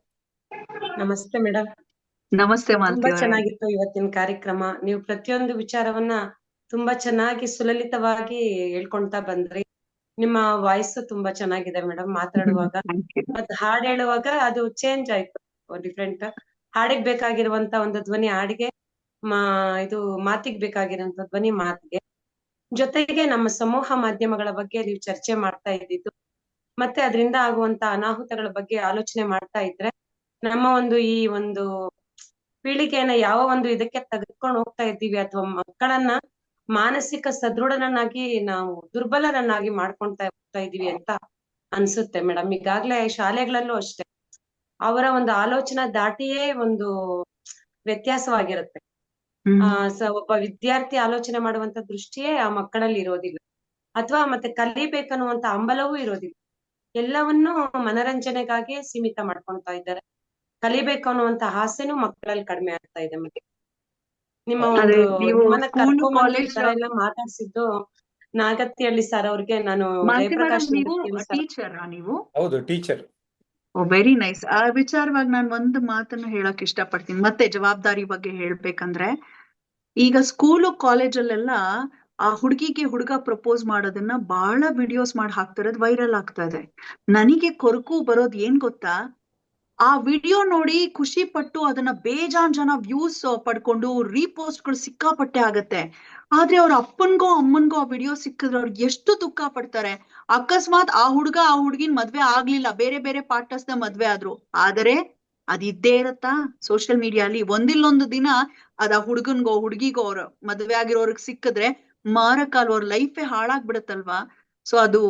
ನಮಸ್ತೆ ಮೇಡಮ್. ನಮಸ್ತೆ ತುಂಬಾ ಮಾಲತಿ. ಚೆನ್ನಾಗಿತ್ತು ಇವತ್ತಿನ ಕಾರ್ಯಕ್ರಮ. ನೀವು ಪ್ರತಿಯೊಂದು ವಿಚಾರವನ್ನ ತುಂಬಾ ಚೆನ್ನಾಗಿ ಸುಲಲಿತವಾಗಿ ಹೇಳ್ಕೊಂತಾ ಬಂದ್ರಿ. ನಿಮ್ಮ ವಾಯ್ಸ್ ತುಂಬಾ ಚೆನ್ನಾಗಿದೆ ಮೇಡಮ್ ಮಾತಾಡುವಾಗ. ಮತ್ತೆ ಹಾಡ್ ಹೇಳುವಾಗ ಅದು ಚೇಂಜ್ ಆಯ್ತು, ಡಿಫ್ರೆಂಟ್. ಹಾಡಿಗೆ ಬೇಕಾಗಿರುವಂತ ಒಂದು ಧ್ವನಿ ಹಾಡಿಗೆ, ಇದು ಮಾತಿಗೆ ಬೇಕಾಗಿರುವಂತ ಧ್ವನಿ ಮಾತಿಗೆ. ಜೊತೆಗೆ ನಮ್ಮ ಸಮೂಹ ಮಾಧ್ಯಮಗಳ ಬಗ್ಗೆ ನೀವು ಚರ್ಚೆ ಮಾಡ್ತಾ ಇದ್ದಿದ್ದು, ಮತ್ತೆ ಅದರಿಂದ ಆಗುವಂತ ಅನಾಹುತಗಳ ಬಗ್ಗೆ ಆಲೋಚನೆ ಮಾಡ್ತಾ ಇದ್ರೆ ನಮ್ಮ ಈ ಒಂದು ಪೀಳಿಗೆಯನ್ನ ಯಾವ ಒಂದು ಇದಕ್ಕೆ ತೆಗೆದುಕೊಂಡು ಹೋಗ್ತಾ ಇದ್ದೀವಿ, ಅಥವಾ ಮಕ್ಕಳನ್ನ ಮಾನಸಿಕ ಸದೃಢನನ್ನಾಗಿ ನಾವು ದುರ್ಬಲರನ್ನಾಗಿ ಮಾಡ್ಕೊಂತಾ ಹೋಗ್ತಾ ಇದೀವಿ ಅಂತ ಅನ್ಸುತ್ತೆ ಮೇಡಮ್. ಈಗಾಗ್ಲೇ ಶಾಲೆಗಳಲ್ಲೂ ಅಷ್ಟೇ ಅವರ ಒಂದು ಆಲೋಚನಾ ದಾಟಿಯೇ ಒಂದು ವ್ಯತ್ಯಾಸವಾಗಿರುತ್ತೆ. ಒಬ್ಬ ವಿದ್ಯಾರ್ಥಿ ಆಲೋಚನೆ ಮಾಡುವಂತ ದೃಷ್ಟಿಯೇ ಆ ಮಕ್ಕಳಲ್ಲಿ ಇರೋದಿಲ್ಲ, ಅಥವಾ ಮತ್ತೆ ಕಲಿಬೇಕನ್ನುವಂತ ಹಂಬಲವೂ ಇರೋದಿಲ್ಲ. ಎಲ್ಲವನ್ನೂ ಮನರಂಜನೆಗಾಗಿ ಸೀಮಿತ ಮಾಡ್ಕೊಂತಾ ಇದ್ದಾರೆ. ಕಲಿಬೇಕು ಅನ್ನುವಂತ ಆಸೆನೂ ಮಕ್ಕಳಲ್ಲಿ ಕಡಿಮೆ ಆಗ್ತಾ ಇದೆ. ಮತ್ತೆ ನಿಮ್ಮ ನಿಮ್ಮನ್ನ ಕರ್ಕೊಂಡ್ಬಂದು ಈ ತರ ಎಲ್ಲ ಮಾತಾಡ್ಸಿದ್ದು ನಾಗತಿಹಳ್ಳಿ ಸರ್ ಅವ್ರಿಗೆ ನಾನು ಜಯಪ್ರಕಾಶ್ ಟೀಚರ್. ನೀವು ಹೌದು, ಟೀಚರ್. Very nice. ಆ ವಿಚಾರವಾಗಿ ನಾನು ಒಂದು ಮಾತನ್ನು ಹೇಳಕ್ ಇಷ್ಟಪಡ್ತೀನಿ. ಮತ್ತೆ ಜವಾಬ್ದಾರಿ ಬಗ್ಗೆ ಹೇಳ್ಬೇಕಂದ್ರೆ, ಈಗ ಸ್ಕೂಲು ಕಾಲೇಜಲ್ಲೆಲ್ಲ ಆ ಹುಡುಗಿಗೆ ಹುಡುಗ ಪ್ರಪೋಸ್ ಮಾಡೋದನ್ನ ಬಹಳ ವಿಡಿಯೋಸ್ ಮಾಡಿ ಹಾಕ್ತಿರೋದು ವೈರಲ್ ಆಗ್ತಾ ಇದೆ. ನನಗೆ ಕೊರಕು ಬರೋದ್ ಏನ್ ಗೊತ್ತಾ, ಆ ವಿಡಿಯೋ ನೋಡಿ ಖುಷಿ ಪಟ್ಟು ಅದನ್ನ ಬೇಜಾನ್ ಜನ ವ್ಯೂಸ್ ಪಡ್ಕೊಂಡು ರೀಪೋಸ್ಟ್ಗಳು ಸಿಕ್ಕಾಪಟ್ಟೆ ಆಗತ್ತೆ. ಆದ್ರೆ ಅವ್ರ ಅಪ್ಪನ್ಗೋ ಅಮ್ಮನ್ಗೋ ಆ ವಿಡಿಯೋ ಸಿಕ್ಕಿದ್ರೆ ಅವ್ರಿಗೆ ಎಷ್ಟು ದುಃಖ ಪಡ್ತಾರೆ. ಅಕಸ್ಮಾತ್ ಆ ಹುಡ್ಗ ಆ ಹುಡ್ಗಿನ್ ಮದ್ವೆ ಆಗ್ಲಿಲ್ಲ, ಬೇರೆ ಬೇರೆ ಪಾರ್ಟ್ನರ್ಸ್ ನ ಮದ್ವೆ ಆದ್ರು, ಆದರೆ ಅದಿದ್ದೇ ಇರತ್ತಾ ಸೋಷಿಯಲ್ ಮೀಡಿಯಾಲಿ. ಒಂದಿಲ್ಲೊಂದು ದಿನ ಅದ ಹುಡ್ಗನ್ಗೋ ಹುಡ್ಗಿಗೋ ಅವ್ರ ಮದ್ವೆ ಆಗಿರೋರ್ಗ್ ಸಿಕ್ಕಿದ್ರೆ ಮಾರಕಾಲ್ ಅವ್ರ ಲೈಫೇ ಹಾಳಾಗ್ಬಿಡತ್ತಲ್ವಾ. ಸೊ ಅದು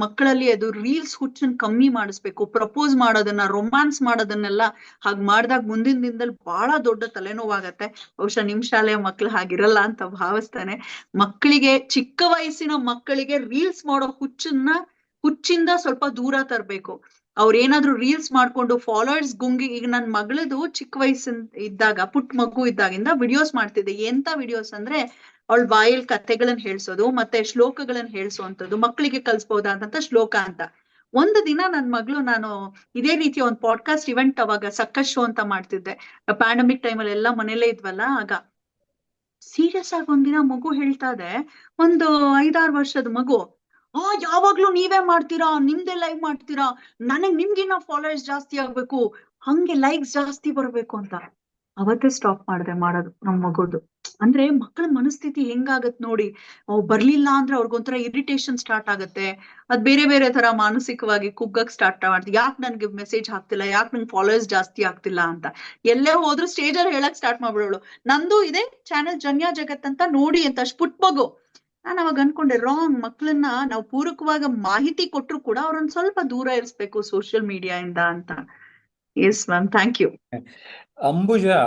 ಮಕ್ಕಳಲ್ಲಿ ಅದು ರೀಲ್ಸ್ ಹುಚ್ಚನ್ ಕಮ್ಮಿ ಮಾಡಿಸ್ಬೇಕು. ಪ್ರಪೋಸ್ ಮಾಡೋದನ್ನ, ರೊಮ್ಯಾನ್ಸ್ ಮಾಡೋದನ್ನೆಲ್ಲ ಹಾಗ್ ಮಾಡ್ದಾಗ ಮುಂದಿನ ದಿನದಲ್ಲಿ ಬಹಳ ದೊಡ್ಡ ತಲೆನೋವಾಗತ್ತೆ. ಬಹುಶಃ ನಿಮ್ ಶಾಲೆಯ ಮಕ್ಳು ಹಾಗಿರಲ್ಲ ಅಂತ ಭಾವಿಸ್ತಾನೆ. ಮಕ್ಕಳಿಗೆ, ಚಿಕ್ಕ ವಯಸ್ಸಿನ ಮಕ್ಕಳಿಗೆ ರೀಲ್ಸ್ ಮಾಡೋ ಹುಚ್ಚಿಂದ ಸ್ವಲ್ಪ ದೂರ ತರ್ಬೇಕು. ಅವ್ರೇನಾದ್ರೂ ರೀಲ್ಸ್ ಮಾಡ್ಕೊಂಡು ಫಾಲೋವರ್ಸ್ ಗುಂಗಿ, ಈಗ ನನ್ ಮಗಳದು ಚಿಕ್ಕ ವಯಸ್ಸಿನ ಇದ್ದಾಗ, ಪುಟ್ಟ ಮಗು ಇದ್ದಾಗಿಂದ ವಿಡಿಯೋಸ್ ಮಾಡ್ತಿದ್ದೆ. ಎಂತ ವಿಡಿಯೋಸ್ ಅಂದ್ರೆ, ಅವಳ ಬಾಯಲ್ಲಿ ಕಥೆಗಳನ್ನ ಹೇಳ್ಸೋದು, ಮತ್ತೆ ಶ್ಲೋಕಗಳನ್ನ ಹೇಳ್ಸೋಂಥದ್ದು, ಮಕ್ಕಳಿಗೆ ಕಲ್ಸ್ಬಹುದಾದಂತ ಶ್ಲೋಕ ಅಂತ. ಒಂದು ದಿನ ನನ್ ಮಗಳು, ನಾನು ಇದೇ ರೀತಿಯ ಒಂದು ಪಾಡ್ಕಾಸ್ಟ್ ಇವೆಂಟ್, ಅವಾಗ ಸಕ್ಕತ್ ಶೋ ಅಂತ ಮಾಡ್ತಿದ್ದೆ, ಪ್ಯಾಂಡಮಿಕ್ ಟೈಮಲ್ಲಿ ಎಲ್ಲ ಮನೇಲೇ ಇದ್ವಲ್ಲ, ಆಗ ಸೀರಿಯಸ್ ಆಗಿ ಒಂದಿನ ಮಗು ಹೇಳ್ತಾ ಇದೆ, ಒಂದು 5-6 ವರ್ಷದ ಮಗು, ಯಾವಾಗ್ಲೂ ನೀವೇ ಮಾಡ್ತೀರಾ, ನಿಮ್ದೇ ಲೈವ್ ಮಾಡ್ತೀರಾ, ನಿಮ್ಗಿನ್ನ ಫಾಲೋವರ್ಸ್ ಜಾಸ್ತಿ ಆಗ್ಬೇಕು, ಹಂಗೆ ಲೈಕ್ಸ್ ಜಾಸ್ತಿ ಬರ್ಬೇಕು ಅಂತ. ಅವತ್ತೇ ಸ್ಟಾಪ್ ಮಾಡಿದೆ ಮಾಡೋದು ನಮ್ ಮಗುದು. ಅಂದ್ರೆ ಮಕ್ಕಳ ಮನಸ್ಥಿತಿ ಹೆಂಗಾಗತ್ ನೋಡಿ, ಅವ್ ಬರ್ಲಿಲ್ಲ ಅಂದ್ರೆ ಅವ್ರಿಗೊಂಥರ ಇರಿಟೇಷನ್ ಸ್ಟಾರ್ಟ್ ಆಗತ್ತೆ. ಅದ್ ಬೇರೆ ಬೇರೆ ತರ ಮಾನಸಿಕವಾಗಿ ಕುಗ್ಗಕ್ ಸ್ಟಾರ್ಟ್ ಮಾಡ್ತೀವಿ. ಯಾಕೆ ನನ್ಗೆ ಮೆಸೇಜ್ ಹಾಕ್ತಿಲ್ಲ, ಯಾಕೆ ನನ್ ಫಾಲೋವರ್ಸ್ ಜಾಸ್ತಿ ಆಗ್ತಿಲ್ಲ ಅಂತ. ಎಲ್ಲೇ ಹೋದ್ರು ಸ್ಟೇಜ್ ಅಲ್ಲಿ ಹೇಳಕ್ ಸ್ಟಾರ್ಟ್ ಮಾಡ್ಬಿಡೋಳು, ನಂದು ಇದೆ ಚಾನೆಲ್ ಜನ್ಯಾ ಜಗತ್ ಅಂತ ನೋಡಿ ಅಂತ. ಅಷ್ಟ್ ಪುಟ್ ಮಗು. ನಾನ್ ಅವಾಗ ಅನ್ಕೊಂಡೆ, ರಾಂಗ್. ಮಕ್ಳನ್ನ ನಾವು ಪೂರಕವಾಗ ಮಾಹಿತಿ ಕೊಟ್ರು ಕೂಡ ಅವ್ರನ್ನ ಸ್ವಲ್ಪ ದೂರ ಇರಿಸ್ಬೇಕು ಸೋಷಿಯಲ್ ಮೀಡಿಯಾ ಇಂದ ಅಂತ. Yes ma'am, thank you. Ambuja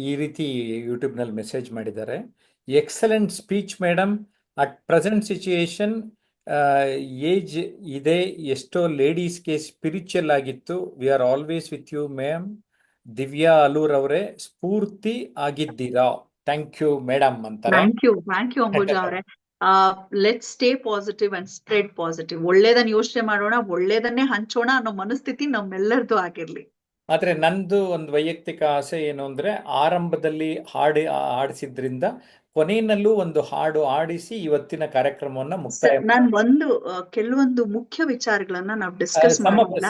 ಈ ರೀತಿ ಯೂಟ್ಯೂಬ್ ನಲ್ಲಿ ಮೆಸೇಜ್ ಮಾಡಿದ್ದಾರೆ. Excellent speech madam. At present situation age ಇದೆ, ಎಷ್ಟೋ ಲೇಡೀಸ್ಗೆ ಸ್ಪಿರಿಚುವಲ್ ಆಗಿತ್ತು. We are always with you ma'am. Divya Alur ಅವರೇ ಸ್ಫೂರ್ತಿ ಆಗಿದ್ದೀರಾ. ಥ್ಯಾಂಕ್ ಯು ಮೇಡಮ್ ಅಂತಾರೆ. ಥ್ಯಾಂಕ್ ಯು ಅಂಬುಜಾ ಅವರೇ. Let stay positive and spread positive. ಒಳ್ಳೇದನ್ನ ಯೋಚನೆ ಮಾಡೋಣ, ಒಳ್ಳೇದನ್ನೇ ಹಂಚೋಣ ಅನ್ನೋ ಮನಸ್ಥಿತಿ ನಮ್ಮೆಲ್ಲರದು ಆಗಿರ್ಲಿ. ಆದ್ರೆ ನಂದು ಒಂದು ವೈಯಕ್ತಿಕ ಆಸೆ ಏನು ಅಂದ್ರೆ, ಆರಂಭದಲ್ಲಿ ಹಾಡಿಸಿದ್ರಿಂದ ಕೊನೆಯಲ್ಲೂ ಒಂದು ಹಾಡು ಆಡಿಸಿ ಇವತ್ತಿನ ಕಾರ್ಯಕ್ರಮವನ್ನ ಮುಕ್ತಾಯ ನಾನ್ ಕೆಲವೊಂದು ಮುಖ್ಯ ವಿಚಾರಗಳನ್ನ ನಾವು ಡಿಸ್ಕಸ್ ಮಾಡೋಣ.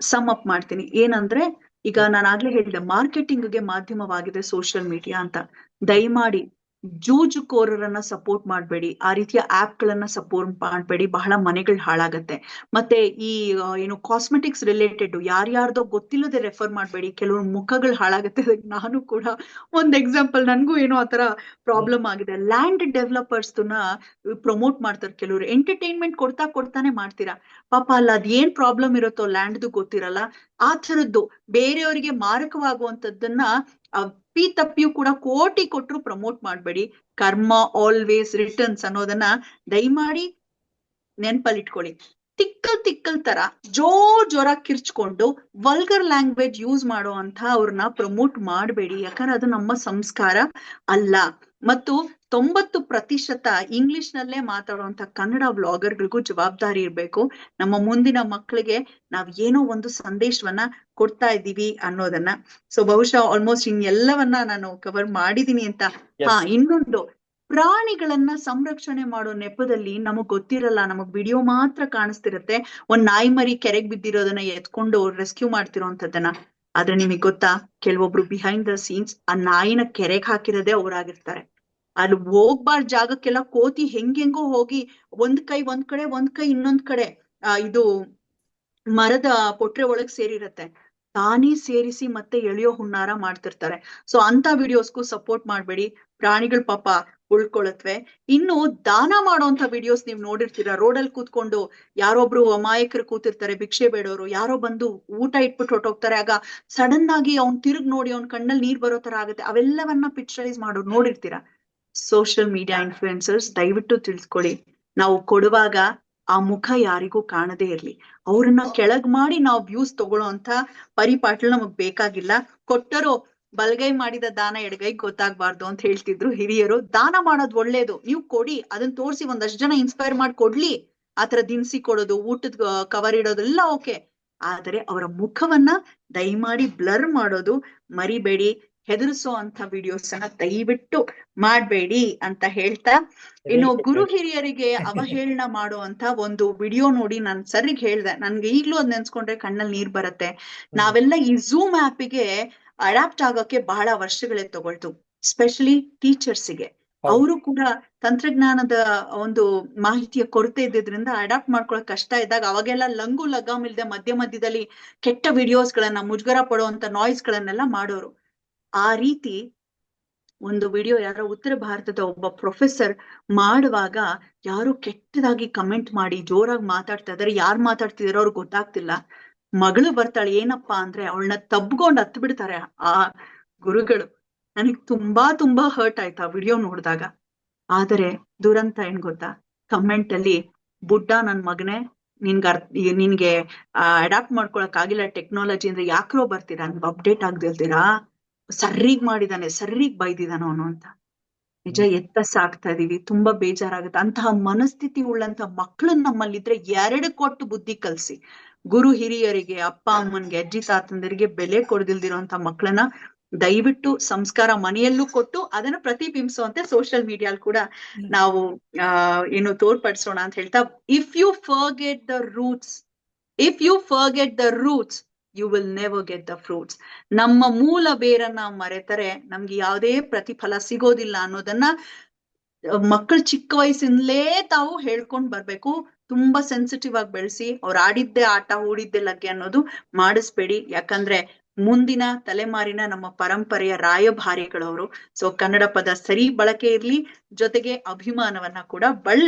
ಸಮ್ ಅಪ್ ಮಾಡ್ತೀನಿ. ಏನಂದ್ರೆ, ಈಗ ನಾನು ಆಗ್ಲೇ ಹೇಳಿದೆ, ಮಾರ್ಕೆಟಿಂಗ್ಗೆ ಮಾಧ್ಯಮವಾಗಿದೆ ಸೋಷಿಯಲ್ ಮೀಡಿಯಾ ಅಂತ. ದಯಮಾಡಿ ಜೂಜುಕೋರರನ್ನ ಸಪೋರ್ಟ್ ಮಾಡಬೇಡಿ, ಆ ರೀತಿಯ ಆಪ್ ಗಳನ್ನ ಸಪೋರ್ಟ್ ಮಾಡಬೇಡಿ. ಬಹಳ ಮನೆಗಳು ಹಾಳಾಗತ್ತೆ. ಮತ್ತೆ ಈ ಏನು ಕಾಸ್ಮೆಟಿಕ್ಸ್ ರಿಲೇಟೆಡ್ ಯಾರ್ಯಾರ್ದೋ ಗೊತ್ತಿಲ್ಲದೆ ರೆಫರ್ ಮಾಡಬೇಡಿ. ಕೆಲವು ಮುಖಗಳು ಹಾಳಾಗತ್ತೆ. ನಾನು ಕೂಡ ಒಂದ್ ಎಕ್ಸಾಂಪಲ್, ನನ್ಗೂ ಏನೋ ಆತರ ಪ್ರಾಬ್ಲಮ್ ಆಗಿದೆ. ಲ್ಯಾಂಡ್ ಡೆವಲಪರ್ಸ್ ಪ್ರಮೋಟ್ ಮಾಡ್ತಾರೆ ಕೆಲವರು. ಎಂಟರ್ಟೈನ್ಮೆಂಟ್ ಕೊಡ್ತಾನೆ ಮಾಡ್ತೀರಾ. ಪಾಪ ಅಲ್ಲ ಅದ್ ಏನ್ ಪ್ರಾಬ್ಲಮ್ ಇರುತ್ತೋ ಲ್ಯಾಂಡ್ದು ಗೊತ್ತಿರಲ್ಲ. ಆ ತರದ್ದು ಬೇರೆಯವರಿಗೆ ಮಾರಕವಾಗುವಂತದ್ದನ್ನ ತಪ್ಪಿಯೂ ಕೂಡ ಕೋಟಿ ಕೊಟ್ರು ಪ್ರಮೋಟ್ ಮಾಡಬೇಡಿ. ಕರ್ಮ ಆಲ್ವೇಸ್ ರಿಟರ್ನ್ಸ್ ಅನ್ನೋದನ್ನ ದಯಮಾಡಿ ನೆನ್ಪಲ್ಲಿಟ್ಕೊಳ್ಳಿ. ತಿಕ್ಕಲ್ ತರ ಜೋರ ಕಿರ್ಚ್ಕೊಂಡು ವಲ್ಗರ್ ಲ್ಯಾಂಗ್ವೇಜ್ ಯೂಸ್ ಮಾಡೋ ಅಂತ ಅವ್ರನ್ನ ಪ್ರಮೋಟ್ ಮಾಡಬೇಡಿ. ಯಾಕಂದ್ರೆ ಅದು ನಮ್ಮ ಸಂಸ್ಕಾರ ಅಲ್ಲ. ಮತ್ತು 90% ಇಂಗ್ಲಿಷ್ ನಲ್ಲೇ ಮಾತಾಡುವಂತ ಕನ್ನಡ ವ್ಲಾಗರ್ಗಳಿಗೂ ಜವಾಬ್ದಾರಿ ಇರ್ಬೇಕು. ನಮ್ಮ ಮುಂದಿನ ಮಕ್ಕಳಿಗೆ ನಾವ್ ಏನೋ ಒಂದು ಸಂದೇಶವನ್ನ ಕೊಡ್ತಾ ಇದ್ದೀವಿ ಅನ್ನೋದನ್ನ. ಸೊ ಬಹುಶಃ ಆಲ್ಮೋಸ್ಟ್ ಎಲ್ಲವನ್ನ ನಾನು ಕವರ್ ಮಾಡಿದೀನಿ ಅಂತ. ಇನ್ನೊಂದು, ಪ್ರಾಣಿಗಳನ್ನ ಸಂರಕ್ಷಣೆ ಮಾಡೋ ನೆಪದಲ್ಲಿ ನಮಗ್ ಗೊತ್ತಿರಲ್ಲ, ನಮಗ್ ವಿಡಿಯೋ ಮಾತ್ರ ಕಾಣಿಸ್ತಿರತ್ತೆ. ಒಂದ್ ನಾಯಿ ಮರಿ ಕೆರೆಗ್ ಬಿದ್ದಿರೋದನ್ನ ಎತ್ಕೊಂಡು ರೆಸ್ಕ್ಯೂ ಮಾಡ್ತಿರೋಂಥದ್ದನ್ನ. ಆದ್ರೆ ನಿಮಗ್ ಗೊತ್ತಾ, ಕೆಲವೊಬ್ರು ಬಿಹೈಂಡ್ ದ ಸೀನ್ಸ್ ಆ ನಾಯಿನ ಕೆರೆಗ್ ಹಾಕಿರೋದೇ ಅವ್ರಾಗಿರ್ತಾರೆ. ಅಲ್ಲಿ ಹೋಗ್ಬಾರ್ದ ಜಾಗಕ್ಕೆಲ್ಲ ಕೋತಿ ಹೆಂಗೆಂಗೋ ಹೋಗಿ ಒಂದ್ ಕೈ ಇನ್ನೊಂದ್ ಕಡೆ ಇದು ಮರದ ಪೊಟ್ರೆ ಒಳಗ್ ಸೇರಿರತ್ತೆ. ತಾನೇ ಸೇರಿಸಿ ಮತ್ತೆ ಎಳೆಯೋ ಹುನ್ನಾರ ಮಾಡ್ತಿರ್ತಾರೆ. ಸೊ ಅಂತ ವಿಡಿಯೋಸ್ಗೂ ಸಪೋರ್ಟ್ ಮಾಡ್ಬೇಡಿ. ಪ್ರಾಣಿಗಳು ಪಾಪ ಉಳ್ಕೊಳತ್ವೆ. ಇನ್ನು ದಾನ ಮಾಡೋಂತ ವಿಡಿಯೋಸ್ ನೀವ್ ನೋಡಿರ್ತೀರ. ರೋಡಲ್ಲಿ ಕೂತ್ಕೊಂಡು ಯಾರೊಬ್ರು ಅಮಾಯಕರು ಕೂತಿರ್ತಾರೆ, ಭಿಕ್ಷೆ ಬೇಡೋರು, ಯಾರೋ ಬಂದು ಊಟ ಇಟ್ಬಿಟ್ಟು ಹೊಟ್ಟೋಗ್ತಾರೆ. ಆಗ ಸಡನ್ ಆಗಿ ಅವ್ನ್ ತಿರುಗ್ ನೋಡಿ ಅವ್ನ್ ಕಣ್ಣಲ್ಲಿ ನೀರ್ ಬರೋ ತರ ಆಗುತ್ತೆ. ಅವೆಲ್ಲವನ್ನ ಪಿಕ್ಚರೈಸ್ ಮಾಡೋರು ನೋಡಿರ್ತೀರ. ಸೋಷಿಯಲ್ ಮೀಡಿಯಾ ಇನ್ಫ್ಲುಯೆನ್ಸರ್ಸ್, ದಯವಿಟ್ಟು ತಿಳ್ಸ್ಕೊಳ್ಳಿ, ನಾವು ಕೊಡುವಾಗ ಆ ಮುಖ ಯಾರಿಗೂ ಕಾಣದೇ ಇರ್ಲಿ. ಅವ್ರನ್ನ ಕೆಳಗ್ ಮಾಡಿ ನಾವು ವ್ಯೂಸ್ ತಗೊಳ್ಳೋ ಅಂತ ಪರಿಪಾಟ್ಲು ನಮಗ್ ಬೇಕಾಗಿಲ್ಲ. ಕೊಟ್ಟರು ಬಲಗೈ ಮಾಡಿದ ದಾನ ಎಡಗೈ ಗೊತ್ತಾಗ್ಬಾರ್ದು ಅಂತ ಹೇಳ್ತಿದ್ರು ಹಿರಿಯರು. ದಾನ ಮಾಡೋದು ಒಳ್ಳೇದು, ನೀವು ಕೊಡಿ, ಅದನ್ನ ತೋರಿಸಿ ಒಂದಷ್ಟು ಜನ ಇನ್ಸ್ಪೈರ್ ಮಾಡಿ ಕೊಡ್ಲಿ. ಆತರ ದಿನಸಿ ಕೊಡೋದು, ಊಟದ ಕವರ್ ಇಡೋದು ಎಲ್ಲ ಓಕೆ. ಆದರೆ ಅವರ ಮುಖವನ್ನ ದಯಮಾಡಿ ಬ್ಲರ್ ಮಾಡೋದು ಮರಿಬೇಡಿ. ಹೆದರ್ಸೋ ಅಂತ ವಿಡಿಯೋಸ್ ಅನ್ನ ದಯವಿಟ್ಟು ಮಾಡ್ಬೇಡಿ ಅಂತ ಹೇಳ್ತಾ, ಇನ್ನು ಗುರು ಹಿರಿಯರಿಗೆ ಅವಹೇಳನ ಮಾಡುವಂತ ಒಂದು ವಿಡಿಯೋ ನೋಡಿ ನಾನು ಸರ್ರಿಗೆ ಹೇಳ್ದೆ. ನನ್ಗೆ ಈಗ್ಲೂ ಅದ್ ನೆನ್ಸ್ಕೊಂಡ್ರೆ ಕಣ್ಣಲ್ಲಿ ನೀರ್ ಬರುತ್ತೆ. ನಾವೆಲ್ಲ ಈ ಝೂಮ್ ಆ್ಯಪಿಗೆ ಅಡಾಪ್ಟ್ ಆಗೋಕೆ ಬಹಳ ವರ್ಷಗಳೇ ತಗೊಳ್ತು. ಸ್ಪೆಷಲಿ ಟೀಚರ್ಸ್ಗೆ. ಅವರು ಕೂಡ ತಂತ್ರಜ್ಞಾನದ ಒಂದು ಮಾಹಿತಿಯ ಕೊರತೆ ಇದ್ದಿದ್ರಿಂದ ಅಡಾಪ್ಟ್ ಮಾಡ್ಕೊಳಕ್ ಕಷ್ಟ ಇದ್ದಾಗ ಅವಾಗೆಲ್ಲ ಲಂಗು ಲಗಾಮ್ ಇಲ್ದೆ ಮಧ್ಯದಲ್ಲಿ ಕೆಟ್ಟ ವಿಡಿಯೋಸ್ ಗಳನ್ನ, ಮುಜುಗರ ಪಡುವಂತ ನಾಯ್ಸ್ ಗಳನ್ನೆಲ್ಲ ಮಾಡೋರು. ಆ ರೀತಿ ಒಂದು ವಿಡಿಯೋ ಯಾರೋ ಉತ್ತರ ಭಾರತದ ಒಬ್ಬ ಪ್ರೊಫೆಸರ್ ಮಾಡುವಾಗ ಯಾರು ಕೆಟ್ಟದಾಗಿ ಕಮೆಂಟ್ ಮಾಡಿ ಜೋರಾಗಿ ಮಾತಾಡ್ತಾ ಇದಾರೆ. ಯಾರು ಮಾತಾಡ್ತಿದಾರೋ ಅವ್ರಿಗೆ ಗೊತ್ತಾಗ್ತಿಲ್ಲ. ಮಗಳು ಬರ್ತಾಳೆ, ಏನಪ್ಪಾ ಅಂದ್ರೆ ಅವಳನ್ನ ತಬ್ಕೊಂಡು ಹತ್ ಬಿಡ್ತಾರೆ ಆ ಗುರುಗಳು. ನನಗ್ ತುಂಬಾ ಹರ್ಟ್ ಆಯ್ತು ಆ ವಿಡಿಯೋ ನೋಡಿದಾಗ. ಆದರೆ ದುರಂತ ಏನ್ ಗೊತ್ತಾ, ಕಮೆಂಟ್ ಅಲ್ಲಿ, ಬುಡ್ಡ ನನ್ ಮಗನೇ, ನಿನ್ಗೆ ಅಡಾಪ್ಟ್ ಮಾಡ್ಕೊಳಕ್ ಆಗಿಲ್ಲ ಟೆಕ್ನಾಲಜಿ ಅಂದ್ರೆ ಯಾಕ್ರೋ ಬರ್ತೀರಾ, ನೀವು ಅಪ್ಡೇಟ್ ಆಗ್ದಿಲ್ತೀರಾ, ಸರ್ರಿಗ್ ಮಾಡಿದಾನೆ, ಸರ್ರಿಗ್ ಬೈದಿದಾನ ಅವನು ಅಂತ. ನಿಜ ಎತ್ತ ಸಾಕ್ತಾ ಇದೀವಿ. ತುಂಬಾ ಬೇಜಾರಾಗುತ್ತೆ. ಅಂತಹ ಮನಸ್ಥಿತಿ ಉಳ್ಳಂತ ಮಕ್ಕಳು ನಮ್ಮಲ್ಲಿದ್ರೆ 2 ಕೊಟ್ಟು ಬುದ್ಧಿ ಕಲ್ಸಿ. ಗುರು ಹಿರಿಯರಿಗೆ, ಅಪ್ಪ ಅಮ್ಮನ್ಗೆ, ಅಜ್ಜಿ ತಾತಂದರಿಗೆ ಬೆಲೆ ಕೊಡದಿಲ್ದಿರೋಂತ ಮಕ್ಕಳನ್ನ ದಯವಿಟ್ಟು ಸಂಸ್ಕಾರ ಮನೆಯಲ್ಲೂ ಕೊಟ್ಟು ಅದನ್ನ ಪ್ರತಿಬಿಂಬಿಸುವಂತೆ ಸೋಷಿಯಲ್ ಮೀಡಿಯಾಲ್ ಕೂಡ ನಾವು ಏನು ತೋರ್ಪಡಿಸೋಣ ಅಂತ ಹೇಳ್ತಾ, if you forget the roots, if you forget the roots you will never get the fruits. ನಮ್ಮ ಮೂಲ ಬೇರನ್ನ ಮರೆತರೆ ನಮ್ಗೆ ಯಾವುದೇ ಪ್ರತಿಫಲ ಸಿಗೋದಿಲ್ಲ ಅನ್ನೋದನ್ನ ಮಕ್ಕಳು ಚಿಕ್ಕ ವಯಸ್ಸಿಂದಲೇ ತಾವು ಹೇಳ್ಕೊಂಡ್ ಬರ್ಬೇಕು. ತುಂಬಾ ಸೆನ್ಸಿಟಿವ್ ಆಗಿ ಬೆಳೆಸಿ, ಅವ್ರು ಆಡಿದ್ದೆ ಆಟ ಹೂಡಿದ್ದೆ ಲಗ್ಗೆ ಅನ್ನೋದು ಮಾಡಿಸ್ಬೇಡಿ. ಯಾಕಂದ್ರೆ ಮುಂದಿನ ತಲೆಮಾರಿನ ನಮ್ಮ ಪರಂಪರೆಯ ರಾಯಭಾರಿಗಳವರು. ಸೊ ಕನ್ನಡ ಪದ ಸರಿ ಬಳಕೆ ಇರ್ಲಿ, ಜೊತೆಗೆ ಅಭಿಮಾನವನ್ನ ಕೂಡ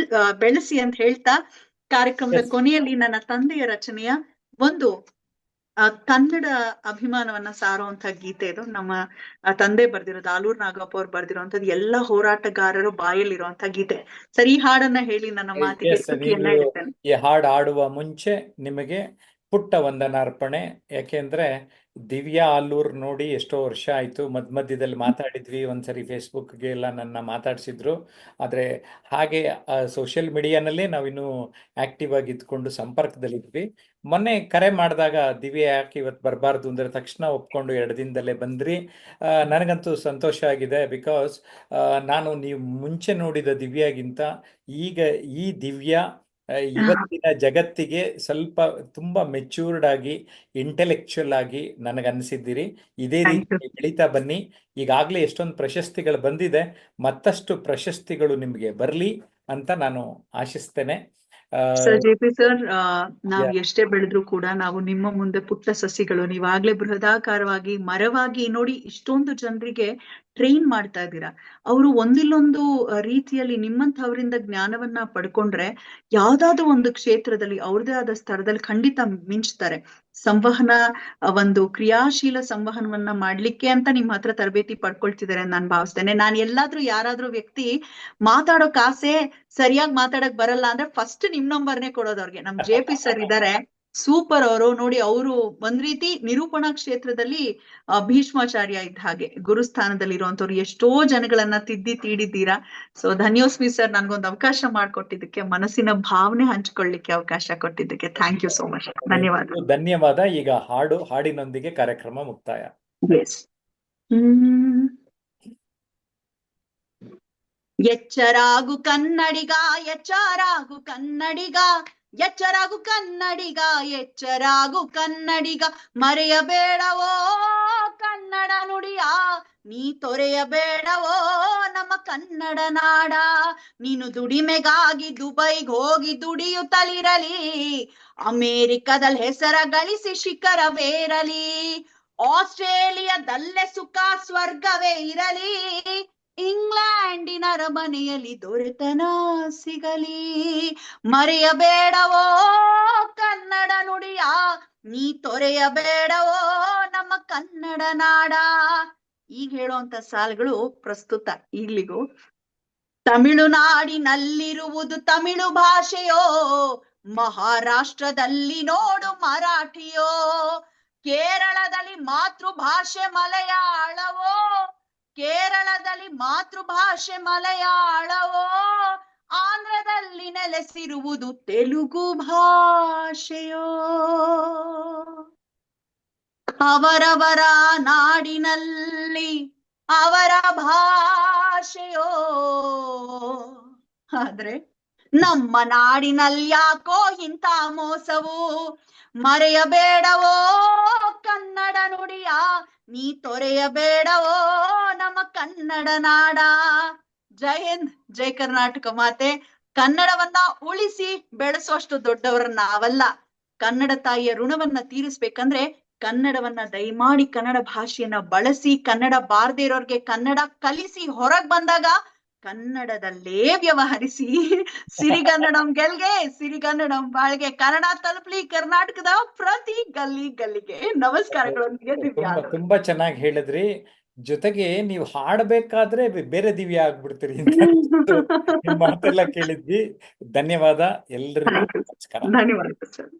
ಬೆಳೆಸಿ ಅಂತ ಹೇಳ್ತಾ, ಕಾರ್ಯಕ್ರಮದ ಕೊನೆಯಲ್ಲಿ ನನ್ನ ತಂದೆಯ ರಚನೆಯ ಒಂದು ಕನ್ನಡ ಅಭಿಮಾನವನ್ನ ಸಾರುವಂತ ಗೀತೆ ಇದು. ನಮ್ಮ ತಂದೆ ಬರ್ದಿರೋದು, ಆಲೂರು ನಾಗಪ್ಪ ಅವ್ರು ಬರ್ದಿರೋಂಥದ್ದು, ಎಲ್ಲ ಹೋರಾಟಗಾರರು ಬಾಯಲ್ಲಿರುವಂತ ಗೀತೆ. ಸರಿ, ಹಾಡನ್ನ ಹೇಳಿ ನನ್ನ ಮಾತಿಗೆ ಸ್ತುತಿಯನ್ನ ಹೇಳ್ತೇನೆ. ಈ ಹಾಡು ಆಡುವ ಮುಂಚೆ ನಿಮಗೆ ಪುಟ್ಟ ವಂದನಾರ್ಪಣೆ. ಯಾಕೆಂದ್ರೆ ದಿವ್ಯಾ ಆಲೂರ್ ನೋಡಿ ಎಷ್ಟೋ ವರ್ಷ ಆಯ್ತು, ಮಧ್ಯದಲ್ಲಿ ಮಾತಾಡಿದ್ವಿ, ಒಂದ್ಸರಿ ಫೇಸ್ಬುಕ್ಗೆ ಎಲ್ಲ ನನ್ನ ಮಾತಾಡಿಸಿದ್ರು. ಆದರೆ ಹಾಗೆ ಸೋಷಿಯಲ್ ಮೀಡಿಯಾನಲ್ಲೇ ನಾವಿನ್ನೂ ಆಕ್ಟಿವ್ ಆಗಿ ಇದ್ಕೊಂಡು ಸಂಪರ್ಕದಲ್ಲಿದ್ವಿ. ಮೊನ್ನೆ ಕರೆ ಮಾಡಿದಾಗ ದಿವ್ಯಾ ಯಾಕೆ ಇವತ್ತು ಬರಬಾರ್ದು ಅಂದರೆ ತಕ್ಷಣ ಒಪ್ಕೊಂಡು 2 ದಿನದಲ್ಲೇ ಬಂದ್ರಿ. ನನಗಂತೂ ಸಂತೋಷ ಆಗಿದೆ. ಬಿಕಾಸ್ ನಾನು ನೀವು ಮುಂಚೆ ನೋಡಿದ ದಿವ್ಯಾಗಿಂತ ಈಗ ಈ ದಿವ್ಯಾ ಇವತ್ತಿನ ಜಗತ್ತಿಗೆ ಸ್ವಲ್ಪ ತುಂಬಾ ಮೆಚ್ಯೂರ್ಡ್ ಆಗಿ, ಇಂಟೆಲೆಕ್ಚುಯಲ್ ಆಗಿ ನನಗನ್ಸಿದ್ದೀರಿ. ಇದೇ ರೀತಿ ಬೆಳೀತಾ ಬನ್ನಿ. ಈಗಾಗಲೇ ಎಷ್ಟೊಂದು ಪ್ರಶಸ್ತಿಗಳು ಬಂದಿದೆ, ಮತ್ತಷ್ಟು ಪ್ರಶಸ್ತಿಗಳು ನಿಮಗೆ ಬರಲಿ ಅಂತ ನಾನು ಆಶಿಸ್ತೇನೆ. ಸರ್ JP ಸರ್, ನಾವು ಎಷ್ಟೇ ಬೆಳೆದ್ರು ಕೂಡ ನಾವು ನಿಮ್ಮ ಮುಂದೆ ಪುಟ್ಟ ಸಸಿಗಳು. ನೀವಾಗ್ಲೇ ಬೃಹದಾಕಾರವಾಗಿ ಮರವಾಗಿ ನೋಡಿ ಇಷ್ಟೊಂದು ಜನರಿಗೆ ಟ್ರೈನ್ ಮಾಡ್ತಾ ಇದ್ದೀರಾ. ಅವರು ಒಂದಿಲ್ಲೊಂದು ರೀತಿಯಲ್ಲಿ ನಿಮ್ಮಂಥವರಿಂದ ಜ್ಞಾನವನ್ನ ಪಡ್ಕೊಂಡ್ರೆ ಯಾವ್ದಾದ್ರು ಒಂದು ಕ್ಷೇತ್ರದಲ್ಲಿ ಅವ್ರದೇ ಆದ ಸ್ತರದಲ್ಲಿ ಖಂಡಿತ ಮಿಂಚ್ತಾರೆ. ಸಂವಹನ, ಒಂದು ಕ್ರಿಯಾಶೀಲ ಸಂವಹನವನ್ನ ಮಾಡ್ಲಿಕ್ಕೆ ಅಂತ ನಿಮ್ಮ ಹತ್ರ ತರಬೇತಿ ಪಡ್ಕೊಳ್ತಿದ್ದಾರೆ ನಾನು ಭಾವಿಸ್ತೇನೆ. ನಾನು ಎಲ್ಲಾದ್ರೂ ಯಾರಾದ್ರೂ ವ್ಯಕ್ತಿ ಮಾತಾಡೋಕ್ ಆಸೆ, ಸರಿಯಾಗಿ ಮಾತಾಡಕ್ ಬರಲ್ಲ ಅಂದ್ರೆ ಫಸ್ಟ್ ನಿಮ್ ನಂಬರ್ನೇ ಕೊಡೋದು ಅವ್ರಿಗೆ. ನಮ್ JP ಸರ್ ಇದಾರೆ, ಸೂಪರ್ ಅವರು. ನೋಡಿ, ಅವರು ಒಂದ್ ರೀತಿ ನಿರೂಪಣಾ ಕ್ಷೇತ್ರದಲ್ಲಿ ಭೀಷ್ಮಾಚಾರ್ಯ ಇದ್ದ ಹಾಗೆ, ಗುರುಸ್ಥಾನದಲ್ಲಿ ಇರುವಂತವ್ರು. ಎಷ್ಟೋ ಜನಗಳನ್ನ ತಿದ್ದಿ ತೀಡಿದ್ದೀರಾ. ಸೊ ಧನ್ಯೋಸ್ಮಿ ಸರ್, ನನ್ಗೊಂದು ಅವಕಾಶ ಮಾಡ್ಕೊಟ್ಟಿದ್ದಕ್ಕೆ, ಮನಸ್ಸಿನ ಭಾವನೆ ಹಂಚ್ಕೊಳ್ಳಿಕ್ಕೆ ಅವಕಾಶ ಕೊಟ್ಟಿದ್ದಕ್ಕೆ ಥ್ಯಾಂಕ್ ಯು ಸೋ ಮಚ್. ಧನ್ಯವಾದ. ಧನ್ಯವಾದ. ಈಗ ಹಾಡಿನೊಂದಿಗೆ ಕಾರ್ಯಕ್ರಮ ಮುಕ್ತಾಯ. ಎಚ್ಚರಾಗು ಕನ್ನಡಿಗ, ಎಚ್ಚರಾಗು ಕನ್ನಡಿಗ, ಎಚ್ಚರಾಗು ಕನ್ನಡಿಗ, ಎಚ್ಚರಾಗು ಕನ್ನಡಿಗ, ಮರೆಯಬೇಡವೋ ಕನ್ನಡ ನುಡಿಯ, ನೀ ತೊರೆಯಬೇಡವೋ ನಮ್ಮ ಕನ್ನಡ ನಾಡ. ನೀನು ದುಡಿಮೆಗಾಗಿ ದುಬೈಗೆ ಹೋಗಿ ದುಡಿಯುತ್ತಲಿರಲಿ, ಅಮೇರಿಕದಲ್ಲಿ ಹೆಸರ ಗಳಿಸಿ ಶಿಖರವೇರಲಿ, ಆಸ್ಟ್ರೇಲಿಯಾದಲ್ಲೇ ಸುಖ ಸ್ವರ್ಗವೇ ಇರಲಿ, ಇಂಗ್ಲೆಂಡಿನ ಅರಮನೆಯಲ್ಲಿ ದೊರೆತನ ಸಿಗಲಿ, ಮರೆಯಬೇಡವೋ ಕನ್ನಡ ನುಡಿಯ, ನೀ ತೊರೆಯಬೇಡವೋ ನಮ್ಮ ಕನ್ನಡ ನಾಡ. ಈಗ ಹೇಳುವಂತ ಸಾಲುಗಳು ಪ್ರಸ್ತುತ ಈಗ್ಲಿಗೂ. ತಮಿಳುನಾಡಿನಲ್ಲಿರುವುದು ತಮಿಳು ಭಾಷೆಯೋ, ಮಹಾರಾಷ್ಟ್ರದಲ್ಲಿ ನೋಡು ಮರಾಠಿಯೋ, ಕೇರಳದಲ್ಲಿ ಮಾತೃಭಾಷೆ ಮಲಯಾಳವೋ, ಕೇರಳದಲ್ಲಿ ಮಾತೃಭಾಷೆ ಮಲಯಾಳವೋ, ಆಂಧ್ರದಲ್ಲಿ ನೆಲೆಸಿರುವುದು ತೆಲುಗು ಭಾಷೆಯೋ. ಅವರವರ ನಾಡಿನಲ್ಲಿ ಅವರ ಭಾಷೆಯೋ, ಆದ್ರೆ ನಮ್ಮ ನಾಡಿನಲ್ಲಿ ಯಾಕೋ ಇಂಥ ಮೋಸವು, ಮರೆಯಬೇಡವೋ ಕನ್ನಡ ನುಡಿಯ, ನೀ ತೊರೆಯಬೇಡವೋ ನಮ್ಮ ಕನ್ನಡ ನಾಡ. ಜೈ ಹಿಂದ್, ಜೈ ಕರ್ನಾಟಕ ಮಾತೆ. ಕನ್ನಡವನ್ನ ಉಳಿಸಿ ಬೆಳೆಸುವಷ್ಟು ದೊಡ್ಡವರ ನಾವಲ್ಲ. ಕನ್ನಡ ತಾಯಿಯ ಋಣವನ್ನ ತೀರಿಸ್ಬೇಕಂದ್ರೆ ಕನ್ನಡವನ್ನ ದಯಮಾಡಿ ಕನ್ನಡ ಭಾಷೆಯನ್ನ ಬಳಸಿ, ಕನ್ನಡ ಬಾರದೇ ಇರೋರ್ಗೆ ಕನ್ನಡ ಕಲಿಸಿ, ಹೊರಗ್ ಬಂದಾಗ ಕನ್ನಡದಲ್ಲೇ ವ್ಯವಹರಿಸಿ. ಸಿರಿಗನ್ನಡಂ ಗೆಲ್ಗೆ, ಸಿರಿಗನ್ನಡಂ ಬಾಳ್ಗೆ, ಕನ್ನಡ ತಲುಪಲಿ ಕರ್ನಾಟಕದ ಪ್ರತಿ ಗಲ್ಲಿ ಗಲ್ಲಿಗೆ. ನಮಸ್ಕಾರಗಳೊಂದಿಗೆ ದಿವ್ಯಾ. ತುಂಬಾ ಚೆನ್ನಾಗಿ ಹೇಳಿದ್ರಿ. ಜೊತೆಗೆ ನೀವು ಹಾಡಬೇಕಾದ್ರೆ ಬೇರೆ ದಿವ್ಯಾ ಆಗ್ಬಿಡ್ತೀರಿ ಅಂತ ನಿಮ್ಮ ಮಾತೆಲ್ಲ ಕೇಳಿದ್ವಿ. ಧನ್ಯವಾದ ಎಲ್ರಿಗೂ. ನಮಸ್ಕಾರ. ಧನ್ಯವಾದ ಸರ್.